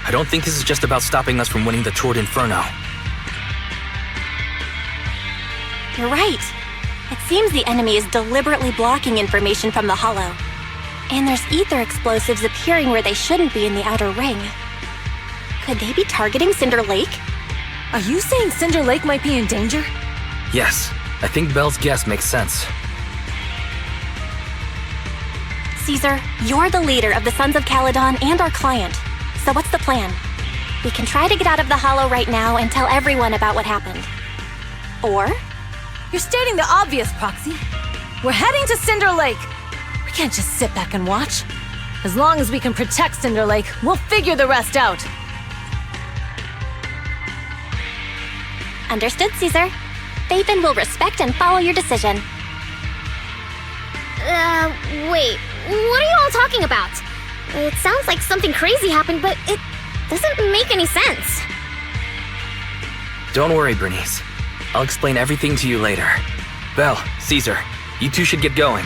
I don't think this is just about stopping us from winning the Tour d'Inferno. You're right. It seems the enemy is deliberately blocking information from the Hollow. And there's ether explosives appearing where they shouldn't be in the outer ring. Could they be targeting Cinder Lake? Are you saying Cinder Lake might be in danger? Yes, I think Belle's guess makes sense. Caesar, you're the leader of the Sons of Caledon and our client. So what's the plan? We can try to get out of the Hollow right now and tell everyone about what happened. Or? You're stating the obvious, Proxy. We're heading to Cinder Lake. We can't just sit back and watch. As long as we can protect Cinder Lake, we'll figure the rest out. Understood, Caesar. Phaethon will respect and follow your decision. Wait. What are you all talking about? It sounds like something crazy happened, but it doesn't make any sense. Don't worry, Bernice. I'll explain everything to you later. Belle, Caesar, you two should get going.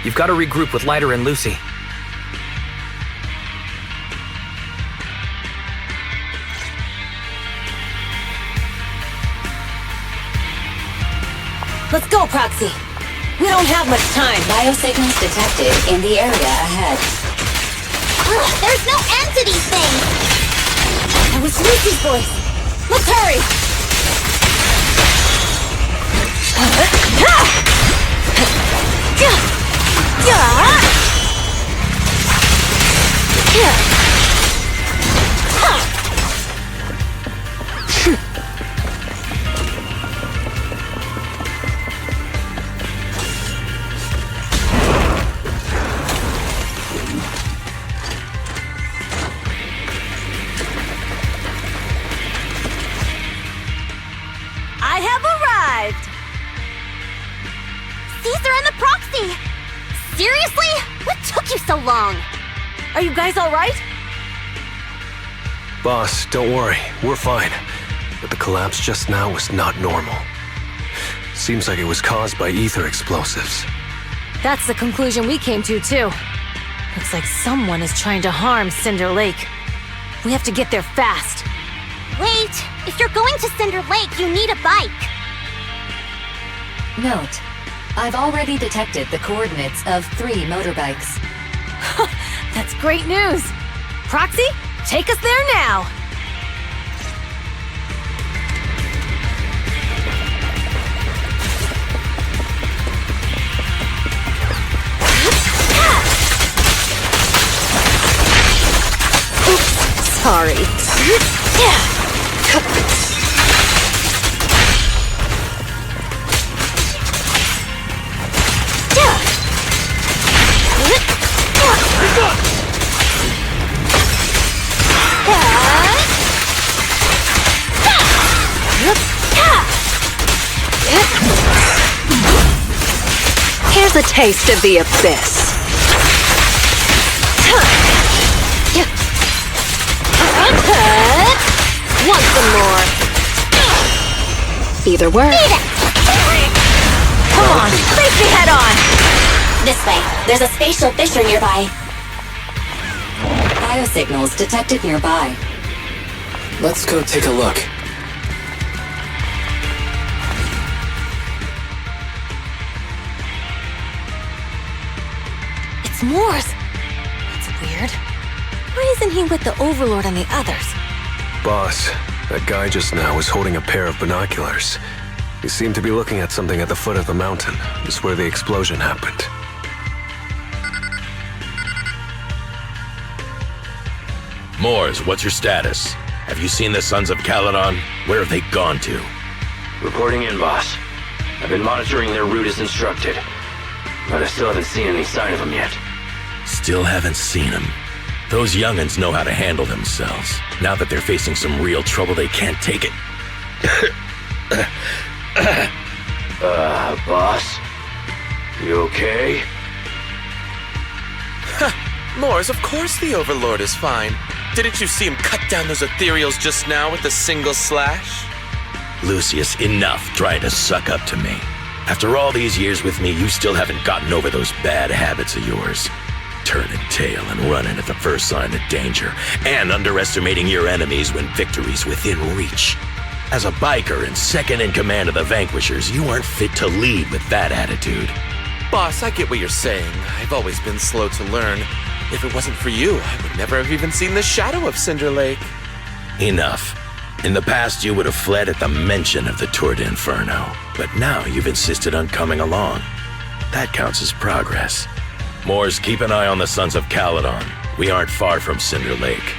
You've got to regroup with Leiter and Lucy. Let's go, Proxy. We don't have much time. Biosignals detected in the area ahead. There's no end to these things! That was Lucy's voice. Let's hurry! I have arrived! Caesar and the Proxy! Seriously? What took you so long? Are you guys alright? Boss, don't worry. We're fine. But the collapse just now was not normal. Seems like it was caused by ether explosives. That's the conclusion we came to, too. Looks like someone is trying to harm Cinder Lake. We have to get there fast. Wait! If you're going to Cinder Lake, you need a bike! Note, I've already detected the coordinates of 3 motorbikes. That's great news! Proxy, take us there now! Oops, sorry. Here's a taste of the abyss. Want some more? Either works. Come on, face me head on! This way. There's a spatial fissure nearby. Biosignals detected nearby. Let's go take a look. It's Moore's. That's weird. Why isn't he with the Overlord and the others? Boss, that guy just now was holding a pair of binoculars. He seemed to be looking at something at the foot of the mountain, just where the explosion happened. Moors, what's your status? Have you seen the Sons of Caledon? Where have they gone to? Reporting in, boss. I've been monitoring their route as instructed, but I still haven't seen any sign of them yet. Still haven't seen them. Those young'uns know how to handle themselves. Now that they're facing some real trouble, they can't take it. Boss? You okay? Moors, of course the Overlord is fine. Didn't you see him cut down those ethereals just now with a single slash? Lucius, enough trying to suck up to me. After all these years with me, you still haven't gotten over those bad habits of yours. Turning tail and running at the first sign of danger, and underestimating your enemies when victory's within reach. As a biker and second in command of the Vanquishers, you aren't fit to lead with that attitude. Boss, I get what you're saying. I've always been slow to learn. If it wasn't for you, I would never have even seen the shadow of Cinder Lake. Enough. In the past, you would have fled at the mention of the Tour d'Inferno, but now you've insisted on coming along. That counts as progress. Moors, keep an eye on the Sons of Caledon. We aren't far from Cinder Lake.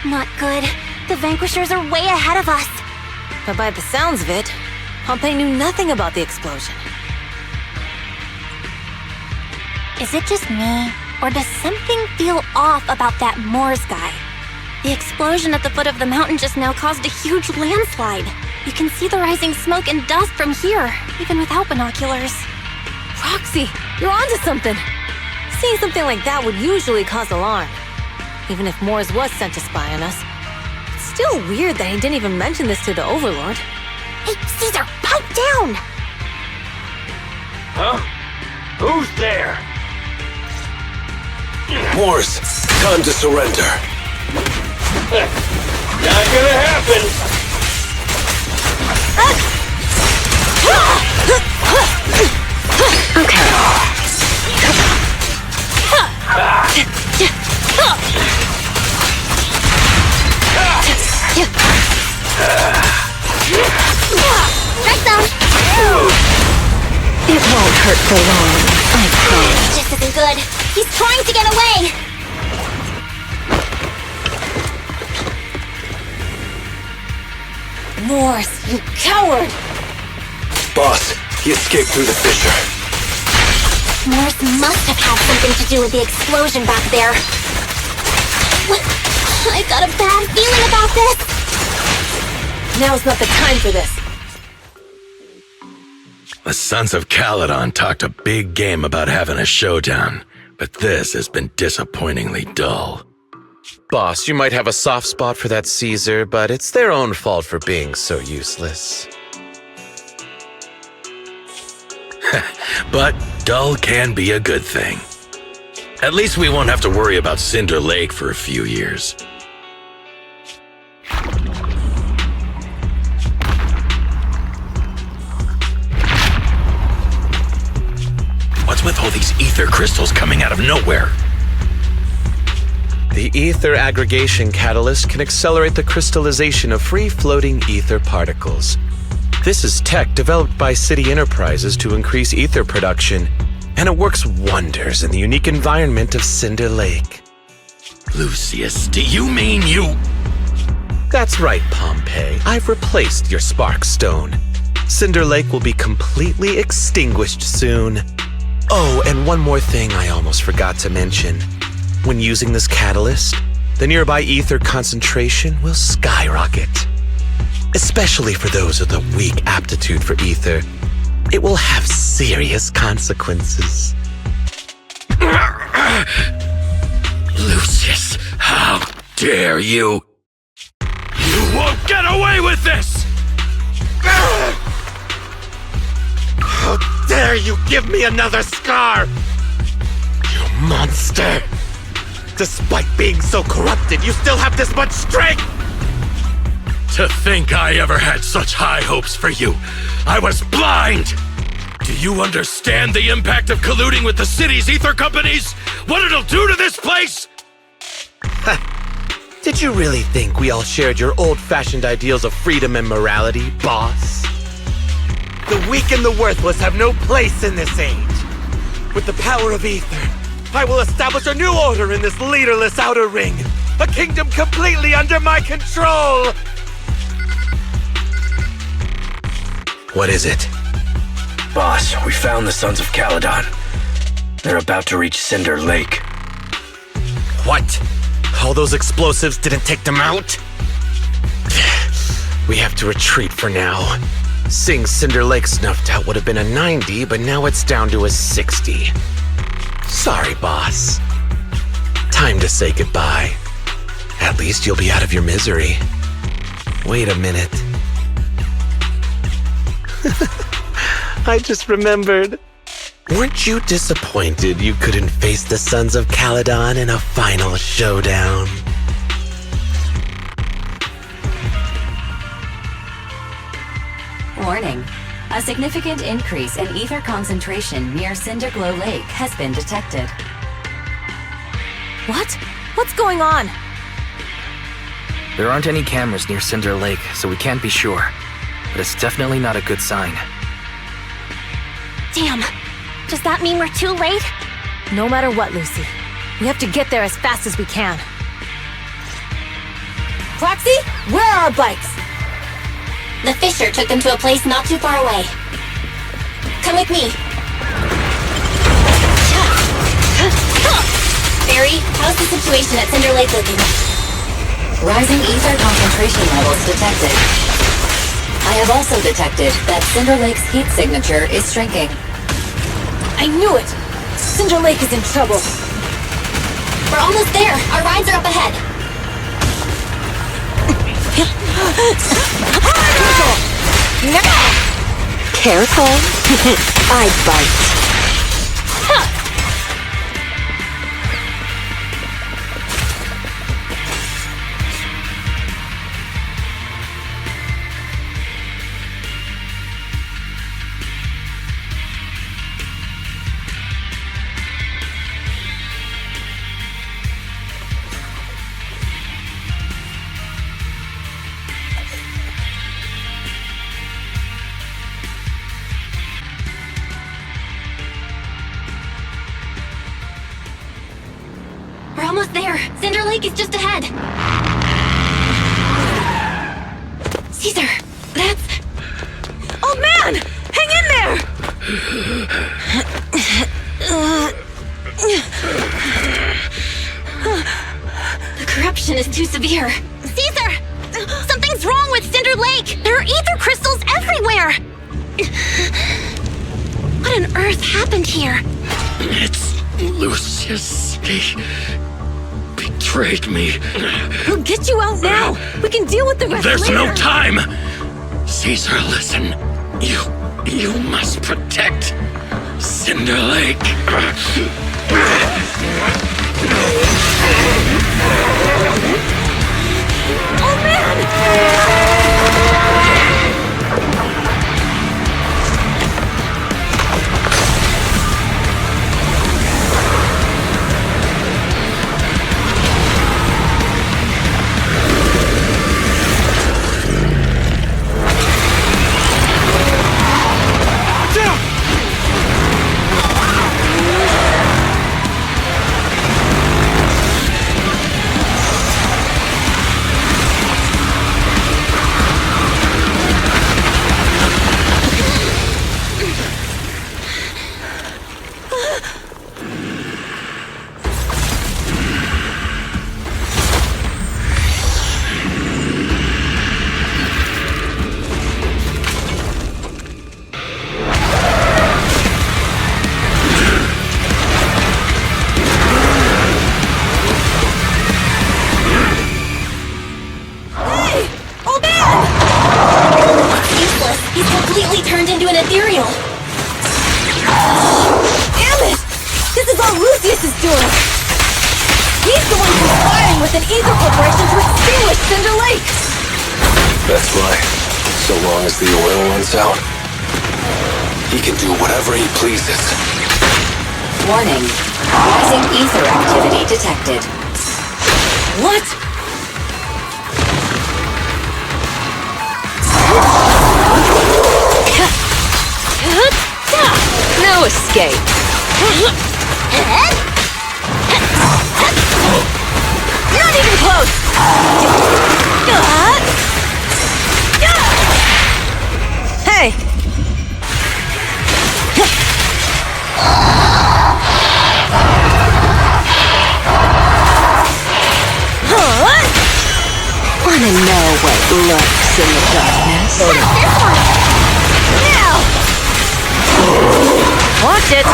Not good. The Vanquishers are way ahead of us. But by the sounds of it, Pompey knew nothing about the explosion. Is it just me, or does something feel off about that Moors guy? The explosion at the foot of the mountain just now caused a huge landslide. You can see the rising smoke and dust from here, even without binoculars. Roxy, you're onto something. Seeing something like that would usually cause alarm. Even if Moors was sent to spy on us. It's still weird that he didn't even mention this to the Overlord. Hey, Caesar, pipe down! Huh? Who's there? Moors, time to surrender. Not gonna happen! Okay. Strike zone! It won't hurt for long, I promise. This isn't good. He's trying to get away! Moors, you coward! Boss, he escaped through the fissure. Moors must have had something to do with the explosion back there. What? I got a bad feeling about this! Now's not the time for this. The Sons of Caledon talked a big game about having a showdown, but this has been disappointingly dull. Boss, you might have a soft spot for that Caesar, but it's their own fault for being so useless. But dull can be a good thing. At least we won't have to worry about Cinder Lake for a few years. What's with all these ether crystals coming out of nowhere? The ether aggregation catalyst can accelerate the crystallization of free-floating ether particles. This is tech developed by City Enterprises to increase ether production, and it works wonders in the unique environment of Cinder Lake. Lucius, do you mean you... That's right, Pompey. I've replaced your spark stone. Cinder Lake will be completely extinguished soon. Oh, and one more thing I almost forgot to mention. When using this catalyst, the nearby ether concentration will skyrocket. Especially for those with a weak aptitude for ether, it will have serious consequences. Lucius, how dare you? You won't get away with this! How dare you give me another scar! You monster! Despite being so corrupted, you still have this much strength! To think I ever had such high hopes for you. I was blind! Do you understand the impact of colluding with the city's ether companies? What it'll do to this place? Did you really think we all shared your old-fashioned ideals of freedom and morality, boss? The weak and the worthless have no place in this age. With the power of ether, I will establish a new order in this leaderless outer ring. A kingdom completely under my control! What is it? Boss, we found the Sons of Caledon. They're about to reach Cinder Lake. What? All those explosives didn't take them out? We have to retreat for now. Seeing Cinder Lake snuffed out would have been a 90, but now it's down to a 60. Sorry, boss. Time to say goodbye. At least you'll be out of your misery. Wait a minute. I just remembered. Weren't you disappointed you couldn't face the Sons of Caledon in a final showdown? Warning. A significant increase in ether concentration near Cinderglow Lake has been detected. What? What's going on? There aren't any cameras near Cinder Lake, so we can't be sure. But it's definitely not a good sign. Damn. Does that mean we're too late? No matter what, Lucy. We have to get there as fast as we can. Proxy, where are our bikes? The Fisher took them to a place not too far away. Come with me. Barry, how's the situation at Cinder Lake looking? Rising ether concentration levels detected. I have also detected that Cinder Lake's heat signature is shrinking. I knew it! Cinder Lake is in trouble. We're almost there. Our rides are up ahead. Careful. I bite. We're almost there. Cinder Lake is just ahead. Caesar, that's... Old man! Hang in there! The corruption is too severe. Caesar! Something's wrong with Cinder Lake! There are ether crystals everywhere! What on earth happened here? It's Lucius. He betrayed me. We'll get you out now! We can deal with the rest There's later. no time! Caesar, listen. You must protect Cinder Lake. Oh man! ethereal! Damn it! This is all Lucius is doing! He's the one conspiring with an ether corporation to extinguish Cinder Lake! That's right. So long as the oil runs out, he can do whatever he pleases. Warning. Rising ether activity detected. What? No escape. Not even close! Hey! Wanna know what lurks in the darkness? Now! Watch it!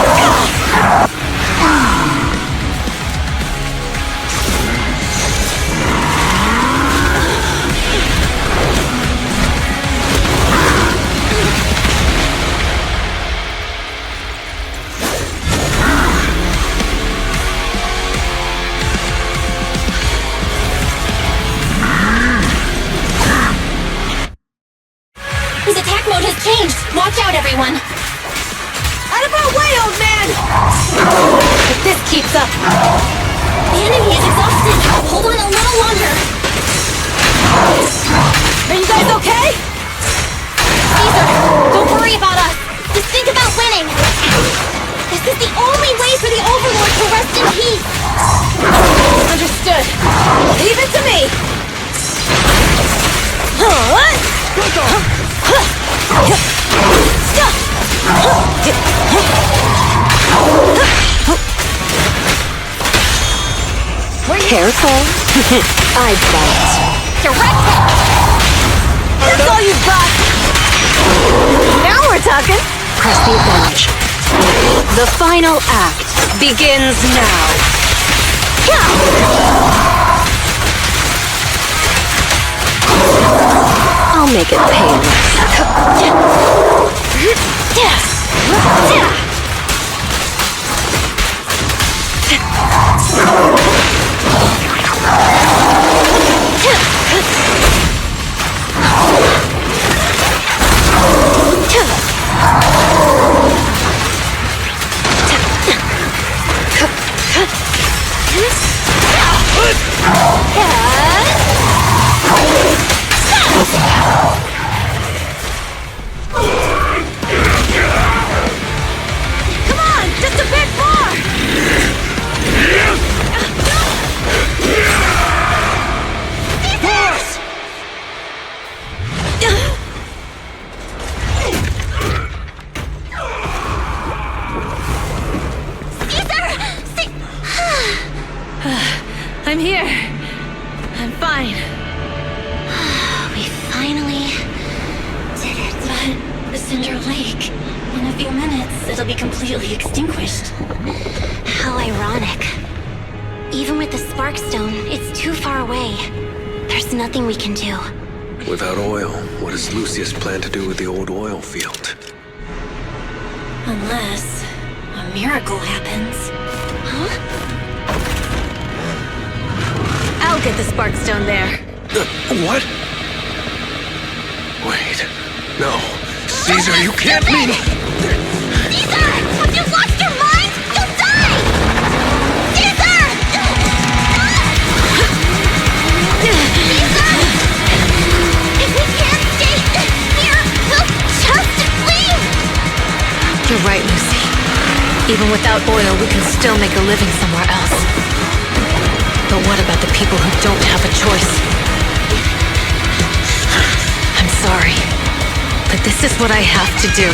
His attack mode has changed. Watch out, everyone. Out of our way, old man! If this keeps up... The enemy is exhausted. Hold on a little longer. Are you guys okay? Caesar, don't worry about us. Just think about winning. This is the only way for the Overlord to rest in peace. Understood. Leave it to me. Careful. I bite. Direct hit. That's all you've got. Now we're talking. Press the advantage. The final act begins now. I'll make it painless. Come on, just a bit more. I'm here. I'm fine. We finally did it. But the Cinder Lake, in a few minutes, it'll be completely extinguished. How ironic. Even with the Sparkstone, it's too far away. There's nothing we can do. Without oil, what does Lucius plan to do with the old oil field? Unless a miracle happens. Huh? I'll get the Sparkstone there. What? Wait. No. Caesar, you can't mean... Caesar! Have you lost your mind? You'll die! Caesar! Caesar! If we can't stay here, we'll just leave! You're right, Lucy. Even without oil, we can still make a living somewhere else. But what about the people who don't have a choice? I'm sorry, but this is what I have to do.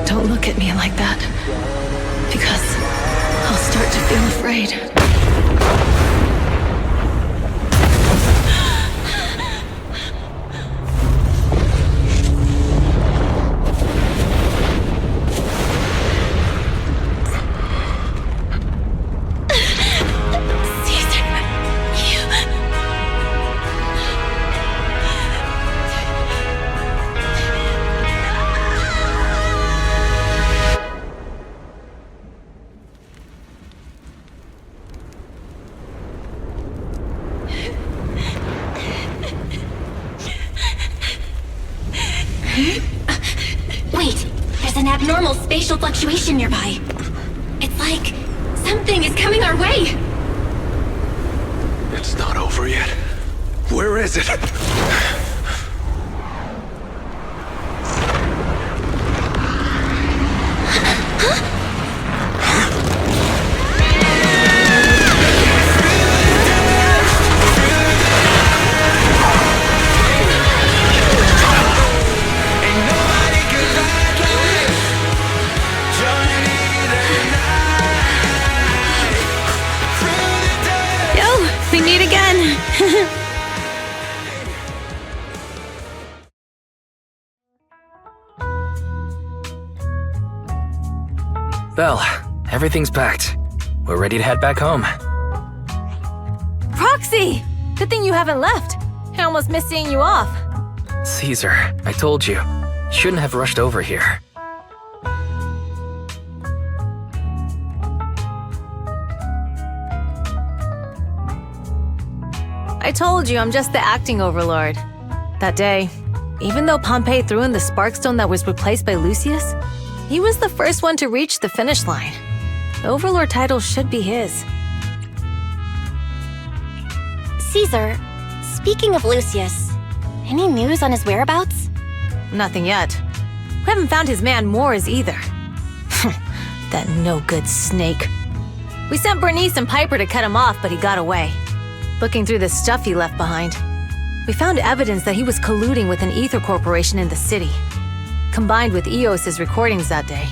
Don't look at me like that, because I'll start to feel afraid. Wait, there's an abnormal spatial fluctuation nearby. It's like something is coming our way. It's not over yet. Where is it? We meet again. Belle, Everything's packed. We're ready to head back home. Proxy! Good thing you haven't left. I almost missed seeing you off. Caesar, I told you. Shouldn't have rushed over here. I told you I'm just the acting overlord. That day, even though Pompey threw in the Sparkstone that was replaced by Lucius, he was the first one to reach the finish line. The overlord title should be his. Caesar, speaking of Lucius, any news on his whereabouts? Nothing yet. We haven't found his man Mors either. That no-good snake. We sent Bernice and Piper to cut him off, but he got away. Looking through the stuff he left behind, we found evidence that he was colluding with an ether corporation in the city, combined with Eos's recordings that day.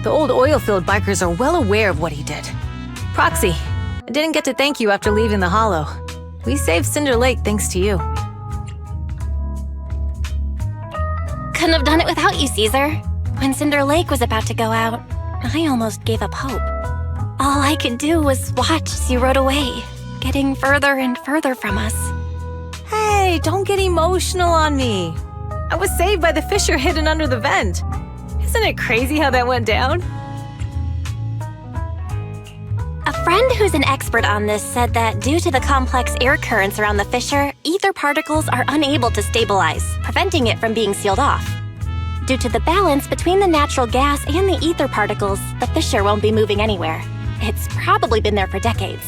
The old oil-filled bikers are well aware of what he did. Proxy, I didn't get to thank you after leaving the Hollow. We saved Cinder Lake thanks to you. Couldn't have done it without you, Caesar. When Cinder Lake was about to go out, I almost gave up hope. All I could do was watch as you rode away, getting further and further from us. Hey, don't get emotional on me. I was saved by the fissure hidden under the vent. Isn't it crazy how that went down? A friend who's an expert on this said that due to the complex air currents around the fissure, ether particles are unable to stabilize, preventing it from being sealed off. Due to the balance between the natural gas and the ether particles, the fissure won't be moving anywhere. It's probably been there for decades.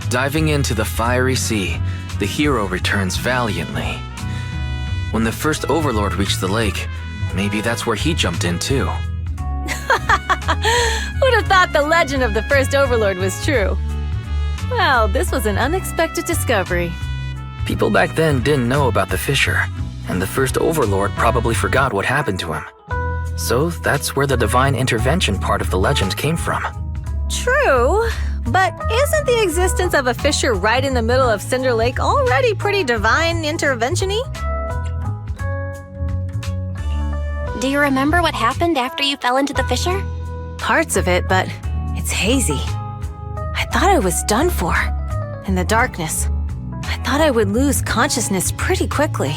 Diving into the fiery sea, the hero returns valiantly. When the first overlord reached the lake, maybe that's where he jumped in too. Who'd have thought the legend of the first overlord was true? Well, this was an unexpected discovery. People back then didn't know about the fissure, and the first overlord probably forgot what happened to him. So that's where the divine intervention part of the legend came from. True, but isn't the existence of a fissure right in the middle of Cinder Lake already pretty divine intervention-y? Do you remember what happened after you fell into the fissure? Parts of it, but it's hazy. I thought I was done for. In the darkness, I thought I would lose consciousness pretty quickly.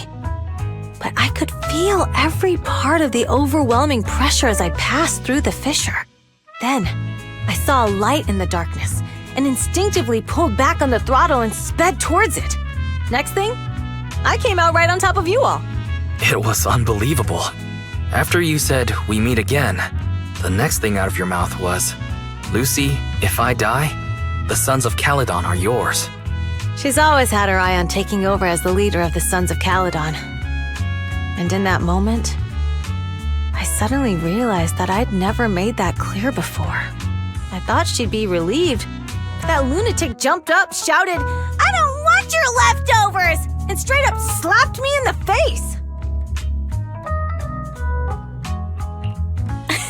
But I could feel every part of the overwhelming pressure as I passed through the fissure. Then, I saw a light in the darkness and instinctively pulled back on the throttle and sped towards it. Next thing, I came out right on top of you all. It was unbelievable. After you said, "We meet again," the next thing out of your mouth was, "Lucy, if I die, the Sons of Caledon are yours." She's always had her eye on taking over as the leader of the Sons of Caledon. And in that moment, I suddenly realized that I'd never made that clear before. I thought she'd be relieved. That lunatic jumped up, shouted, "I don't want your leftovers!" and straight up slapped me in the face.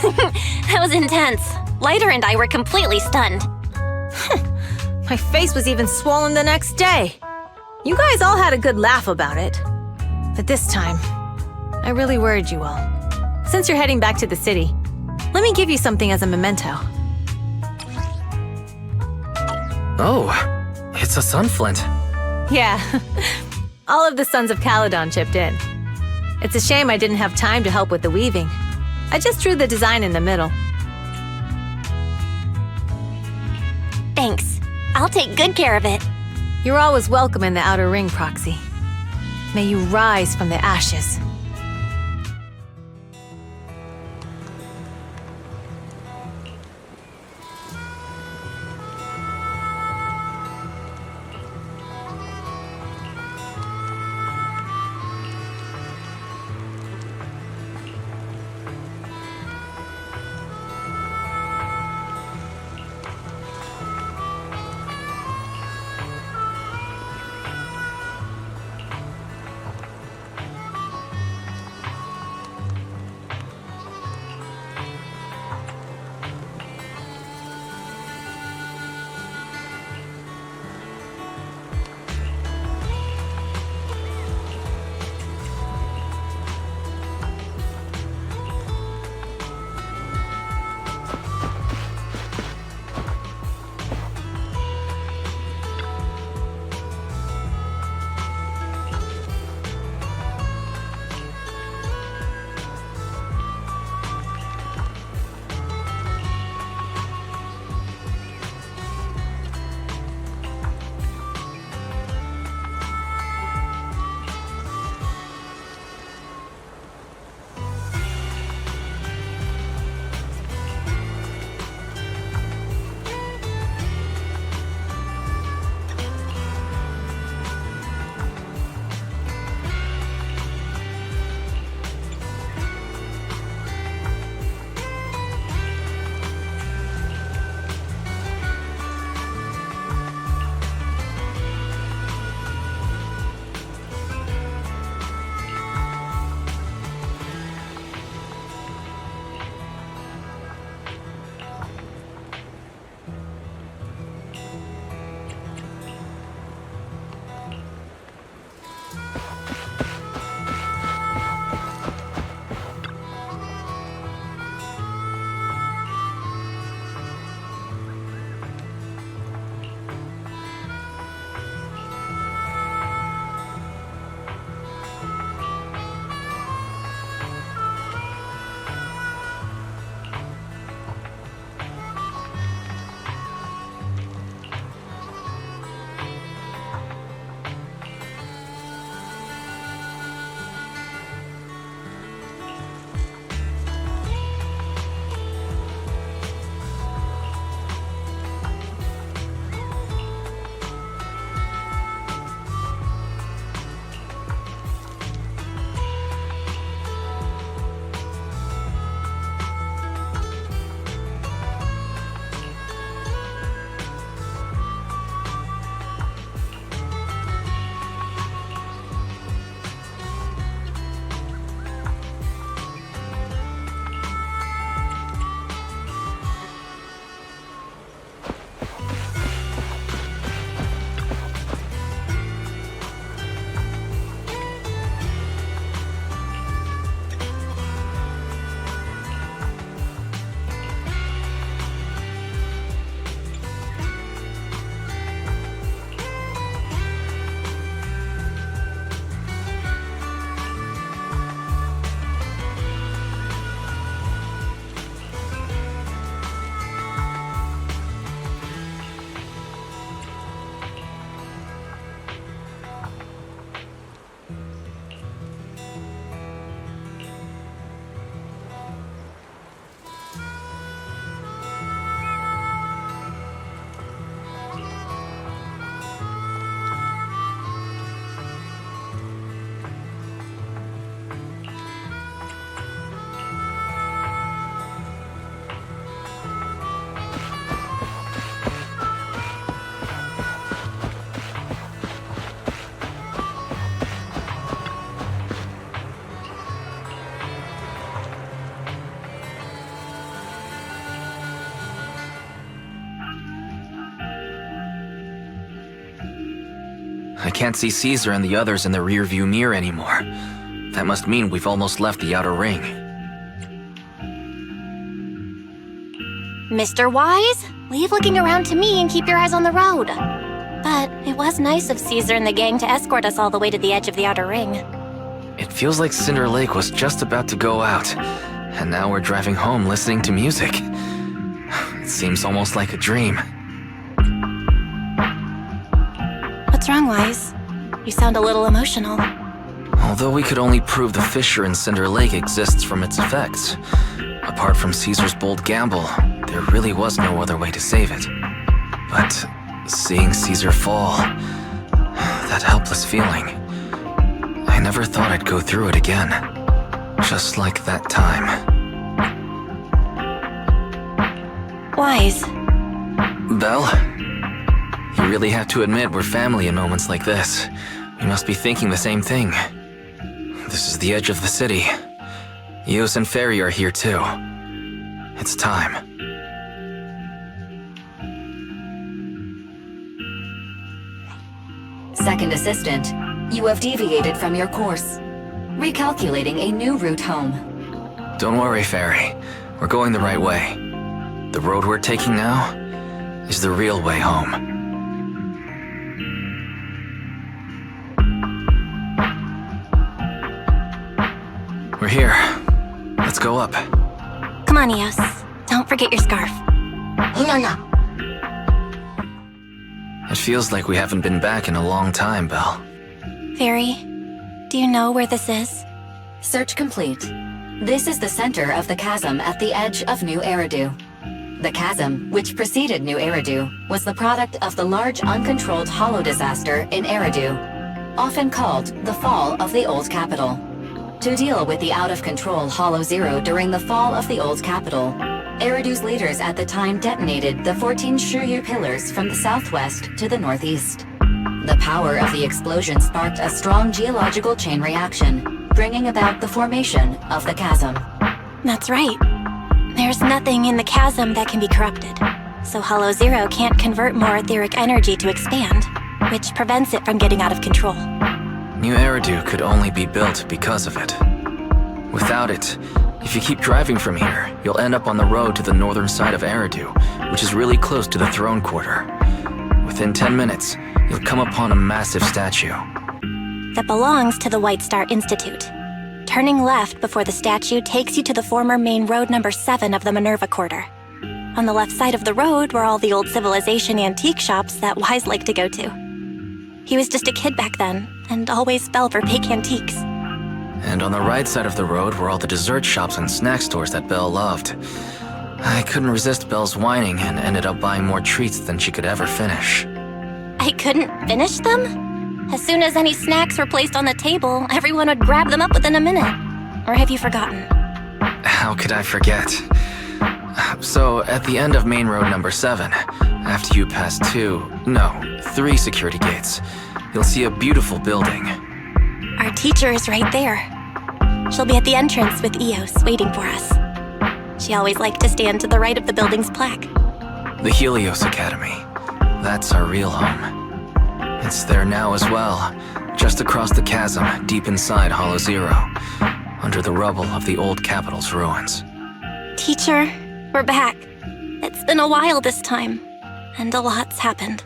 That was intense. Lighter and I were completely stunned. My face was even swollen the next day. You guys all had a good laugh about it. But this time, I really worried you all. Since you're heading back to the city, let me give you something as a memento. Oh, it's a sunflint. Yeah, all of the Sons of Caledon chipped in. It's a shame I didn't have time to help with the weaving. I just drew the design in the middle. Thanks. I'll take good care of it. You're always welcome in the Outer Ring, Proxy. May you rise from the ashes. I can't see Caesar and the others in the rearview mirror anymore. That must mean we've almost left the outer ring. Mr. Wise, leave looking around to me and keep your eyes on the road. But it was nice of Caesar and the gang to escort us all the way to the edge of the outer ring. It feels like Cinder Lake was just about to go out, and now we're driving home listening to music. It seems almost like a dream. What's wrong, Wise? You sound a little emotional. Although we could only prove the fissure in Cinder Lake exists from its effects, apart from Caesar's bold gamble, there really was no other way to save it. But seeing Caesar fall, that helpless feeling, I never thought I'd go through it again. Just like that time. Wise. Belle? You really have to admit we're family in moments like this. We must be thinking the same thing. This is the edge of the city. Eos and Fairy are here too. It's time. Second assistant, you have deviated from your course. Recalculating a new route home. Don't worry, Fairy. We're going the right way. The road we're taking now is the real way home. We're here. Let's go up. Come on, Eos. Don't forget your scarf. No. It feels like we haven't been back in a long time, Belle. Fairy, do you know where this is? Search complete. This is the center of the chasm at the edge of New Eridu. The chasm, which preceded New Eridu, was the product of the large uncontrolled hollow disaster in Eridu, often called the fall of the Old Capital. To deal with the out-of-control Hollow Zero during the fall of the Old Capital, Eridu's leaders at the time detonated the 14 Shuryu pillars from the southwest to the northeast. The power of the explosion sparked a strong geological chain reaction, bringing about the formation of the chasm. That's right. There's nothing in the chasm that can be corrupted, so Hollow Zero can't convert more etheric energy to expand, which prevents it from getting out of control. New Eridu could only be built because of it. Without it, if you keep driving from here, you'll end up on the road to the northern side of Eridu, which is really close to the throne quarter. Within 10 minutes, you'll come upon a massive statue. That belongs to the White Star Institute. Turning left before the statue takes you to the former main road number 7 of the Minerva Quarter. On the left side of the road were all the old civilization antique shops that Wise liked to go to. He was just a kid back then, and always fell for fake antiques. And on the right side of the road were all the dessert shops and snack stores that Belle loved. I couldn't resist Belle's whining and ended up buying more treats than she could ever finish. I couldn't finish them? As soon as any snacks were placed on the table, everyone would grab them up within a minute. Or have you forgotten? How could I forget? So, at the end of main road number 7, after you pass 3 security gates, you'll see a beautiful building. Our teacher is right there. She'll be at the entrance with Eos waiting for us. She always liked to stand to the right of the building's plaque. The Helios Academy. That's our real home. It's there now as well, just across the chasm, deep inside Hollow Zero, under the rubble of the old capital's ruins. Teacher, we're back. It's been a while this time, and a lot's happened.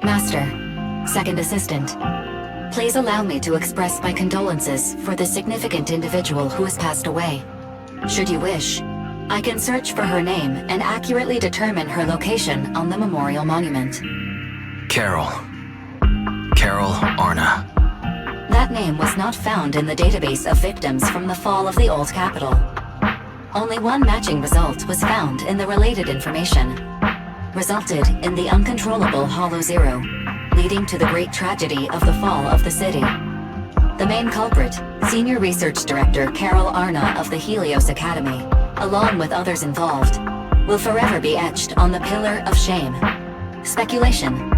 Master, second assistant, please allow me to express my condolences for the significant individual who has passed away. Should you wish, I can search for her name and accurately determine her location on the memorial monument. Carol Arna. That name was not found in the database of victims from the fall of the Old Capital. Only one matching result was found in the related information. Resulted in the uncontrollable Hollow Zero, leading to the great tragedy of the fall of the city. The main culprit, Senior Research Director Carol Arna of the Helios Academy, along with others involved, will forever be etched on the Pillar of Shame. Speculation.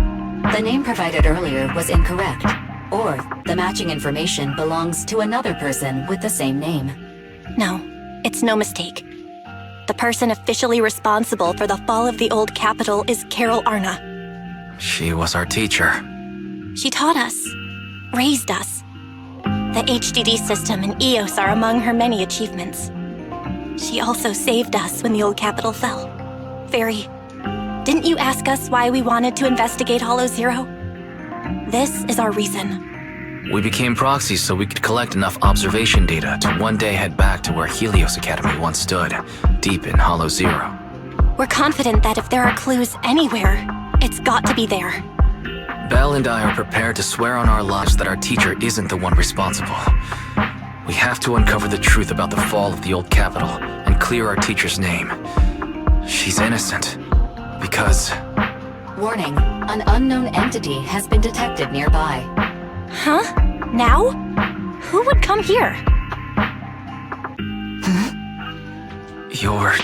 The name provided earlier was incorrect, or the matching information belongs to another person with the same name. No, it's no mistake. The person officially responsible for the fall of the old capital is Carol Arna. She was our teacher. She taught us, raised us. The HDD system and EOS are among her many achievements. She also saved us when the old capital fell. Fairy, didn't you ask us why we wanted to investigate Hollow Zero? This is our reason. We became proxies so we could collect enough observation data to one day head back to where Helios Academy once stood, deep in Hollow Zero. We're confident that if there are clues anywhere, it's got to be there. Belle and I are prepared to swear on our lives that our teacher isn't the one responsible. We have to uncover the truth about the fall of the old capital and clear our teacher's name. She's innocent. Because... Warning, an unknown entity has been detected nearby. Huh? Now? Who would come here? You're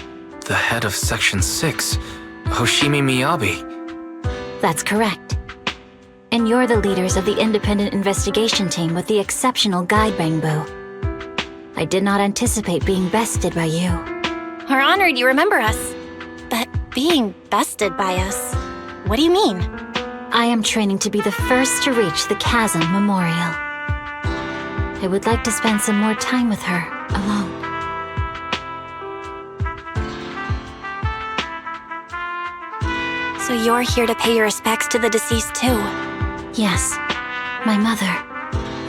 the head of Section 6, Hoshimi Miyabi. That's correct. And you're the leaders of the independent investigation team with the exceptional guide Bangbu. I did not anticipate being bested by you. We're honored you remember us. But being bested by us, what do you mean? I am training to be the first to reach the Chasm Memorial. I would like to spend some more time with her, alone. So you're here to pay your respects to the deceased too? Yes, my mother.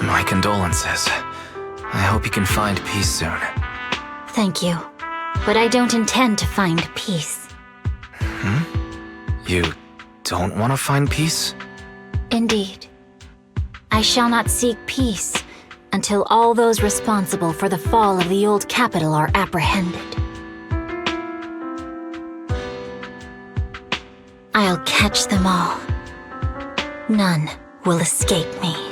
My condolences. I hope you can find peace soon. Thank you. But I don't intend to find peace. You don't want to find peace? Indeed. I shall not seek peace until all those responsible for the fall of the old capital are apprehended. I'll catch them all. None will escape me.